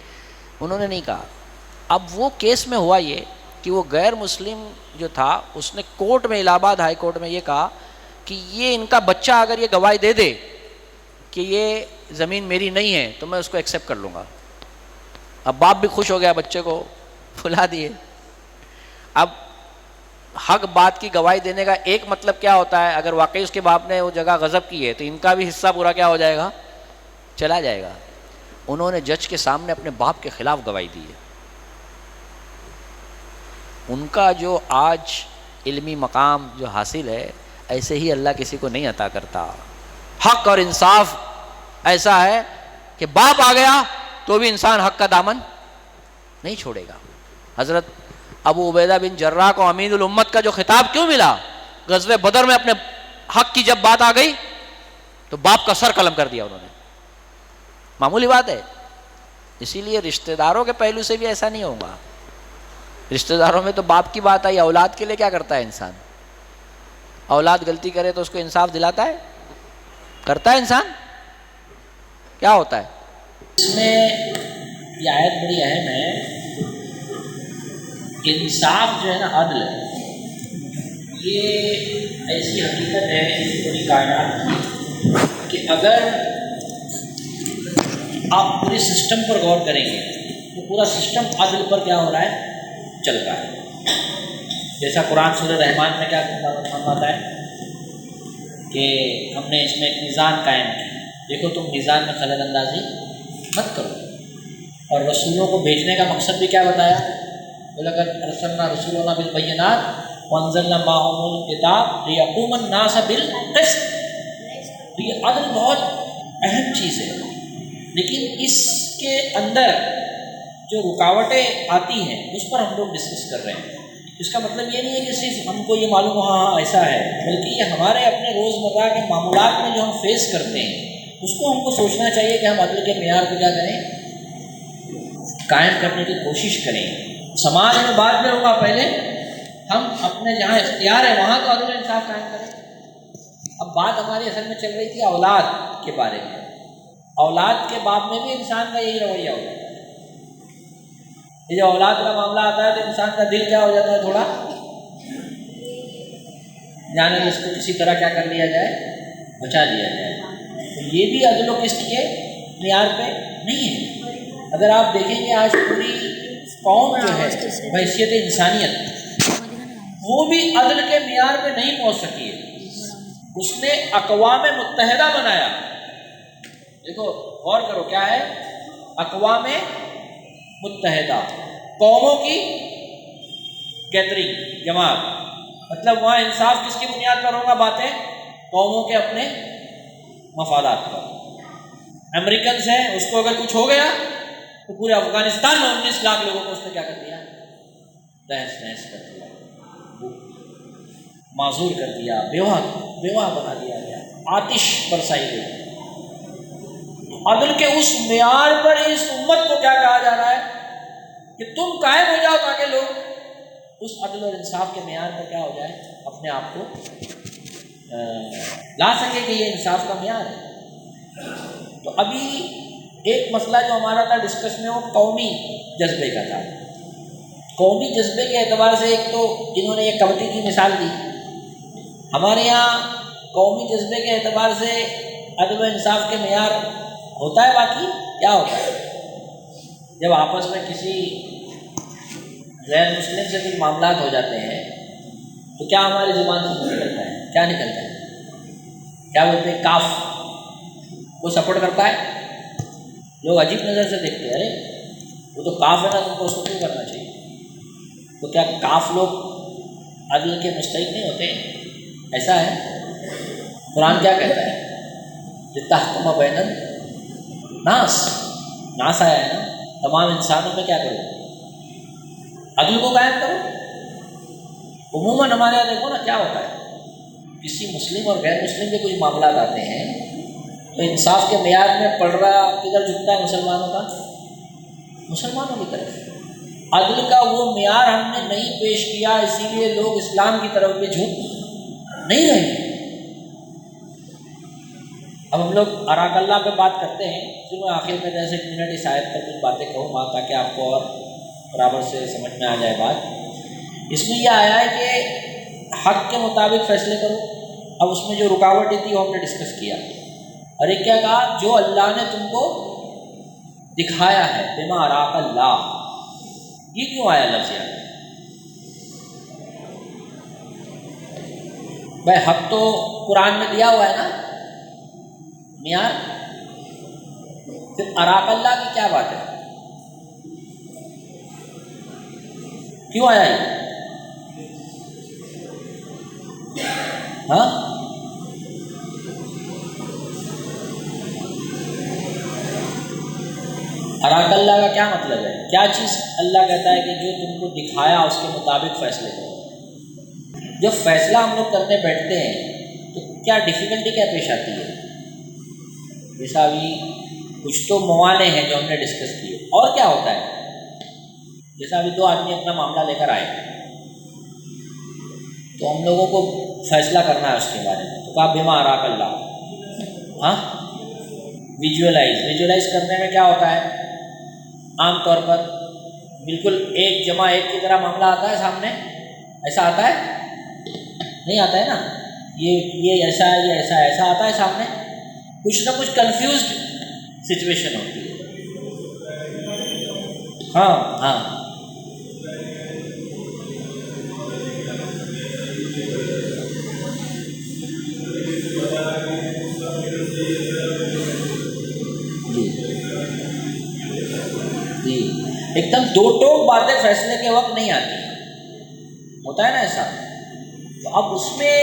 انہوں نے نہیں کہا۔ اب وہ کیس میں ہوا یہ کہ وہ غیر مسلم جو تھا اس نے کورٹ میں، الہ آباد ہائی کورٹ میں یہ کہا کہ یہ ان کا بچہ اگر یہ گواہی دے دے کہ یہ زمین میری نہیں ہے تو میں اس کو ایکسیپٹ کر لوں گا۔ اب باپ بھی خوش ہو گیا، بچے کو بلا دیے۔ اب حق بات کی گواہی دینے کا ایک مطلب کیا ہوتا ہے؟ اگر واقعی اس کے باپ نے وہ جگہ غصب کی ہے تو ان کا بھی حصہ پورا کیا ہو جائے گا؟ چلا جائے گا۔ انہوں نے جج کے سامنے اپنے باپ کے خلاف گواہی دی ہے۔ ان کا جو آج علمی مقام جو حاصل ہے، ایسے ہی اللہ کسی کو نہیں عطا کرتا۔ حق اور انصاف ایسا ہے کہ باپ آ گیا تو بھی انسان حق کا دامن نہیں چھوڑے گا۔ حضرت ابو عبیدہ بن جراح کو امین الامت کا جو خطاب کیوں ملا؟ غزوہ بدر میں اپنے حق کی جب بات آ گئی تو باپ کا سر قلم کر دیا انہوں نے۔ معمولی بات ہے۔ اسی لیے رشتہ داروں کے پہلو سے بھی ایسا نہیں ہوگا۔ رشتہ داروں میں تو باپ کی بات آئی، اولاد کے لیے کیا کرتا ہے انسان؟ اولاد غلطی کرے تو اس کو انصاف دلاتا ہے؟ کرتا ہے انسان؟ کیا ہوتا ہے؟ اس میں یہ آیت بڑی اہم ہے۔ انصاف جو ہے نا، عدل، یہ ایسی حقیقت ہے اس پوری کائنات کی کہ اگر آپ پورے سسٹم پر غور کریں گے تو پورا سسٹم عدل پر کیا ہو رہا ہے؟ چل رہا ہے۔ جیسا قرآن سورہ رحمان میں کیا فرماتا ہے کہ ہم نے اس میں ایک میزان قائم کی، دیکھو تم میزان میں خلل اندازی مت کرو۔ اور رسولوں کو بھیجنے کا مقصد بھی کیا بتایا؟ وَلَقَدْ أَرْسَلْنَا رُسُلَنَا بِالْبَيِّنَاتِ وَأَنزَلْنَا مَعَهُمُ الْكِتَابَ لِيَقُومَ النَّاسَ بِالْقِسْطِ۔ تو یہ عدل بہت اہم چیز ہے، لیکن اس کے اندر جو رکاوٹیں آتی ہیں اس پر ہم لوگ ڈسکس کر رہے ہیں۔ اس کا مطلب یہ نہیں ہے کہ صرف ہم کو یہ معلوم ہو ہاں ایسا ہے، بلکہ یہ ہمارے اپنے روزمرہ کے معاملات میں جو ہم فیس کرتے ہیں اس کو ہم کو سوچنا چاہیے کہ ہم عدل کے معیار کو کیا کریں؟ قائم کرنے کی کوشش کریں۔ سماج میں بعد میں ہوگا، پہلے ہم اپنے جہاں اختیار ہے وہاں تو عدل انصاف قائم کریں۔ اب بات ہماری اصل میں چل رہی تھی اولاد کے بارے میں۔ اولاد کے باب میں بھی انسان کا یہی رویہ ہوتا ہے۔ یہ جو اولاد کا معاملہ آتا ہے تو انسان کا دل کیا ہو جاتا ہے؟ تھوڑا جانے اس کو کسی طرح کیا کر لیا جائے؟ بچا لیا جائے۔ تو یہ بھی عدل و قسط کے معیار پہ نہیں ہے۔ اگر آپ دیکھیں گے آج پوری قوم جو ہے بحیثیت انسانیت، وہ بھی عدل کے معیار پہ نہیں پہنچ سکی ہے۔ اس نے اقوام متحدہ بنایا۔ دیکھو غور کرو کیا ہے؟ اقوام متحدہ، قوموں کی گیدرنگ، جماعت، مطلب وہاں انصاف کس کی بنیاد پر ہوگا؟ باتیں قوموں کے اپنے مفادات پر۔ امریکنز ہیں، اس کو اگر کچھ ہو گیا تو پورے افغانستان میں 19 لاکھ لوگوں کو اس نے کیا کر دیا؟ تہس نہس کر دیا۔ معذور کر دیا، بیوہ بنا دیا گیا، آتش برسائی گئی۔ عدل کے اس معیار پر اس امت کو کیا کہا جا رہا ہے کہ تم قائم ہو جاؤ تاکہ لوگ اس عدل اور انصاف کے معیار پر کیا ہو جائے، اپنے آپ کو لا سکے کہ یہ انصاف کا معیار ہے۔ تو ابھی ایک مسئلہ جو ہمارا تھا ڈسکس میں، وہ قومی جذبے کا تھا۔ قومی جذبے کے اعتبار سے ایک تو انہوں نے یہ کبڈی کی مثال دی، ہمارے یہاں قومی جذبے کے اعتبار سے عدل و انصاف کے معیار ہوتا ہے، باقی کیا ہوتا ہے جب آپس میں کسی غیر مسلم سے کچھ معاملات ہو جاتے ہیں تو کیا ہماری زبان سے نکلتا ہے، کیا نکلتا ہے، کیا بولتے ہیں، کاف کو سپورٹ کرتا ہے۔ لوگ عجیب نظر سے دیکھتے ہیں، ارے وہ تو کاف ہے نا، تم کو اس کو کیوں کرنا چاہیے؟ تو کیا کاف لوگ عدل کے مستحق نہیں ہوتے ہیں؟ ایسا ہے؟ قرآن کیا کہتا ہے؟ لتحکم بین ناس آیا ہے نا، تمام انسانوں میں کیا کرو، عدل کو قائم کرو۔ عموماً ہمارے یہاں دیکھو نا کیا ہوتا ہے، کسی مسلم اور غیر مسلم کے کچھ معاملات آتے ہیں تو انصاف کے معیار میں پڑ رہا کدھر جھکتا ہے، مسلمانوں کا، مسلمانوں کی طرف۔ عدل کا وہ معیار ہم نے نہیں پیش کیا، اسی لیے لوگ اسلام کی طرف بھی جھک نہیں رہے۔ اب ہم لوگ اراک اللہ پہ بات کرتے ہیں، پھر میں آخر میں جیسے منٹ اس آیت پر کچھ باتیں کہوں گا تاکہ آپ کو اور برابر سے سمجھ میں آ جائے بات۔ اس میں یہ آیا ہے کہ حق کے مطابق فیصلے کرو۔ اب اس میں جو رکاوٹیں تھی وہ ہم نے ڈسکس کیا، اور ایک کیا کہا، جو اللہ نے تم کو دکھایا ہے، بما اراک اللہ، یہ کیوں آیا لفظ یہاں؟ بھائی حق تو قرآن میں دیا ہوا ہے نا معیار، پھر اراک اللہ کی کیا بات ہے، کیوں آیا یہ؟ ہاں اراک اللہ کا کیا مطلب ہے؟ کیا چیز اللہ کہتا ہے کہ جو تم کو دکھایا اس کے مطابق فیصلے کرو؟ جب فیصلہ ہم لوگ کرنے بیٹھتے ہیں تو کیا ڈیفیکلٹی کیا پیش آتی ہے؟ جیسا ابھی کچھ تو موانع ہیں جو ہم نے ڈسکس کیے، اور کیا ہوتا ہے، جیسا ابھی دو آدمی اپنا معاملہ لے کر آئے تو ہم لوگوں کو فیصلہ کرنا ہے اس کے بارے میں، تو کہا بما اراک اللہ۔ ہاں ویژولائز کرنے میں کیا ہوتا ہے، عام طور پر بالکل 1+1 کی طرح معاملہ آتا ہے سامنے، ایسا آتا ہے؟ نہیں آتا ہے نا، یہ ایسا ہے، یہ ایسا ہے، ایسا آتا ہے سامنے؟ کچھ نہ کچھ کنفیوزڈ سچویشن ہوتی ہے۔ ہاں جی ایک دم دو ٹوک باتیں فیصلے کے وقت نہیں آتی، ہوتا ہے نا ایسا۔ تو اب اس میں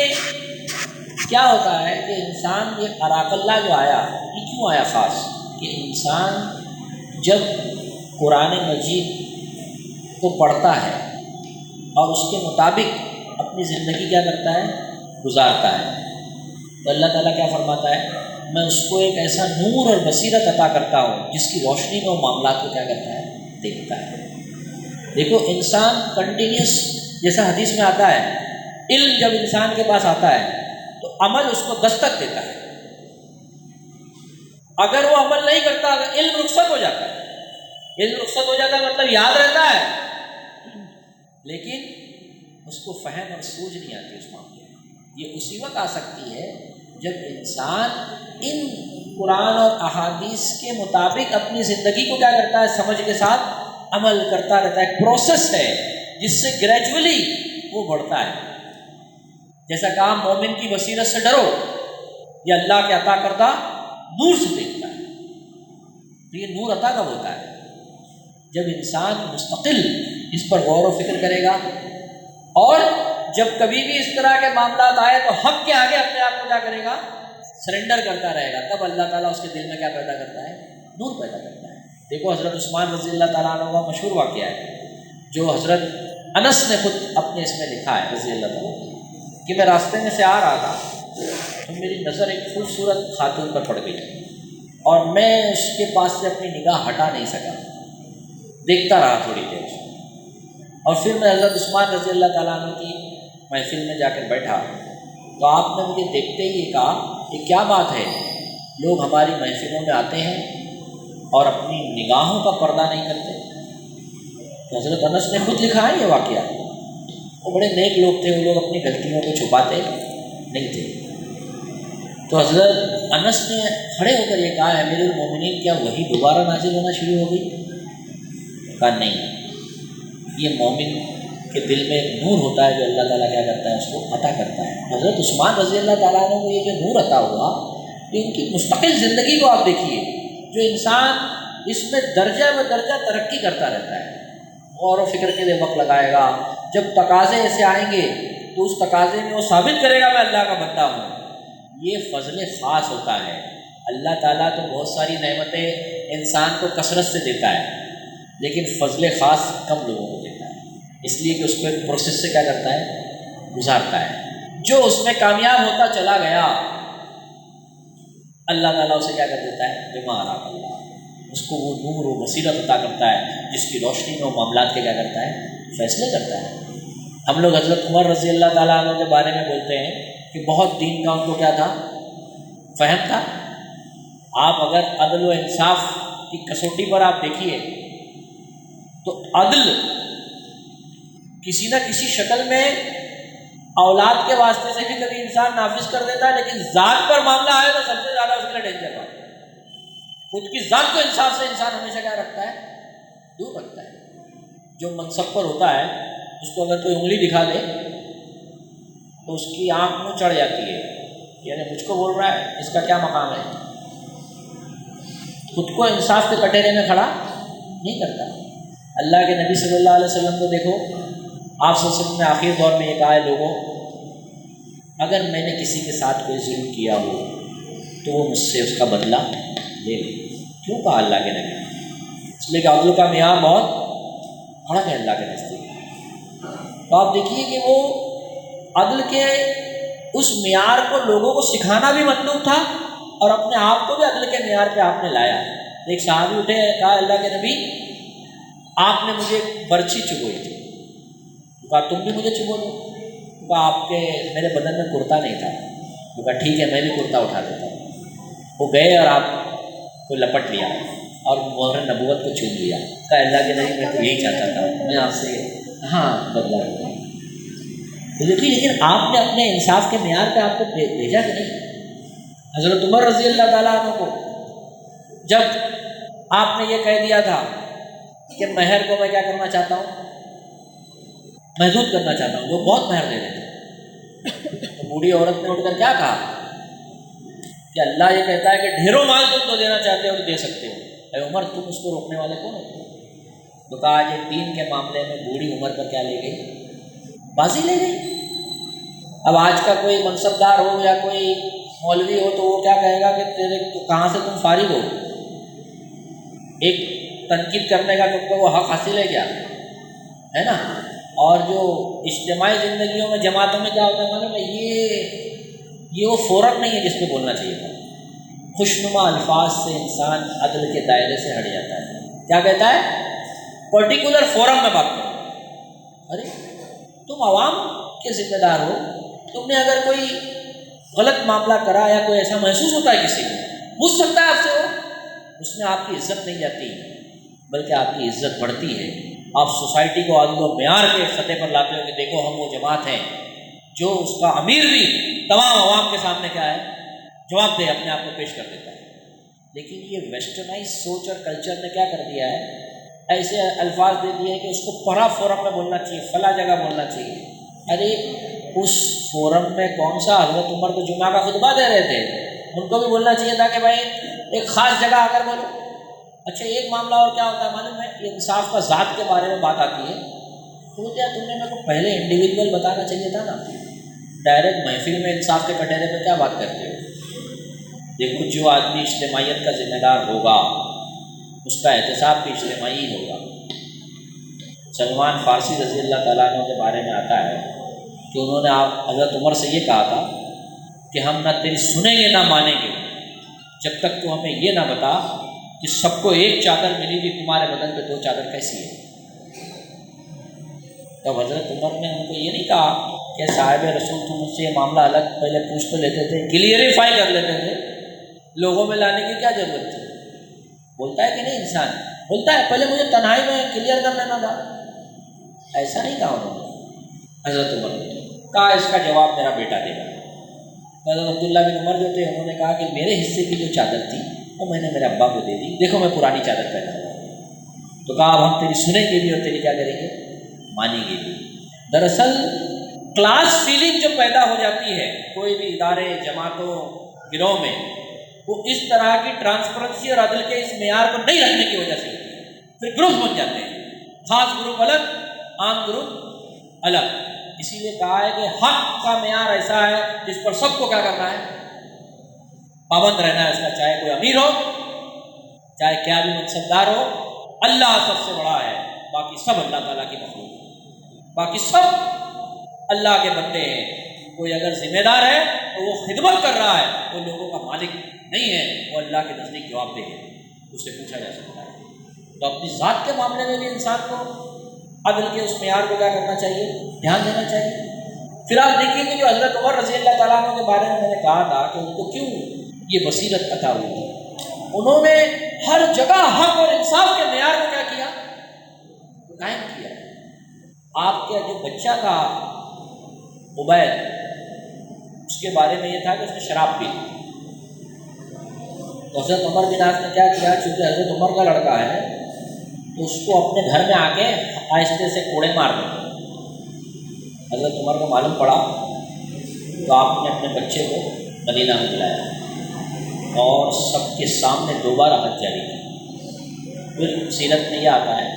کیا ہوتا ہے کہ انسان یہ اراک اللہ جو آیا، یہ کیوں آیا خاص، کہ انسان جب قرآن مجید کو پڑھتا ہے اور اس کے مطابق اپنی زندگی کیا کرتا ہے، گزارتا ہے، تو اللہ تعالیٰ کیا فرماتا ہے، میں اس کو ایک ایسا نور اور بصیرت عطا کرتا ہوں جس کی روشنی میں وہ معاملات کو کیا کرتا ہے، دیکھتا ہے۔ دیکھو انسان کنٹینیوس، جیسا حدیث میں آتا ہے، علم جب انسان کے پاس آتا ہے تو عمل اس کو دستک دیتا ہے، اگر وہ عمل نہیں کرتا، اگر علم رخصت ہو جاتا ہے، علم رخصت ہو جاتا ہے مطلب یاد رہتا ہے لیکن اس کو فہم اور سوجھ نہیں آتی اس معاملے میں۔ یہ اسی وقت آ سکتی ہے جب انسان ان قرآن اور احادیث کے مطابق اپنی زندگی کو کیا کرتا ہے، سمجھ کے ساتھ عمل کرتا رہتا ہے۔ ایک پروسیس ہے جس سے گریجولی وہ بڑھتا ہے۔ جیسا کہا مومن کی بصیرت سے ڈرو، یہ اللہ کے عطا کردہ نور سے دیکھتا ہے۔ تو یہ نور عطا کب ہوتا ہے؟ جب انسان مستقل اس پر غور و فکر کرے گا، اور جب کبھی بھی اس طرح کے معاملات آئے تو حق کے آگے اپنے آپ کو کیا کرے گا، سرنڈر کرتا رہے گا، تب اللہ تعالیٰ اس کے دل میں کیا پیدا کرتا ہے، نور پیدا کرتا ہے۔ دیکھو حضرت عثمان رضی اللہ تعالیٰ عنہ کا مشہور واقعہ ہے جو حضرت انس نے خود اپنے اس میں لکھا ہے رضی اللہ تعالیٰ۔ کہ میں راستے میں سے آ رہا تھا تو میری نظر ایک خوبصورت خاتون پر پڑ گئی اور میں اس کے پاس سے اپنی نگاہ ہٹا نہیں سکا، دیکھتا رہا تھوڑی دیر، اور پھر میں حضرت عثمان رضی اللہ تعالیٰ عنہ کی محفل میں جا کر بیٹھا تو آپ نے مجھے دیکھتے ہی یہ کہا کہ کیا بات ہے، لوگ ہماری محفلوں میں آتے ہیں اور اپنی نگاہوں کا پردہ نہیں کرتے۔ تو حضرت انس نے خود لکھا ہے یہ واقعہ، وہ بڑے نیک لوگ تھے، وہ لوگ اپنی غلطیوں کو چھپاتے نہیں تھے۔ تو حضرت انس نے کھڑے ہو کر یہ کہا ہے امیر المومنین کیا وہی دوبارہ نازل ہونا شروع ہو گئی؟ کہا نہیں، یہ مومن کے دل میں ایک نور ہوتا ہے جو اللہ تعالیٰ کیا کرتا ہے اس کو عطا کرتا ہے۔ حضرت عثمان رضی اللہ تعالیٰ عنہ کو یہ جو نور عطا ہوا، ان کی مستقل زندگی کو آپ دیکھیے، جو انسان اس میں درجہ و درجہ ترقی کرتا رہتا ہے، غور و فکر کے لیے وقت لگائے گا، جب تقاضے ایسے آئیں گے تو اس تقاضے میں وہ ثابت کرے گا میں اللہ کا بندہ ہوں۔ یہ فضل خاص ہوتا ہے۔ اللہ تعالیٰ تو بہت ساری نعمتیں انسان کو کثرت سے دیتا ہے، لیکن فضل خاص کم لوگوں کو دیتا ہے، اس لیے کہ اس کو ایک پروسیس سے کیا کرتا ہے، گزارتا ہے۔ جو اس میں کامیاب ہوتا چلا گیا اللہ تعالیٰ اسے کیا کر دیتا ہے، بیمار آ اللہ، اس کو وہ نور و بصیرت عطا کرتا ہے جس کی روشنی میں وہ معاملات کے کیا کرتا ہے، فیصلے کرتا ہے۔ ہم لوگ حضرت عمر رضی اللہ تعالیٰ عنہ کے بارے میں بولتے ہیں کہ بہت دین کا ان کو کیا تھا، فہم تھا۔ آپ اگر عدل و انصاف کی کسوٹی پر آپ دیکھیے تو عدل کسی نہ کسی شکل میں اولاد کے واسطے سے بھی کبھی انسان نافذ کر دیتا ہے، لیکن ذات پر معاملہ آئے تو سب سے زیادہ اس کے لیے ڈینجر بات ہے۔ خود کی ذات کو انصاف سے انسان ہمیشہ کیا رکھتا ہے، دور رکھتا ہے۔ جو منصب پر ہوتا ہے اس کو اگر کوئی انگلی دکھا دے تو اس کی آنکھ منہ چڑھ جاتی ہے، یعنی مجھ کو بول رہا ہے، اس کا کیا مقام ہے، خود کو انصاف کے کٹہرے میں کھڑا نہیں کرتا۔ اللہ کے نبی صلی اللہ علیہ وسلم کو دیکھو، آپ صلی اللہ علیہ وسلم نے آخر دور میں یہ کہا ہے لوگوں، اگر میں نے کسی کے ساتھ کوئی ظلم کیا ہو تو وہ مجھ سے اس کا بدلہ لے لے۔ کیوں کہا اللہ کے نبی؟ اس لیے کہ عدل کا معیار بہت بڑا ہے اللہ کے نزدیک۔ تو آپ دیکھیے کہ وہ عدل کے اس معیار کو لوگوں کو سکھانا بھی مطلوب تھا اور اپنے آپ کو بھی عدل کے معیار پہ آپ نے لایا۔ ایک صحابی اٹھے، کہا اللہ کے نبی آپ نے مجھے برچھی چبوئی تھی، کہا تم بھی مجھے چبو دو، کہا آپ کے میرے بدن میں کرتا نہیں تھا، کہا ٹھیک ہے میں بھی کرتا اٹھا دیتا ہوں۔ وہ گئے اور آپ کو لپٹ لیا اور مہر نبوت کو چوم لیا، کہا اللہ کے نبی میں تو یہی چاہتا تھا، میں آپ سے بدلا لوں۔ دیکھیے لیکن آپ نے اپنے انصاف کے معیار پہ آپ کو بھیجا کہ نہیں؟ حضرت عمر رضی اللہ تعالیٰ عنہ کو جب آپ نے یہ کہہ دیا تھا کہ مہر کو میں کیا کرنا چاہتا ہوں، محدود کرنا چاہتا ہوں، جو بہت مہر دے رہے تھے، تو بوڑھی عورت نے اٹھ کر کیا کہا کہ اللہ یہ کہتا ہے کہ ڈھیروں مال تم تو دینا چاہتے ہو تو دے سکتے ہو، اے عمر تم اس کو روکنے والے کون ہوتے؟ تو کہا یہ دین کے معاملے میں بوڑھی عمر پر کیا لے گئی، بازی لے گئی۔ اب آج کا کوئی منصب دار ہو یا کوئی مولوی ہو تو وہ کیا کہے گا کہ تیرے کہاں سے تم فارغ ہو، ایک تنقید کرنے کا تم کو وہ حق حاصل ہے کیا، ہے نا۔ اور جو اجتماعی زندگیوں میں جماعتوں میں کیا ہوتا ہے معلوم ہے، یہ وہ فورم نہیں ہے جس پہ بولنا چاہیے تھا۔ خوشنما الفاظ سے انسان عدل کے دائرے سے ہٹ جاتا ہے، کیا کہتا ہے پرٹیکولر فورم میں بات کرو۔ ارے تم عوام کے ذمہ دار ہو، تم نے اگر کوئی غلط معاملہ کرا یا کوئی ایسا محسوس ہوتا ہے کسی کو، پوچھ سکتا ہے آپ سے، وہ اس میں آپ کی عزت نہیں جاتی بلکہ آپ کی عزت بڑھتی ہے۔ آپ سوسائٹی کو عدل و معیار کے سطح پر لاتے ہو کہ دیکھو ہم وہ جماعت ہیں جو اس کا امیر بھی تمام عوام کے سامنے کیا ہے، جواب دے، اپنے آپ کو پیش کر دیتا ہے۔ لیکن یہ ویسٹرنائز سوچ اور کلچر نے کیا کر دیا ہے، ایسے الفاظ دے دیے کہ اس کو پرا فورم میں بولنا چاہیے، فلاں جگہ بولنا چاہیے۔ ارے اس فورم میں کون سا، حضرت عمر تو جمعہ کا خطبہ دے رہے تھے، ان کو بھی بولنا چاہیے تھا کہ بھائی ایک خاص جگہ آ کر بولو۔ اچھا ایک معاملہ اور کیا ہوتا ہے معلوم ہے، یہ انصاف کا ذات کے بارے میں بات آتی ہے تو کیا تم نے میرے کو پہلے انڈیویجول بتانا چاہیے تھا نا، ڈائریکٹ محفل میں انصاف کے کٹہرے پہ کیا بات کرتے ہو۔ دیکھو جو آدمی اجتماعیت کا ذمہ دار ہوگا اس کا احتساب بھی اجتماعی ہی ہوگا۔ سلمان فارسی رضی اللہ تعالیٰ عنہ کے بارے میں آتا ہے کہ انہوں نے آپ حضرت عمر سے یہ کہا تھا کہ ہم نہ تیری سنیں گے نہ مانیں گے جب تک تو ہمیں یہ نہ بتا کہ سب کو ایک چادر ملی تھی، تمہارے بدن پہ 2 چادر کیسی ہے؟ تب حضرت عمر نے ان کو یہ نہیں کہا کہ صاحب رسول تم مجھ سے یہ معاملہ الگ پہلے پوچھ تو لیتے تھے، کلیئریفائی کر لیتے تھے، لوگوں میں لانے کی کیا ضرورت تھی؟ بولتا ہے کہ نہیں انسان بولتا ہے پہلے مجھے تنہائی میں کلیئر کر لینا تھا، ایسا نہیں کہا انہوں نے۔ حضرت عمر نے کہا اس کا جواب میرا بیٹا دے گا۔ حضرت عبداللہ بن عمر جو تھے انہوں نے کہا کہ میرے حصے کی جو چادر تھی وہ میں نے میرے ابا کو دے دی، دیکھو میں پرانی چادر پہنا ہوا ہوں۔ تو کہا اب ہم تیری سنیں گے بھی اور تیری کیا کریں گے، مانیں گے بھی۔ دراصل کلاس فیلنگ جو پیدا ہو جاتی ہے کوئی بھی ادارے، جماعتوں، گروہ میں، وہ اس طرح کی ٹرانسپیرنسی اور عدل کے اس معیار کو نہیں رکھنے کی وجہ سے ہوتی ہے، پھر گروپ بن جاتے ہیں، خاص گروپ الگ، عام گروپ الگ۔ اسی لیے کہا ہے کہ حق کا معیار ایسا ہے جس پر سب کو کیا کرنا ہے، پابند رہنا ہے اس کا، چاہے کوئی امیر ہو، چاہے کیا بھی منصبدار ہو، اللہ سب سے بڑا ہے، باقی سب اللہ تعالیٰ کی مخلوق ہے، باقی سب اللہ کے بندے ہیں۔ کوئی اگر ذمہ دار ہے تو وہ خدمت کر رہا ہے، وہ لوگوں کا مالک نہیں ہے، وہ اللہ کے نزدیک جواب دہ ہے، اس سے پوچھا جا سکتا ہے۔ تو اپنی ذات کے معاملے میں بھی انسان کو عدل کے اس معیار کو کیا کرنا چاہیے، دھیان دینا چاہیے۔ پھر آپ دیکھیے کہ جو حضرت عمر رضی اللہ تعالیٰ عنہ کے بارے میں نے کہا تھا کہ ان کو کیوں یہ بصیرت عطا ہوئی تھی، انہوں نے ہر جگہ حق اور انصاف کے معیار کو کیا کیا، قائم کیا۔ آپ کا جو بچہ تھا عبید، اس کے بارے میں یہ تھا کہ اس نے شراب پی، تو حضرت عمر بن عاص نے کیا کیا، چونکہ حضرت عمر کا لڑکا ہے تو اس کو اپنے گھر میں آ کے آہستہ سے کوڑے مار دیتے۔ حضرت عمر کو معلوم پڑا تو آپ نے اپنے بچے کو مدینہ میں بلایا اور سب کے سامنے دوبارہ حد جاری کی۔ پھر سیرت میں یہ آتا ہے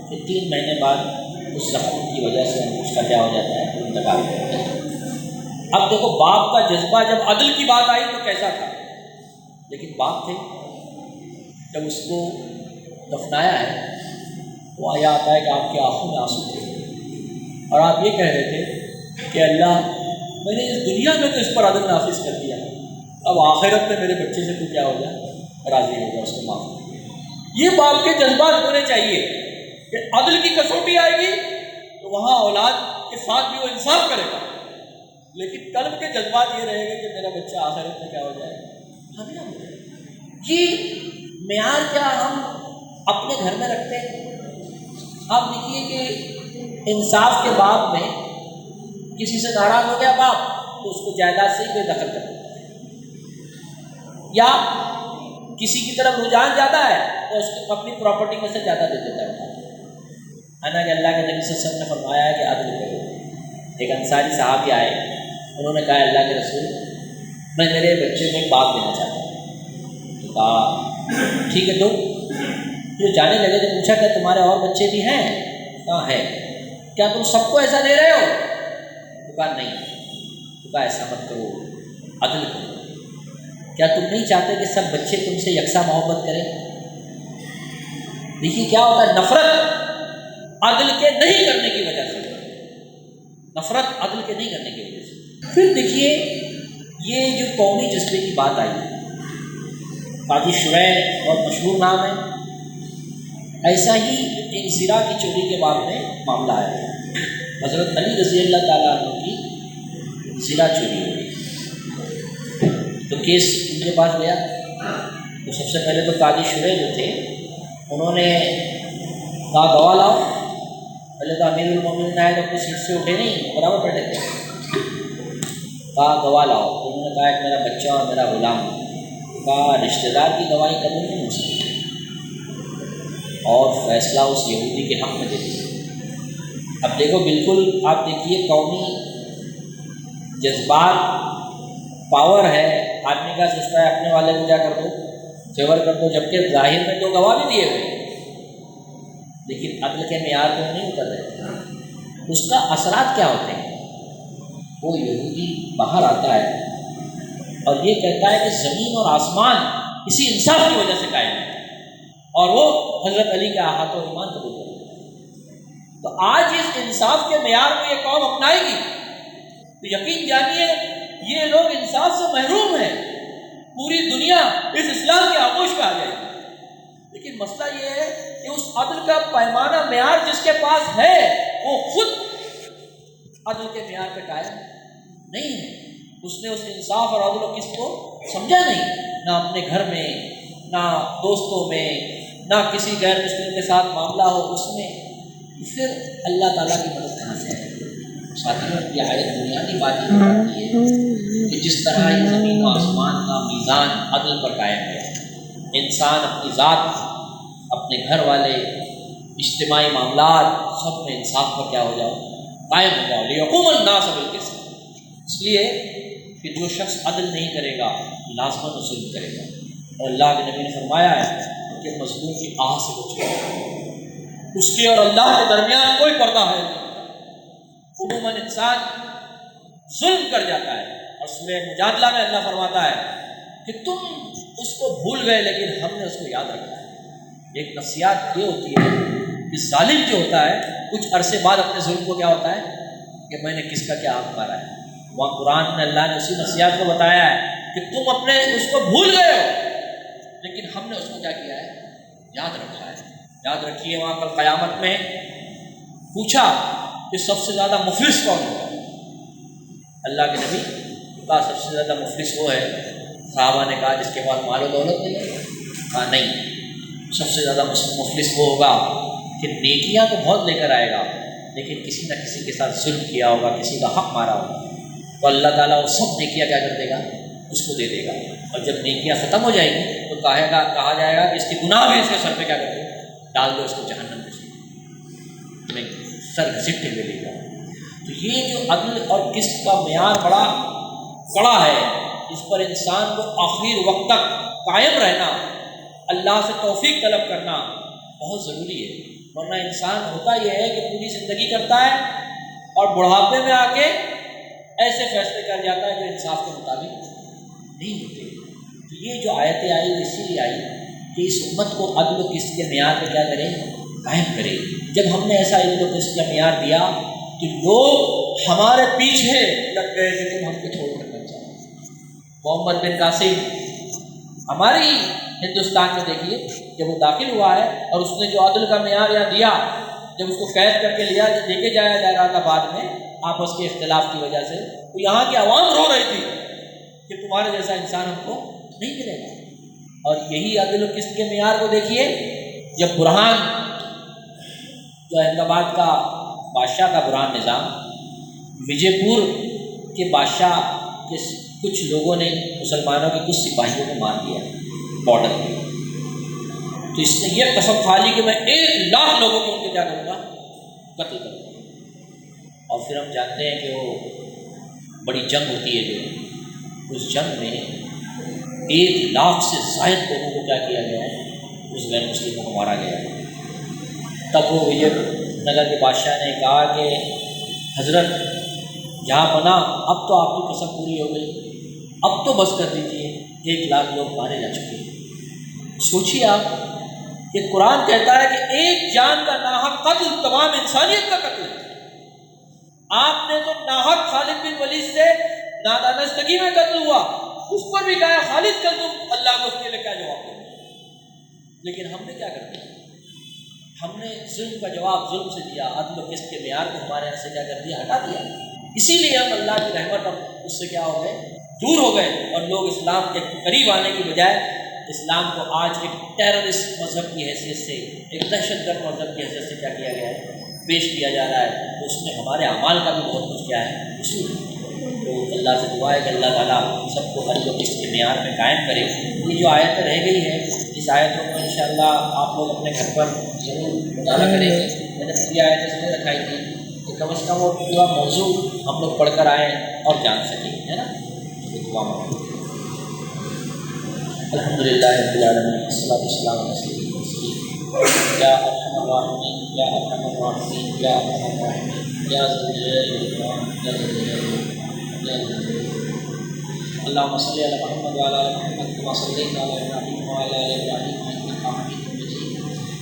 کہ 3 مہینے بعد اس زخم کی وجہ سے اس کا کیا ہو جاتا ہے، انتقال ہو جاتا ہے۔ اب دیکھو باپ کا جذبہ جب عدل کی بات آئی تو کیسا تھا، لیکن باپ تھے جب اس کو دفنایا ہے تو آیا آتا ہے کہ آپ کے آنکھوں میں آنسو تھے اور آپ یہ کہہ رہے تھے کہ اللہ میں نے اس دنیا میں تو اس پر عدل نافذ کر دیا، اب آخرت میں میرے بچے سے تو کیا ہو جائے، راضی ہو جائے، اس کو معاف کر دیا۔ یہ باپ کے جذبات ہونے چاہیے کہ عدل کی کسوٹی آئے گی تو وہاں اولاد کے ساتھ بھی وہ انصاف کرے گا، لیکن قلب کے جذبات یہ رہے گا کہ میرا بچہ آخرت میں کیا ہو جائے، کامیاب ہو جائے۔ یہ معیار کیا ہم اپنے گھر میں رکھتے ہیں؟ آپ دیکھیے کہ انصاف کے باب میں کسی سے ناراض ہو گیا باپ تو اس کو جائیداد سے ہی بے دخل کر دیتا ہے، یا کسی کی طرف رجحان زیادہ ہے تو اس کی اپنی پراپرٹی میں سے زیادہ دے دیتا ہے۔ حالانکہ اللہ کے نبی صلی اللہ علیہ وسلم نے فرمایا ہے کہ عدل کرو۔ ایک انصاری صحابی آئے، انہوں نے کہا اللہ کے رسول میں میرے بچے کو ایک باغ دینا چاہتا ہوں، تو کہا ٹھیک ہے دو۔ جو جانے لگے تو پوچھا کہ تمہارے اور بچے بھی ہیں؟ کہا ہے۔ کیا تم سب کو ایسا دے رہے ہو؟ تو کہا نہیں۔ تو کہا ایسا مت کرو، عدل کرو۔ کیا تم نہیں چاہتے کہ سب بچے تم سے یکساں محبت کریں؟ دیکھیے کیا ہوتا ہے، نفرت عدل کے نہیں کرنے کی وجہ سے، نفرت عدل کے نہیں کرنے کی وجہ سے۔ پھر دیکھیے یہ جو قومی جذبے کی بات آئی، قاضی شریح بہت مشہور نام ہے، ایسا ہی ایک زرہ کی چوری کے بارے میں معاملہ ہے۔ حضرت علی رضی اللہ تعالیٰ عنہ کی زرہ چوری ہوئی تو کیس ان کے پاس گیا تو سب سے پہلے تو قاضی شریح جو تھے انہوں نے کہا گواہ لاؤ۔ پہلے تو امیر المومنین آئے تو اپنی سیٹ سے اٹھے نہیں، برابر بیٹھے تھے۔ کہا گواہ لاؤ، انہوں نے کہا ایک میرا بچہ اور میرا غلام۔ کہا رشتہ دار کی گواہی قبول نہیں ہو سکتی، اور فیصلہ اس یہودی کے حق میں دے دیا۔ اب دیکھو بالکل آپ دیکھیے قومی جذبات، پاور ہے، آدمی کا سوچتا ہے اپنے والے کو کیا کر دو، فیور کر دو، جبکہ ظاہر میں تو گواہ بھی دیے ہوئے، لیکن عدل کے معیار کو نہیں اتر رہے۔ اس کا اثرات کیا ہوتے ہیں؟ وہ یہودی باہر آتا ہے اور یہ کہتا ہے کہ زمین اور آسمان اسی انصاف کی وجہ سے قائم ہے، اور وہ حضرت علی کے احاطہ و ایمان قبول کرتا ہے۔ تو آج اس انصاف کے معیار کو یہ قوم اپنائے گی تو یقین جانیے یہ لوگ انصاف سے محروم ہیں، پوری دنیا اس اسلام کے آغوش میں آ جائے گی، لیکن مسئلہ یہ ہے کہ اس عدل کا پیمانہ معیار جس کے پاس ہے وہ خود عدل کے معیار پہ قائم نہیں ہے، اس نے اس انصاف اور عدل و قسط کو سمجھا نہیں، نہ اپنے گھر میں، نہ دوستوں میں، نہ کسی غیر مسلم کے ساتھ معاملہ ہو اس میں، پھر اللہ تعالیٰ کی مدد کہاں سے ہے؟ ساتھیوں، یہ آیت بنیادی بات یہ بتاتی ہے کہ جس طرح یہ زمین و آسمان کا میزان عدل پر قائم ہے، انسان اپنی ذات، اپنے گھر والے، اجتماعی معاملات سب میں انصاف پر کیا ہو جاؤ، قائم ہو جاؤ، لیقوم الناس بالقسط۔ اس لیے کہ جو شخص عدل نہیں کرے گا لازماً ظلم کرے گا، اور اللہ کے نبی نے فرمایا ہے کہ مظلوم کی آہ سے بچو، اس کے اور اللہ کے درمیان کوئی پردہ ہے نہیں۔ عموماً انسان ظلم کر جاتا ہے، اور سورہ مجادلہ میں اللہ فرماتا ہے کہ تم اس کو بھول گئے لیکن ہم نے اس کو یاد رکھا ہے۔ ایک نصیحت یہ ہوتی ہے کہ ظالم جو ہوتا ہے کچھ عرصے بعد اپنے ظلم کو کیا ہوتا ہے کہ میں نے کس کا کیا حق مارا ہے، وہاں قرآن میں اللہ نے اسی نصیحت کو بتایا ہے کہ تم اپنے اس کو بھول گئے ہو لیکن ہم نے اس کو کیا کیا ہے، یاد رکھا ہے۔ یاد رکھیے وہاں کل قیامت میں پوچھا کہ سب سے زیادہ مفلس کون ہوگا، اللہ کے نبی کہا سب سے زیادہ مفلس وہ ہے، صحابہ نے کہا جس کے پاس مال و دولت نہیں ہے، کہا نہیں، سب سے زیادہ مفلس وہ ہوگا کہ نیکیاں تو بہت لے کر آئے گا لیکن کسی نہ کسی کے ساتھ ظلم کیا ہوگا، کسی کا حق مارا ہوگا، تو اللہ تعالیٰ وہ سب نیکیاں کیا کر دے گا، اس کو دے دے گا، اور جب نیکیاں ختم ہو جائیں گی تو کہا جائے گا کہ اس کے گناہ بھی اس کے سر پہ کیا کر دو، ڈال دو اس کو جہنم میں سے، میں سر گھسٹتے ہوئے لے جاؤ۔ تو یہ جو عدل اور قسط کا معیار بڑا کڑا ہے، اس پر انسان کو آخر وقت تک قائم رہنا، اللہ سے توفیق طلب کرنا بہت ضروری ہے، ورنہ انسان ہوتا یہ ہے کہ پوری زندگی کرتا ہے اور بڑھاپے میں آ کے ایسے فیصلے کر جاتا ہے جو انصاف کے مطابق نہیں ہوتے۔ تو یہ جو آیتیں آئی اسی لیے آئی کہ اس امت کو عدل و قسط کے معیار پہ کیا کرے، قائم کرے۔ جب ہم نے ایسا عدل و قسط کا معیار دیا تو لوگ ہمارے پیچھے لگ گئے کہ تم ہم کو چھوڑ کر مت جاؤ۔ محمد بن قاسم ہماری ہندوستان میں دیکھیے، جب وہ داخل ہوا ہے اور اس نے جو عدل کا معیار یہاں دیا، جب اس کو قید کر کے لے کے جایا جا رہا تھا بعد میں آپس کے اختلاف کی وجہ سے، تو یہاں کی عوام رو رہی تھی کہ تمہارے جیسا انسان ہم کو نہیں ملے گا۔ اور یہی عدل و قسط کے معیار کو دیکھیے، جب برہان جو احمد آباد کا بادشاہ کا برہان نظام، وجے پور کے بادشاہ کے کچھ لوگوں نے مسلمانوں کے کچھ سپاہیوں کو مار دیا بارڈر پہ، تو اس نے یہ قسم کھا لی کہ میں 1,00,000 لوگوں کو ان کے کیا کروں گا، قتل کروں گا۔ اور پھر ہم جانتے ہیں کہ وہ بڑی جنگ ہوتی ہے، جو اس جنگ میں 1,00,000 سے زائد لوگوں کو کیا کیا گیا ہے، اس غیر مسلموں کو مارا گیا ہے۔ تب وہ وجے نگر کے بادشاہ نے کہا کہ حضرت جہاں بنا، اب تو آپ کی قسم پوری ہو گئی، اب تو بس کر دیجیے، 1,00,000 لوگ مارے جا چکے ہیں۔ سوچیے آپ کہ قرآن کہتا ہے کہ ایک جان کا ناحق قتل تمام انسانیت کا قتل ہے۔ آپ نے تو ناحق خالد بن ولید سے نادانستگی میں قتل ہوا، اس پر بھی کہا خالد کر تم اللہ کو اس کے لیے کیا جواب دیں، لیکن ہم نے کیا کر دیا، ہم نے ظلم کا جواب ظلم سے دیا، عدل و قسط کے معیار کو ہمارے یہاں سے کیا کر دیا، ہٹا دیا۔ اسی لیے ہم اللہ کی رحمت اور اس سے کیا ہو گئے، دور ہو گئے، اور لوگ اسلام کے قریب آنے کی بجائے اسلام کو آج ایک ٹیررسٹ مذہب کی حیثیت سے، ایک دہشت گرد مذہب کی حیثیت سے کیا کیا گیا ہے، پیش کیا جا رہا ہے۔ تو اس میں ہمارے اعمال کا بھی بہت کچھ کیا ہے، قصور ہے۔ تو اللہ سے دعا ہے کہ اللہ تعالیٰ سب کو عدل و قسط کے معیار میں قائم کرے۔ یہ جو آیتیں رہ گئی ہیں، اس آیتوں کو انشاءاللہ آپ لوگ اپنے گھر پر ضرور مطالعہ کریں گے۔ میں نے پوری آیتیں اس لیے رکھائی تھی کہ کم از کم وہ پورا موضوع ہم لوگ پڑھ کر آئیں اور جان سکیں، ہے نا۔ دعا مانگیں۔ الحمدللہ رب العالمین، والصلاۃ والسلام علی سیدنا محمد یا ارحم الراحمین یا ارحم الراحمین یا ارحم الراحمین یا ذی الجلال والاکرام یا ذی الجلال والاکرام۔ اللهم صل على محمد وعلى ال محمد كما صليت على ابراهيم وعلى ال ابراهيم انك حميد مجيد۔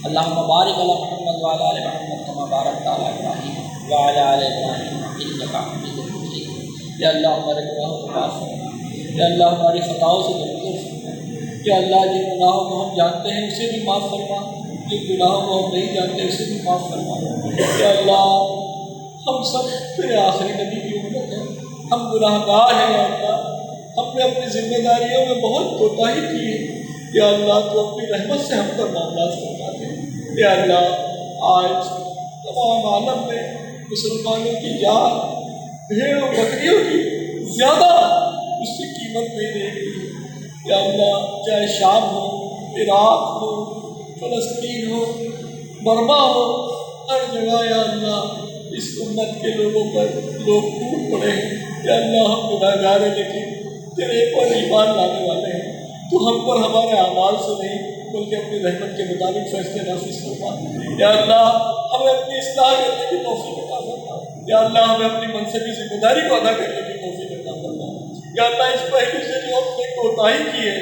اللهم بارك على محمد وعلى ال محمد كما باركت على ابراهيم وعلى ال ابراهيم انك حميد مجيد۔ یا اللہ ہمارے گناہوں کو معاف فرما، یا اللہ ہماری خطاؤں سے درگزر فرما، یا اللہ جن گناہوں کو ہم جانتے ہیں اسے بھی معاف فرما، جن گناہوں کو ہم نہیں جانتے اسے بھی معاف فرما، یا اللہ ہم سب تیرے آخری نبی کی امت ہیں، ہم گناہ گار ہیں، یا اللہ ہم نے اپنی ذمہ داریوں میں بہت کوتاہی کی ہے، یا اللہ تو اپنی رحمت سے ہم پر معاملات فرما دے، یا اللہ آج تمام عالم میں مسلمانوں کی جان بھیڑ و بکریوں کی زیادہ اس کی قیمت نہیں رہے گی، یا اللہ چاہے شام ہو، عراق ہو، فلسطین ہو، برما ہو، ہر جگہ یا اللہ اس امت کے لوگوں پر لوگ ٹوٹ پڑے ہیں، یا اللہ ہم گناہ گار ہیں لیکن تیرے پر ایمان لانے والے ہیں، تو ہم پر ہمارے اعمال سے نہیں بلکہ اپنی رحمت کے مطابق فیصلے نافذ فرما، یا اللہ ہمیں اپنی اصلاح کرنے کی توفیق عطا فرما، یا اللہ ہمیں اپنی منصبی ذمہ داری کو ادا کرنے کی توفیق عطا فرما، یا اللہ اس پہلو سے جو ہم نے کوتاہی کی ہے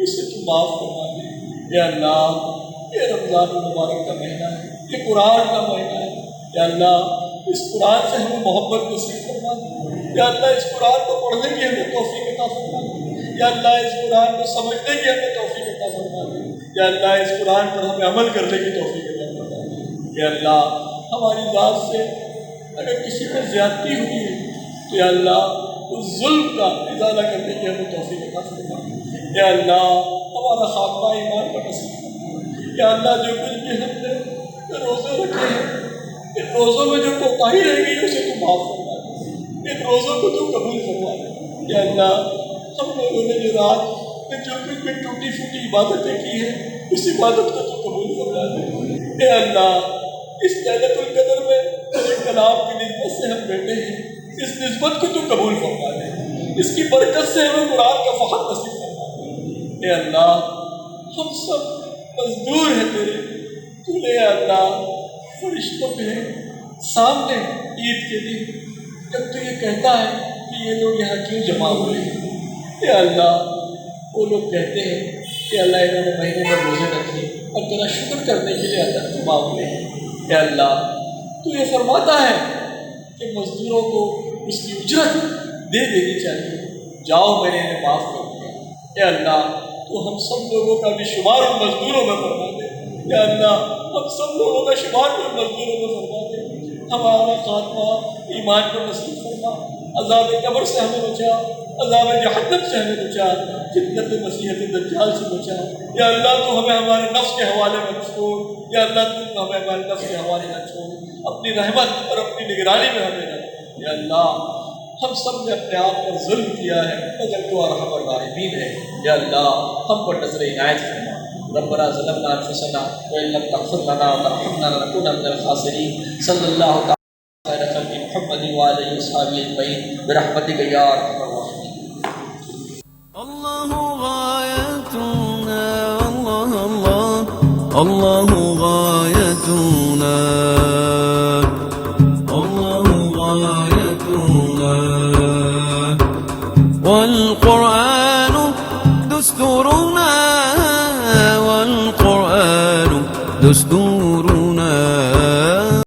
اسے تو معاف فرما دے، یا اللہ یہ رمضان المبارک کا مہینہ ہے، یہ قرآن کا مہینہ ہے، یا اللہ اس قرآن سے ہمیں محبت نصیب فرما دے، یا اللہ اس قرآن کو پڑھنے کی ہمیں توفیق عطا فرما دے، یا اللہ اس قرآن کو سمجھنے کی ہمیں توفیق عطا فرما دے، یا اللہ اس قرآن پر ہمیں عمل کرنے کی توفیق عطا فرما دے، یا اللہ ہماری ذات سے اگر کسی پر زیادتی ہوئی ہے تو یا اللہ اس ظلم کا ازالہ کرنے کی ہمیں توفیق عطا فرما دے، یا اللہ ہمارا خاتمہ ایمان کا نصیب فرما، یا اللہ جو کچھ بھی ہم نے روزے رکھے ہیں ان روزوں میں جو کوتاہی رہ گئی اسے تو معاف فرما دے، ان روزوں کو تو قبول فرما دے، یا اللہ ہم لوگوں نے جو رات میں جو کچھ بھی ٹوٹی پھوٹی عبادتیں کی ہیں اس عبادت کو تو قبول فرما دے، یا اللہ اس لیلۃ القدر میں تیرے کلام کی نسبت سے ہم بیٹھے ہیں، اس نسبت کو تو قبول فرما دے، اس کی برکت سے ہمیں قرآن کا فہم نصیب فرما دے، یا اللہ ہم سب مزدور ہیں تیرے، تو نے یا اللہ فرشتوں کے سامنے عید کے دن جب تو یہ کہتا ہے کہ یہ لوگ یہاں کیوں جمع ہوئے ہیں، یا اللہ وہ لوگ کہتے ہیں کہ اللہ انہوں نے مہینے میں روزے رکھے اور تیرا شکر کرنے کے لیے اللہ جمع ہوئے ہیں، یا اللہ تو یہ فرماتا ہے کہ مزدوروں کو اس کی اجرت دے دینی چاہیے، جاؤ میں نے انہیں معاف کر دیا، یا اللہ تو ہم سب لوگوں کا بھی شمار ان مزدوروں میں فرما دے، یا اللہ ہم سب لوگوں کا شمار ان مزدوروں میں فرما دے، ہمارا خاتمہ ایمان پر نصیب فرما، عذاب قبر سے ہمیں بچا، عذاب جہنم سے ہمیں بچا، فتنت مسیحت دجال سے بچا، یا اللہ تو ہمیں ہمارے نفس کے حوالے میں چھوڑ، یا اللہ تو ہمیں ہمارے نفس کے حوالے نہ چھوڑ، اپنی رحمت اور اپنی نگرانی میں ہمیں رکھ، یا اللہ ہم سب نے اپنے آپ پر ظلم کیا ہے مگر تو ارحم الراحمین ہے، یا اللہ ہم پر نظر عنایت فرما، ربنا ظلمنا انفسنا وان لم تغفر لنا وترحمنا لنكن من الخاسرین، صلی اللہ تعالی خیر خلق محمد وآلہ وصحبہ اجمعین برحمتک یا ارحم الراحمین۔ اللہ غایتنا اللہ غایتنا اللہ غایتنا والقرآن